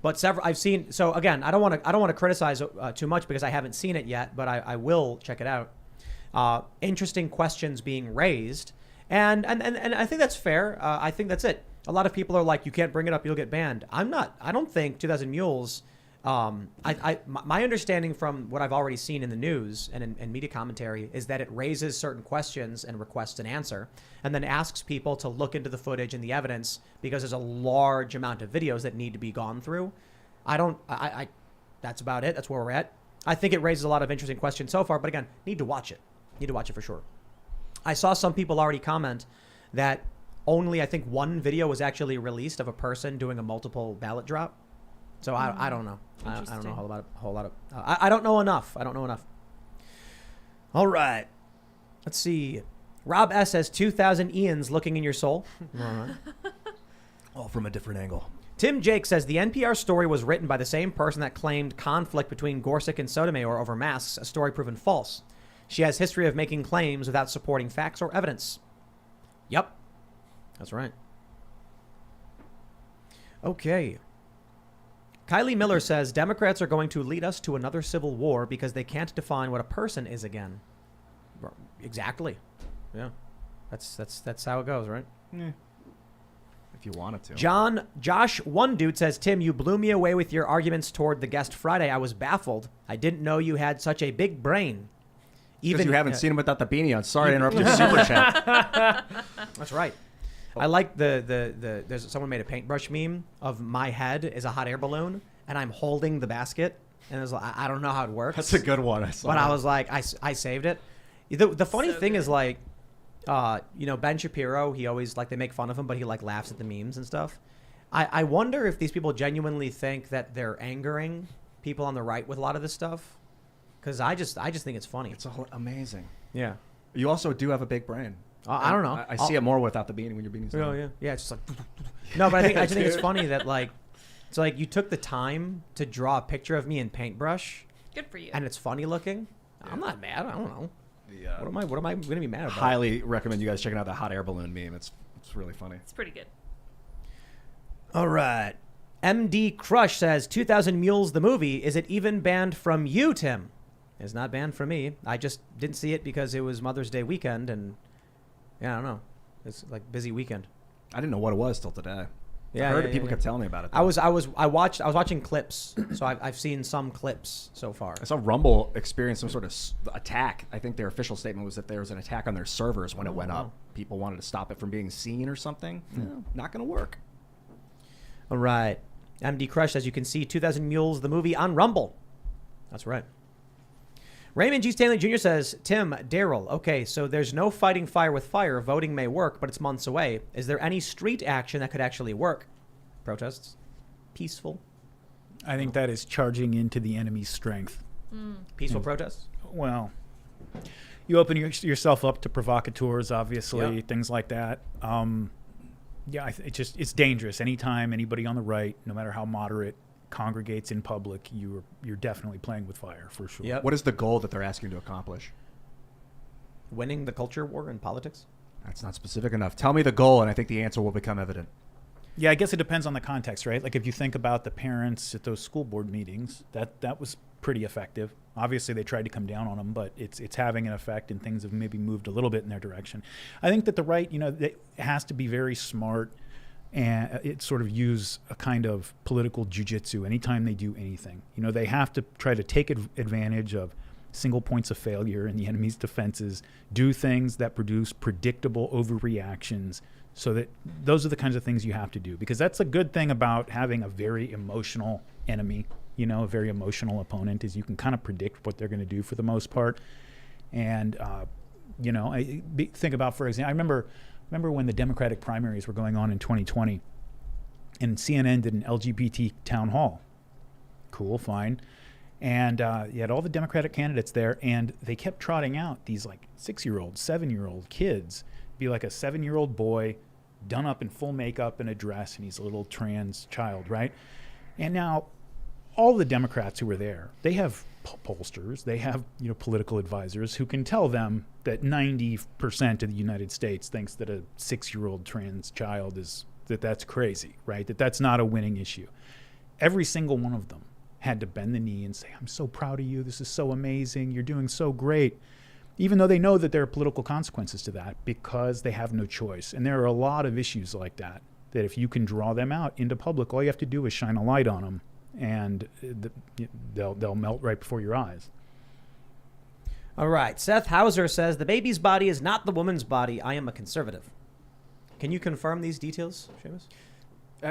But several I've seen. So again, I don't want to criticize too much because I haven't seen it yet, but I will check it out. Interesting questions being raised, and I think that's fair. I think that's it. A lot of people are like, you can't bring it up, you'll get banned. I'm not. I don't think 2000 Mules. My understanding from what I've already seen in the news and in media commentary is that it raises certain questions and requests an answer, and then asks people to look into the footage and the evidence because there's a large amount of videos that need to be gone through. That's about it. That's where we're at. I think it raises a lot of interesting questions so far, but again, need to watch it. Need to watch it for sure. I saw some people already comment that only, I think, one video was actually released of a person doing a multiple ballot drop. So I don't know. I don't know a whole lot of. I don't know enough. I don't know enough. All right. Let's see. Rob S says 2000 Ians looking in your soul. All right. All from a different angle. Tim Jake says the NPR story was written by the same person that claimed conflict between Gorsuch and Sotomayor over masks, a story proven false. She has history of making claims without supporting facts or evidence. Yep. That's right. Okay. Kylie Miller says Democrats are going to lead us to another civil war because they can't define what a person is again. Exactly. Yeah. That's how it goes, right? Yeah. If you wanted to. Josh One Dude says, Tim, you blew me away with your arguments toward the guest Friday. I was baffled. I didn't know you had such a big brain. Because you haven't seen him without the beanie on. Sorry to interrupt your super chat. That's right. I like there's someone made a paintbrush meme of my head is a hot air balloon and I'm holding the basket, and it's like, I don't know how it works. That's a good one. I was like, I saved it. The funny thing is, like, Ben Shapiro, he always, like, they make fun of him, but he, like, laughs at the memes and stuff. I wonder if these people genuinely think that they're angering people on the right with a lot of this stuff, because I just think it's funny. It's amazing. Yeah. You also do have a big brain. I don't know. I see it more without the beanie when your beanie's on. Oh yeah, yeah. It's just like no, but I just think it's funny that, like, it's like you took the time to draw a picture of me in paintbrush. Good for you. And it's funny looking. Yeah. I'm not mad. I don't know. Yeah. What am I going to be mad about? Highly recommend you guys checking out the hot air balloon meme. It's really funny. It's pretty good. All right. MD Crush says 2000 Mules the movie. Is it even banned from you, Tim? It's not banned from me. I just didn't see it because it was Mother's Day weekend, and yeah, I don't know. It's like busy weekend. I didn't know what it was till today. Yeah, I heard people kept telling me about it. I was watching clips, so I've seen some clips so far. I saw Rumble experience some sort of attack. I think their official statement was that there was an attack on their servers when it went up. People wanted to stop it from being seen or something. No, not going to work. All right. MD Crush says you can see 2000 Mules the movie on Rumble. That's right. Raymond G. Stanley Jr. says, Tim, Daryl, okay, so there's no fighting fire with fire. Voting may work, but it's months away. Is there any street action that could actually work? Protests? Peaceful? I think that is charging into the enemy's strength. Peaceful protests? Well, you open yourself up to provocateurs, obviously, things like that. Yeah, it's dangerous. Anytime anybody on the right, no matter how moderate, congregates in public, you're definitely playing with fire for sure. Yep. What is the goal that they're asking to accomplish? Winning the culture war in politics? That's not specific enough. Tell me the goal, and I think the answer will become evident. Yeah, I guess it depends on the context, right? Like if you think about the parents at those school board meetings, that was pretty effective. Obviously, they tried to come down on them, but it's having an effect, and things have maybe moved a little bit in their direction. I think that the right, it has to be very smart, and it sort of use a kind of political jujitsu anytime they do anything. They have to try to take advantage of single points of failure in the enemy's defenses, do things that produce predictable overreactions, so that those are the kinds of things you have to do. Because that's a good thing about having a very emotional enemy a very emotional opponent, is you can kind of predict what they're going to do for the most part. And, think about, for example, I remember when the Democratic primaries were going on in 2020, and CNN did an LGBT town hall. Cool, fine. And you had all the Democratic candidates there, and they kept trotting out these like 6-year-old, 7-year-old kids. Be like a 7-year-old boy done up in full makeup and a dress, and he's a little trans child, right? And now all the Democrats who were there, they have pollsters, they have political advisors who can tell them that 90% of the United States thinks that a 6-year-old trans child that's crazy, right? That's not a winning issue. Every single one of them had to bend the knee and say, I'm so proud of you. This is so amazing. You're doing so great. Even though they know that there are political consequences to that, because they have no choice. And there are a lot of issues like that if you can draw them out into public, all you have to do is shine a light on them, and they'll melt right before your eyes. All right. Seth Hauser says, the baby's body is not the woman's body. I am a conservative. Can you confirm these details, Seamus?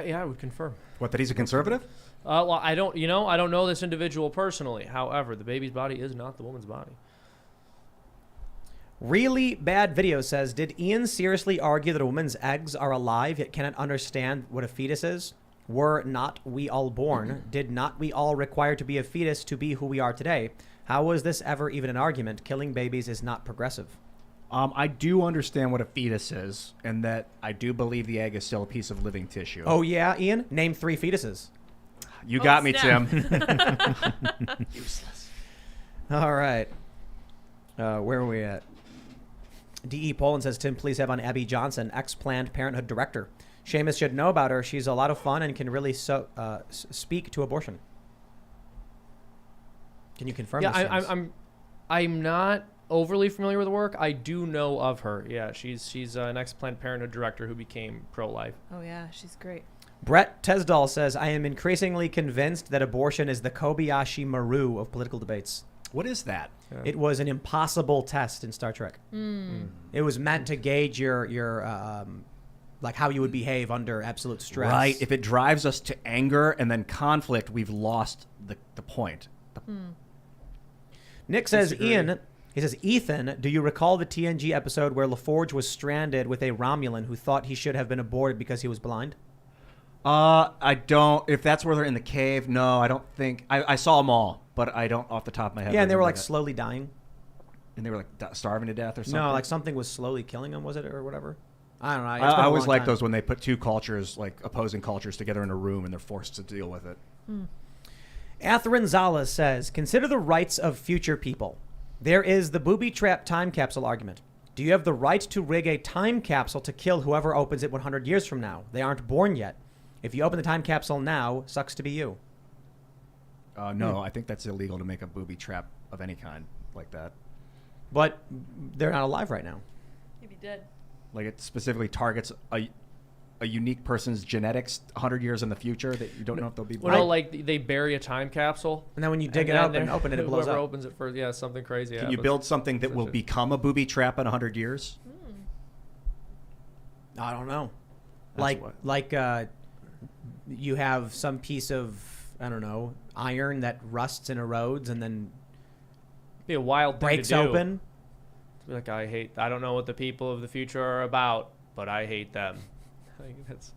Yeah, I would confirm. What, that he's a conservative? Well, I don't know this individual personally. However, the baby's body is not the woman's body. Really Bad Video says, did Ian seriously argue that a woman's eggs are alive yet cannot understand what a fetus is? Were not we all born? Did not we all require to be a fetus to be who we are today? How was this ever even an argument? Killing babies is not progressive. I do understand what a fetus is, and that I do believe the egg is still a piece of living tissue. Oh, yeah, Ian? Name 3 fetuses. You got me, snap. Tim. Useless. All right. Where are we at? D.E. Poland says, Tim, please have on Abby Johnson, ex-Planned Parenthood director. Seamus should know about her. She's a lot of fun and can really speak to abortion. Can you confirm this, Seamus? I'm not overly familiar with the work. I do know of her. Yeah, she's an ex-Planned Parenthood director who became pro-life. Oh, yeah, she's great. Brett Tesdall says, I am increasingly convinced that abortion is the Kobayashi Maru of political debates. What is that? Yeah. It was an impossible test in Star Trek. It was meant to gauge your like how you would behave under absolute stress. Right. If it drives us to anger and then conflict, we've lost the point. Nick says, Disagree. Ian, he says, Ethan, do you recall the TNG episode where LaForge was stranded with a Romulan who thought he should have been aborted because he was blind? I don't. If that's where they're in the cave, no, I don't think. I saw them all, but I don't off the top of my head. Yeah, and they were remember like that. slowly dying. And they were like starving to death or something. No, like something was slowly killing them, was it, or whatever? I don't know. I always like those when they put two cultures, like opposing cultures, together in a room and they're forced to deal with it. Atherin Zala says, consider the rights of future people. There is the booby trap time capsule argument. Do you have the right to rig a time capsule to kill whoever opens it 100 years from now? They aren't born yet. If you open the time capsule now, sucks to be you. No, I think that's illegal to make a booby trap of any kind like that. But they're not alive right now. Maybe dead. Like it specifically targets a unique person's genetics 100 years in the future that you don't know if they'll be. Well, no, like they bury a time capsule. And then when you dig it up and open it, it blows whoever up. opens it first, yeah, something crazy. Can you build something that will become a booby trap in 100 years? I don't know. That's Like you have some piece of, I don't know, iron that rusts and erodes and then be a wild thing breaks to do. open. To be like, I don't know what the people of the future are about, but I hate them. Like, that's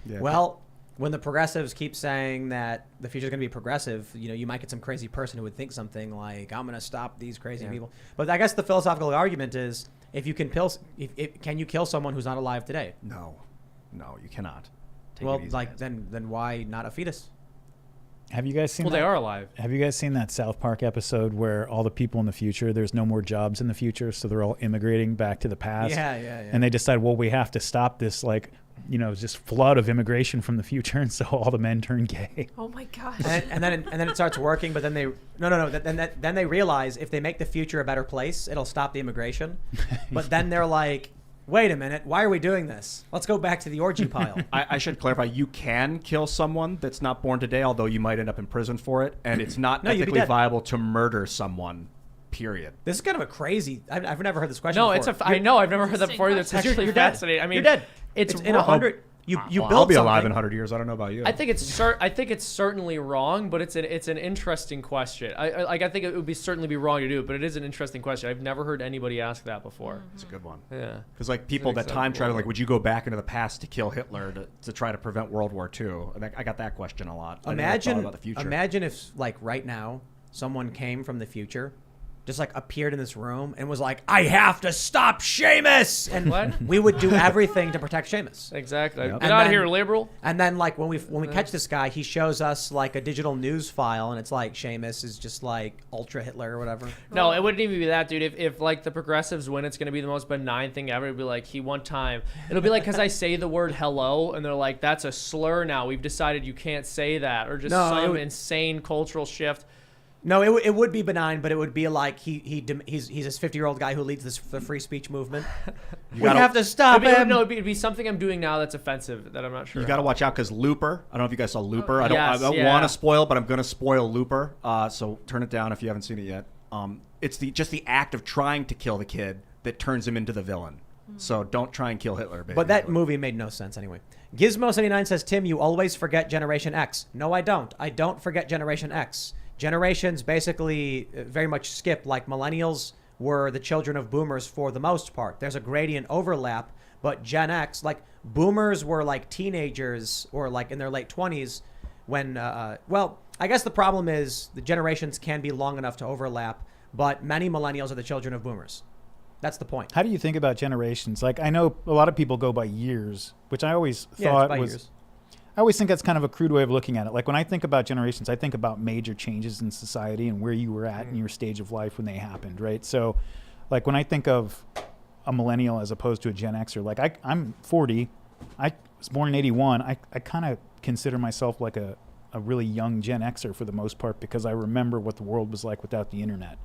Yeah. Well, when the progressives keep saying that the future is going to be progressive, you might get some crazy person who would think something like, I'm going to stop these crazy people. But I guess the philosophical argument is, if you can can you kill someone who's not alive today? No, you cannot. Take Well, it easy, like guys. then why not a fetus? Have you guys seen well, that? they are alive. Have you guys seen that South Park episode where all the people in the future, there's no more jobs in the future, so they're all immigrating back to the past? Yeah. And they decide, well, we have to stop this, just flood of immigration from the future, and so all the men turn gay. Oh my gosh. and then it starts working, but then they then they realize if they make the future a better place, it'll stop the immigration. But then they're like, wait a minute, why are we doing this? Let's go back to the orgy pile. I should clarify, you can kill someone that's not born today, although you might end up in prison for it, and it's not No, you'd be ethically dead. viable to murder someone, period. This is kind of a crazy. I've never heard this question. No, before. I know, I've never heard that before. That's Interesting actually You're dead. fascinating. I mean, You're dead. It's in 100. You Well, build I'll be something. alive in 100 years. I don't know about you. I think it's certainly wrong, but it's an interesting question. I think it would certainly be wrong to do it, but it is an interesting question. I've never heard anybody ask that before. It's a good one. Yeah. Because like people that time travel, like, would you go back into the past to kill Hitler to try to prevent World War II? I got that question a lot. I never thought Imagine about the future. Imagine if like right now someone came from the future, just like appeared in this room and was like, "I have to stop Seamus," and What? we would do everything to protect Seamus. Exactly. Yep. Get And out of then- here, liberal. And then like when we catch this guy, he shows us like a digital news file, and it's like Seamus is just like ultra Hitler or whatever. No, it wouldn't even be that, dude. If like the progressives win, it's gonna be the most benign thing ever. It'd be like he one time. It'll be like because I say the word hello, and they're like, "That's a slur now. We've decided you can't say that," or just No, it some would- insane cultural shift. No, it would be benign, but it would be like he's this 50-year-old guy who leads the free speech movement. We gotta- have to stop him. It'd be something I'm doing now that's offensive that I'm not sure. You got to how. watch out because Looper. I don't know if you guys saw Looper. I yes, don't yeah. want to spoil, but I'm going to spoil Looper. So turn it down if you haven't seen it yet. It's just the act of trying to kill the kid that turns him into the villain. So don't try and kill Hitler. Baby. But that movie made no sense anyway. Gizmo79 says, Tim, you always forget Generation X. No, I don't. I don't forget Generation X. Generations basically very much skip. Like millennials were the children of boomers for the most part. There's a gradient overlap, but Gen X, like boomers were like teenagers or like in their late 20s when, well, I guess the problem is the generations can be long enough to overlap, but many millennials are the children of boomers. That's the point. How do you think about generations? Like, I know a lot of people go by years, which I always thought by was. years. I always think that's kind of a crude way of looking at it. Like when I think about generations, I think about major changes in society and where you were at in your stage of life when they happened, right? So, like when I think of a millennial as opposed to a Gen Xer, like I'm 40, I was born in 81. I kind of consider myself like a really young Gen Xer for the most part because I remember what the world was like without the internet.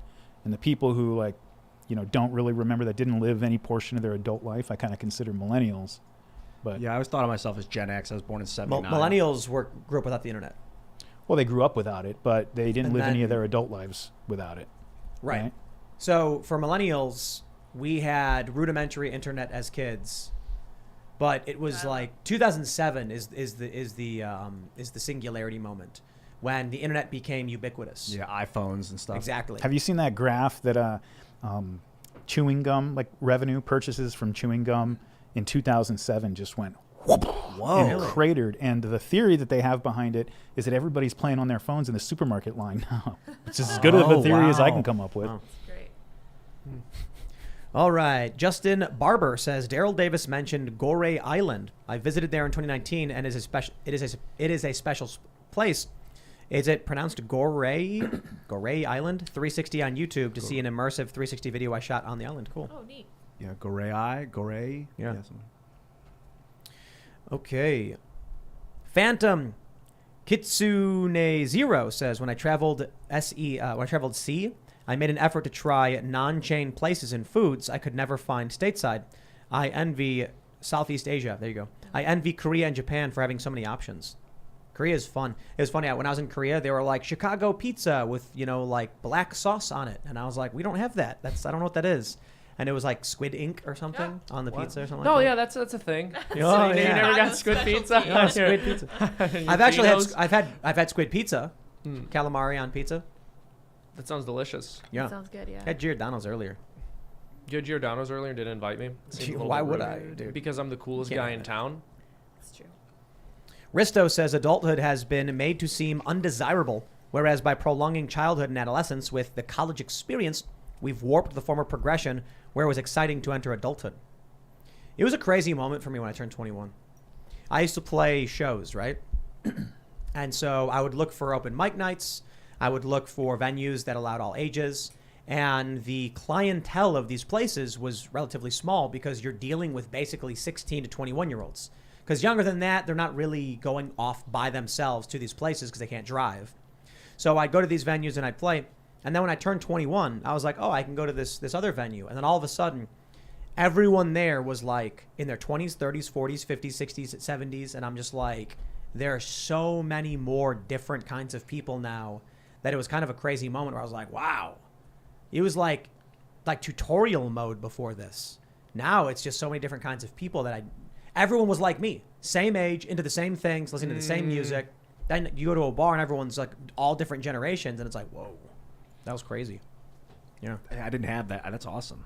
And the people who like, you know, don't really remember that didn't live any portion of their adult life, I kind of consider millennials. But yeah, I always thought of myself as Gen X. I was born in '79. Millennials grew up without the internet. well, they grew up without it, but they didn't And live any then- of their adult lives without it. Right. So for millennials, we had rudimentary internet as kids, but it was like 2007 is the singularity moment when the internet became ubiquitous. Yeah, iPhones and stuff. Exactly. Have you seen that graph that chewing gum, like revenue purchases from chewing gum in 2007 just went Whoa. and cratered? And the theory that they have behind it is that everybody's playing on their phones in the supermarket line now. It's as good of a theory as I can come up with. Wow. Great. All right. Justin Barber says Daryl Davis mentioned Gorey Island. I visited there in 2019, and it is a special place. Is it pronounced Gorey? Gorey Island? 360 on YouTube to see an immersive 360 video I shot on the island. Cool. Oh, neat. Yeah, Gorey. Yeah. Okay. Phantom Kitsune Zero says when I traveled C, I made an effort to try non-chain places and foods I could never find stateside. I envy Southeast Asia. There you go. I envy Korea and Japan for having so many options. Korea is fun. It was funny. When I was in Korea, they were like Chicago pizza with, like black sauce on it. And I was like, we don't have that. I don't know what that is. And it was like squid ink or something on the pizza or something No, like yeah, that. that's a thing. Oh, You yeah. never got squid Specialty. pizza? Yeah, squid pizza. I've actually had squid pizza, calamari on pizza. That sounds delicious. Yeah, Sounds good, yeah. I had Giordano's earlier. You had Giordano's earlier and didn't invite me. Seems a little Why bit would rude. I, dude? Because I'm the coolest Can't guy do in that. town. That's true. Risto says adulthood has been made to seem undesirable, whereas by prolonging childhood and adolescence with the college experience, we've warped the former progression where it was exciting to enter adulthood. It was a crazy moment for me when I turned 21. I used to play shows, right? And so I would look for open mic nights. I would look for venues that allowed all ages. And the clientele of these places was relatively small because you're dealing with basically 16 to 21-year-olds. Because younger than that, they're not really going off by themselves to these places because they can't drive. So I'd go to these venues and I'd play. And then when I turned 21, I was like, oh, I can go to this other venue. And then all of a sudden, everyone there was like in their 20s, 30s, 40s, 50s, 60s, 70s. And I'm just like, there are so many more different kinds of people now that it was kind of a crazy moment where I was like, wow. It was like tutorial mode before this. Now it's just so many different kinds of people that everyone was like me. same age, into the same things, listening to the same music. Then you go to a bar and everyone's like all different generations, and it's like, whoa, that was crazy. Yeah. I didn't have that. That's awesome.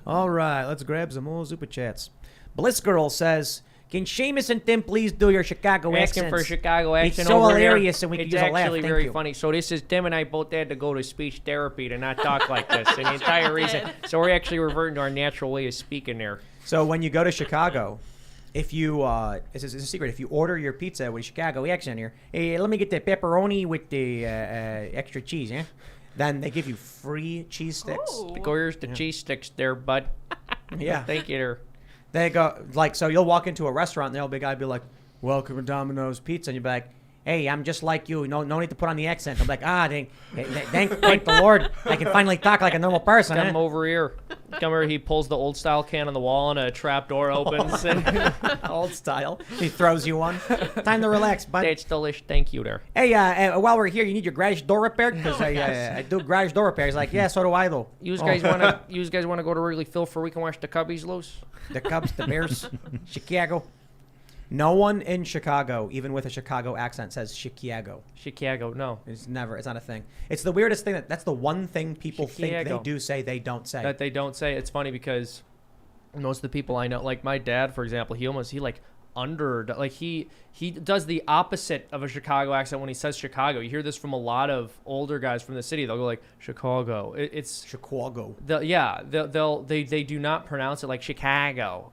All right, let's grab some more super chats. Bliss Girl says, "Can Seamus and Tim please do your Chicago Asking accents? for a Chicago accent It's so over hilarious, here. and we can It's use a laugh. actually Thank very you." funny. So this is Tim and I both had to go to speech therapy to not talk like this, and the entire reason. So we're actually reverting to our natural way of speaking there. So when you go to Chicago, if you it's a secret. If you order your pizza with a Chicago accent here, hey, let me get the pepperoni with the extra cheese, eh? Then they give you free cheese sticks. Ooh. Go, here's the cheese sticks there, bud. Yeah. Thank you there. They go like, so you'll walk into a restaurant and there'll be a guy be like, "Welcome to Domino's Pizza," and you'll be like, "Hey, I'm just like you. No need to put on the accent." I'm like, thank the Lord, I can finally talk like a normal person. Come eh?" over here. Come here. He pulls the old style can on the wall and a trap door opens. And Old style. He throws you one. Time to relax, bud. that's delish. Thank you there. Hey, while we're here, you need your garage door repaired? Because I do garage door repairs. Like, yeah, so do I, though. You guys wanna go to Wrigley Field for a week and watch the Cubbies lose? The Cubs, the Bears, Chicago. No one in Chicago, even with a Chicago accent, says Chicago. Chicago, no. It's not a thing. It's the weirdest thing that's the one thing people think Chicago. they do say they don't say. That they don't say. It's funny because most of the people I know, like my dad, for example, he does the opposite of a Chicago accent when he says Chicago. You hear this from a lot of older guys from the city. They'll go like Chicago. It's Chicago. They do not pronounce it like Chicago.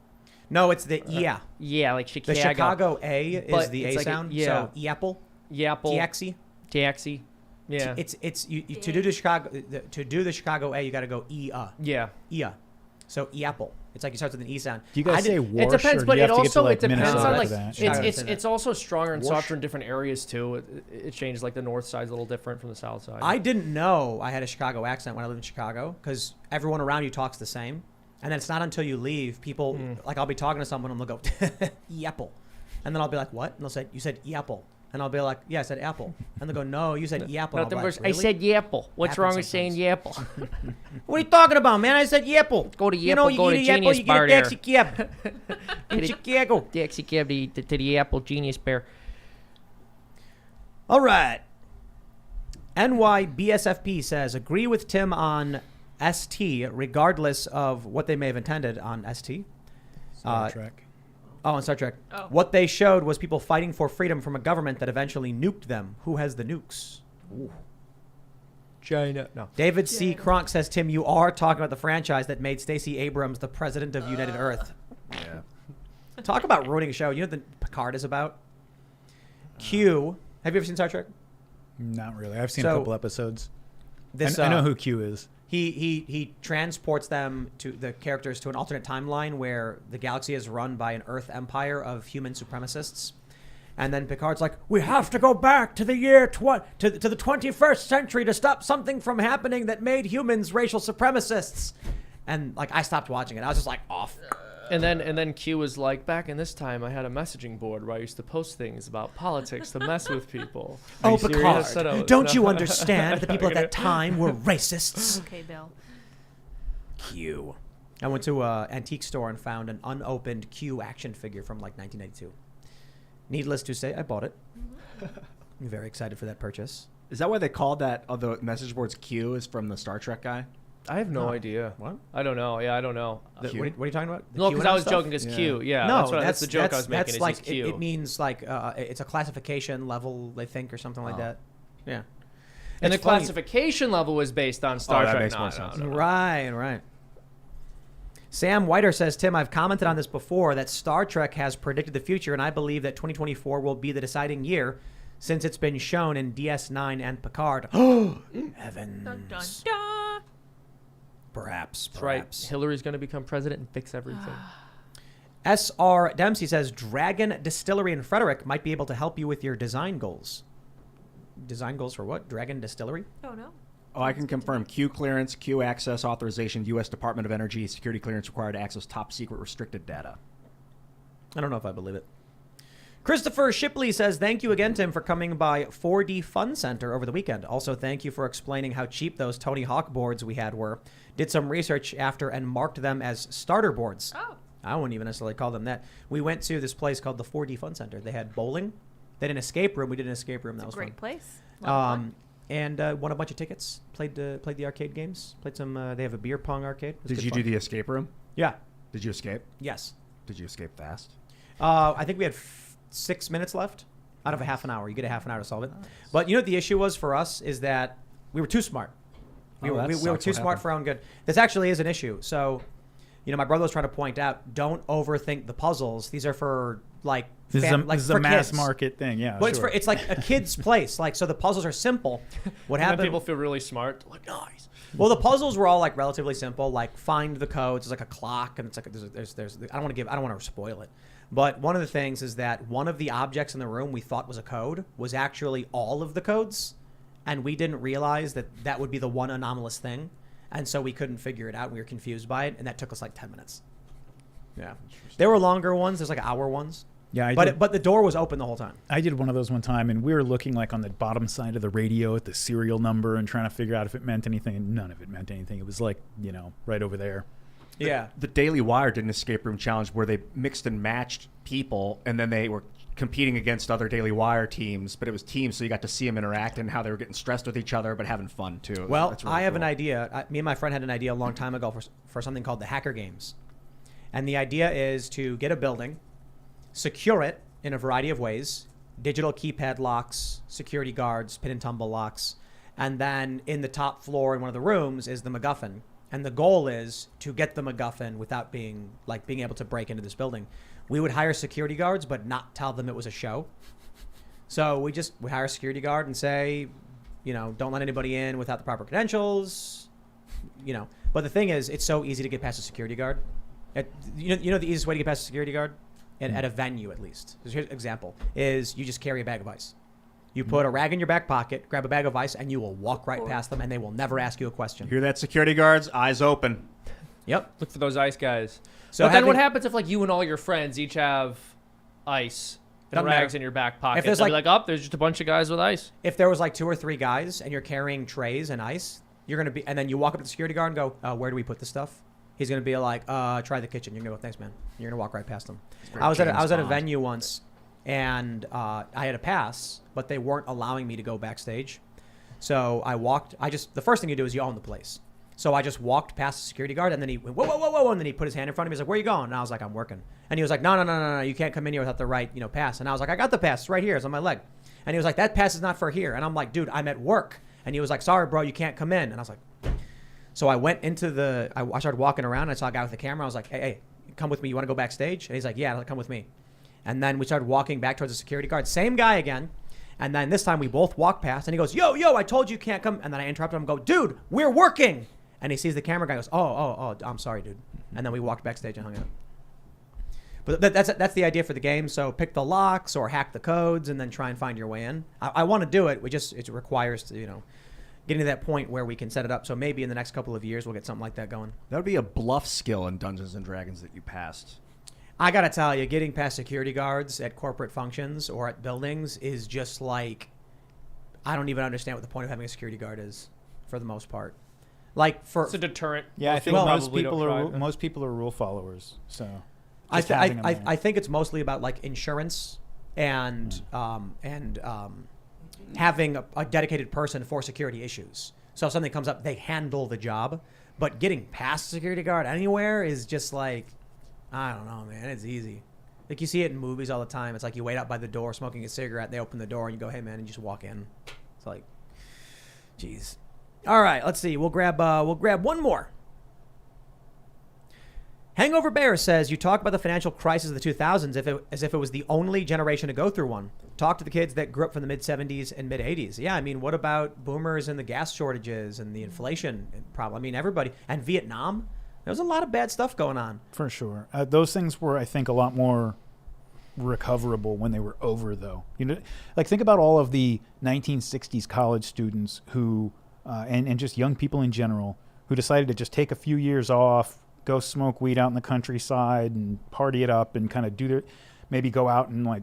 No, it's the yeah. Yeah, like The Chicago. Chicago A is But the it's A like sound. yeah. So Yapple, Yapple. Taxi. Taxi. Yeah. It's you to do the Chicago A, you got to go Yeah. So Yapple. It's like it starts with an E sound. Do you guys say Warsh? It depends, or do but you have it to get to, also like, it depends Minnesota on for like that? it's also stronger and Warsh. softer in different areas too. It changes, like the north side's a little different from the south side. I didn't know I had a Chicago accent when I lived in Chicago because everyone around you talks the same. And then it's not until you leave, people, like I'll be talking to someone and they'll go, Yapple. And then I'll be like, what? And they'll say, you said Yapple. And I'll be like, yeah, I said apple. And they'll go, no, you said Yapple. And I'll be like, I really? said Yapple. What's Happens wrong with saying sometimes. Yapple? What are you talking about, man? I said Yapple. Go to You know, Yapple, you go get to a Yapple, Genius you Bar get a there. taxi cab in Chicago. Taxi cab to the Apple Genius Bear. All right. NYBSFP says, agree with Tim on ST, regardless of what they may have intended on ST. Star Trek. Oh, on Star Trek. Oh. What they showed was people fighting for freedom from a government that eventually nuked them. Who has the nukes? Ooh. China. No. David C. Kronk says, Tim, you are talking about the franchise that made Stacey Abrams the president of United Earth. Yeah. Talk about ruining a show. You know what the Picard is about? Q. Have you ever seen Star Trek? Not really. I've seen So, a couple episodes. This, I know who Q is. He transports them to the characters to an alternate timeline where the galaxy is run by an Earth empire of human supremacists. And then Picard's like, we have to go back to the year to the 21st century to stop something from happening that made humans racial supremacists. And like I stopped watching it. I was just like off. And then Q was like, back in this time, I had a messaging board where I used to post things about politics to mess with people. Oh, Are you Picard, serious? I said, "Oh, don't no." you understand that the people at that time were racists? Okay, Bill. Q. I went to an antique store and found an unopened Q action figure from like 1992. Needless to say, I bought it. I'm very excited for that purchase. Is that why they called that the message board's Q is from the Star Trek guy? I have no idea. What? I don't know. Yeah, I don't know. What are you talking about? The No, because QAnon I was stuff? joking as Q. Yeah, No, that's the joke I was making. That's Is like he's Q. it means like it's a classification level, they think, or something like that. Yeah. And the It's funny. classification level was based on Star that Trek. makes No, more no, sense. no, no. Right. Sam Whiter says, Tim, I've commented on this before that Star Trek has predicted the future, and I believe that 2024 will be the deciding year since it's been shown in DS9 and Picard. Heavens. Dun, dun, dun. Perhaps. That's right. Hillary's going to become president and fix everything. S.R. Dempsey says, Dragon Distillery in Frederick might be able to help you with your design goals. Design goals for what? Dragon Distillery? Oh, no. Oh, I can confirm Q clearance, Q access authorization, U.S. Department of Energy, security clearance required to access top secret restricted data. I don't know if I believe it. Christopher Shipley says, thank you again, Tim, for coming by 4D Fun Center over the weekend. Also, thank you for explaining how cheap those Tony Hawk boards we had were. Did some research after and marked them as starter boards. Oh. I wouldn't even necessarily call them that. We went to this place called the 4D Fun Center. They had bowling. They had an escape room. We did an escape room. That was Great fun. place. Fun. And won a bunch of tickets. Played the arcade games. Played some. They have a beer pong arcade. It was Did good you fun. do the escape room? Yeah. Did you escape? Yes. Did you escape fast? I think we had 6 minutes left out of a half an hour. You get a half an hour to solve it. But you know what the issue was for us is that we were too smart. We were too smart for our own good. This actually is an issue. So, you know, my brother was trying to point out, don't overthink the puzzles. These are for like This is a mass market thing, yeah. But sure. it's like a kid's place. Like, so the puzzles are simple. What And then happened? people feel really smart. Like, nice. Well, the puzzles were all like relatively simple. Like, find the codes. It's like a clock, and it's like there's. I don't want to spoil it. But one of the things is that one of the objects in the room we thought was a code was actually all of the codes, and we didn't realize that that would be the one anomalous thing, and so we couldn't figure it out. We were confused by it, and that took us like 10 minutes. Yeah, there were longer ones. There's like hour ones. Yeah, but the door was open the whole time. I did one of those one time, and we were looking like on the bottom side of the radio at the serial number and trying to figure out if it meant anything, and none of it meant anything. It was like, you know, right over there. Yeah. The Daily Wire did an escape room challenge where they mixed and matched people, and then they were competing against other Daily Wire teams, but it was teams, so you got to see them interact and how they were getting stressed with each other, but having fun too. Well, That's really I have cool. an idea. Me and my friend had an idea a long time ago for something called the Hacker Games. And the idea is to get a building, secure it in a variety of ways, digital keypad locks, security guards, pin and tumble locks, and then in the top floor in one of the rooms is the MacGuffin. And the goal is to get the MacGuffin without being able to break into this building. We would hire security guards, but not tell them it was a show. So we hire a security guard and say, you know, don't let anybody in without the proper credentials, you know. But the thing is, it's so easy to get past a security guard. You know the easiest way to get past a security guard? At a venue, at least. Here's an example, is you just carry a bag of ice. You put a rag in your back pocket, grab a bag of ice, and you will walk right past them, and they will never ask you a question. Hear that, security guards? Eyes open. Yep. Look for those ice guys. So But then what happens if, like, you and all your friends each have ice and Doesn't rags matter. in your back pocket? If there's, They'll be like, oh, there's just a bunch of guys with ice. If there was like 2 or 3 guys and you're carrying trays and ice, you're going to be, and then you walk up to the security guard and go, where do we put this stuff? He's going to be like, try the kitchen. You're going to go, thanks, man. You're going to walk right past him. I was at a venue once, and I had a pass, but they weren't allowing me to go backstage. So the first thing you do is you own the place. So I just walked past the security guard, and then he went, whoa, whoa, whoa, whoa, and then he put his hand in front of me. He's like, where are you going? And I was like, I'm working. And he was like, no, you can't come in here without the right, pass. And I was like, I got the pass. It's right here. It's on my leg. And he was like, that pass is not for here. And I'm like, dude, I'm at work. And he was like, sorry, bro, you can't come in. And I was like, so I went into I started walking around, and I saw a guy with a camera. I was like, hey, come with me. You want to go backstage? And he's like, yeah, come with me. And then we started walking back towards the security guard. Same guy again. And then this time we both walked past, and he goes, yo, I told you can't come. And then I interrupted him and go, dude, we're working. And he sees the camera guy and goes, oh, I'm sorry, dude. And then we walked backstage and hung out. But that's the idea for the game. So pick the locks or hack the codes and then try and find your way in. I want to do it. It requires getting to that point where we can set it up. So maybe in the next couple of years we'll get something like that going. That would be a bluff skill in Dungeons and Dragons that you passed. I got to tell you, getting past security guards at corporate functions or at buildings is just like, I don't even understand what the point of having a security guard is for the most part. Like It's a deterrent. Yeah, I think Probably most people are rule followers. So I just having them there. think it's mostly about like insurance and having a dedicated person for security issues. So if something comes up, they handle the job. But getting past a security guard anywhere is just like, I don't know, man. It's easy. Like you see it in movies all the time. It's like you wait out by the door smoking a cigarette. They open the door and you go, hey, man, and you just walk in. It's like, geez. All right, let's see. We'll grab one more. Hangover Bear says, you talk about the financial crisis of the 2000s as if it was the only generation to go through one. Talk to the kids that grew up from the mid-70s and mid-80s. Yeah, I mean, what about boomers and the gas shortages and the inflation problem? I mean, everybody. And Vietnam. There was a lot of bad stuff going on. For sure. Those things were, I think, a lot more recoverable when they were over, though. Like think about all of the 1960s college students who, and just young people in general, who decided to just take a few years off, go smoke weed out in the countryside and party it up and kind of maybe go out and like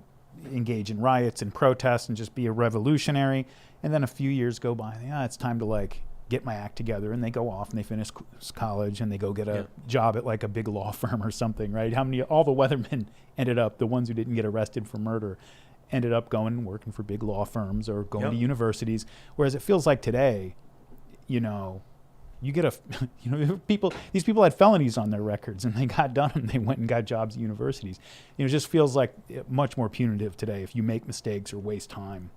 engage in riots and protests and just be a revolutionary. And then a few years go by. Yeah, it's time to like get my act together, and they go off and they finish college and they go get a job at like a big law firm or something, right? All the weathermen ended up, the ones who didn't get arrested for murder, ended up going and working for big law firms or going to universities. Whereas it feels like today, you get these people had felonies on their records and they got done and they went and got jobs at universities. It just feels like much more punitive today if you make mistakes or waste time,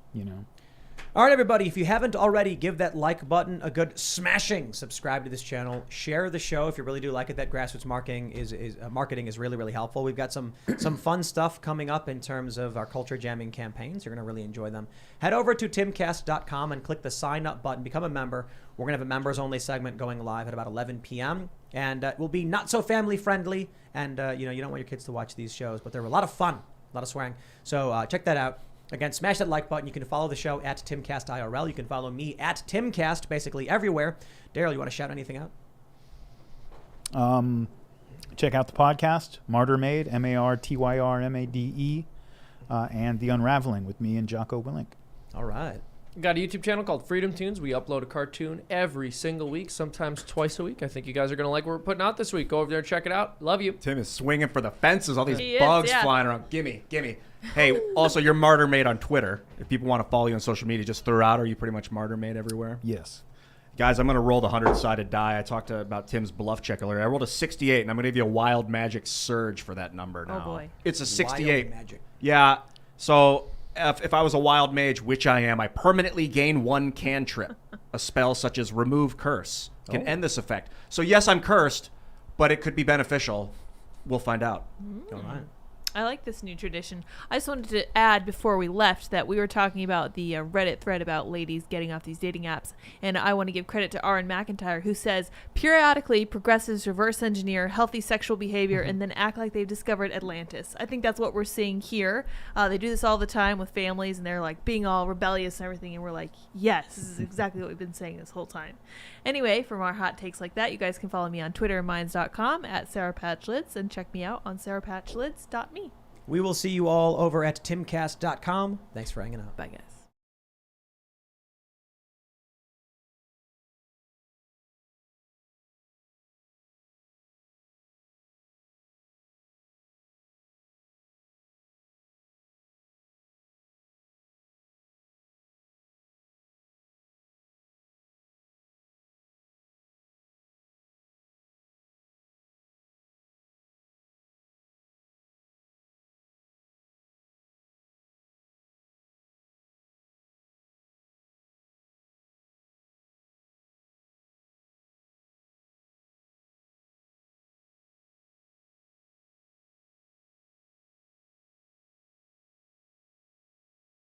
All right, everybody, if you haven't already, give that like button a good smashing. Subscribe to this channel. Share the show if you really do like it. That grassroots marketing is really, really helpful. We've got some fun stuff coming up in terms of our culture jamming campaigns. You're going to really enjoy them. Head over to timcast.com and click the sign up button. Become a member. We're going to have a members only segment going live at about 11 p.m. And it will be not so family friendly. And, you don't want your kids to watch these shows, but they're a lot of fun, a lot of swearing. So check that out. Again, smash that like button. You can follow the show at Timcast IRL. You can follow me at Timcast, basically everywhere. Daryl, you want to shout anything out? Check out the podcast, Martyrmade, MARTYRMADE, and The Unraveling with me and Jocko Willink. All right. Got a YouTube channel called Freedom Tunes. We upload a cartoon every single week, sometimes twice a week. I think you guys are going to like what we're putting out this week. Go over there and check it out. Love you. Tim is swinging for the fences. All these He bugs is, yeah. flying around. Gimme. Hey, also, you're Martyrmade on Twitter. If people want to follow you on social media, just throw out. Are you pretty much Martyrmade everywhere? Yes. Guys, I'm going to roll the 100-sided die. I talked about Tim's bluff check earlier. I rolled a 68, and I'm going to give you a wild magic surge for that number now. Oh, boy. It's a 68. Wild magic. Yeah. So if I was a wild mage, which I am, I permanently gain 1 cantrip. A spell such as Remove Curse can end this effect. So, yes, I'm cursed, but it could be beneficial. We'll find out. All right. I like this new tradition. I just wanted to add before we left that we were talking about the Reddit thread about ladies getting off these dating apps. And I want to give credit to Aaron McIntyre, who says, periodically progressives reverse engineer healthy sexual behavior and then act like they've discovered Atlantis. I think that's what we're seeing here. They do this all the time with families, and they're like being all rebellious and everything. And we're like, yes, this is exactly what we've been saying this whole time. Anyway, for more hot takes like that, you guys can follow me on Twitter, minds.com, at SarahPatchLids, and check me out on sarahpatchlids.me. We will see you all over at timcast.com. Thanks for hanging out. Bye, guys.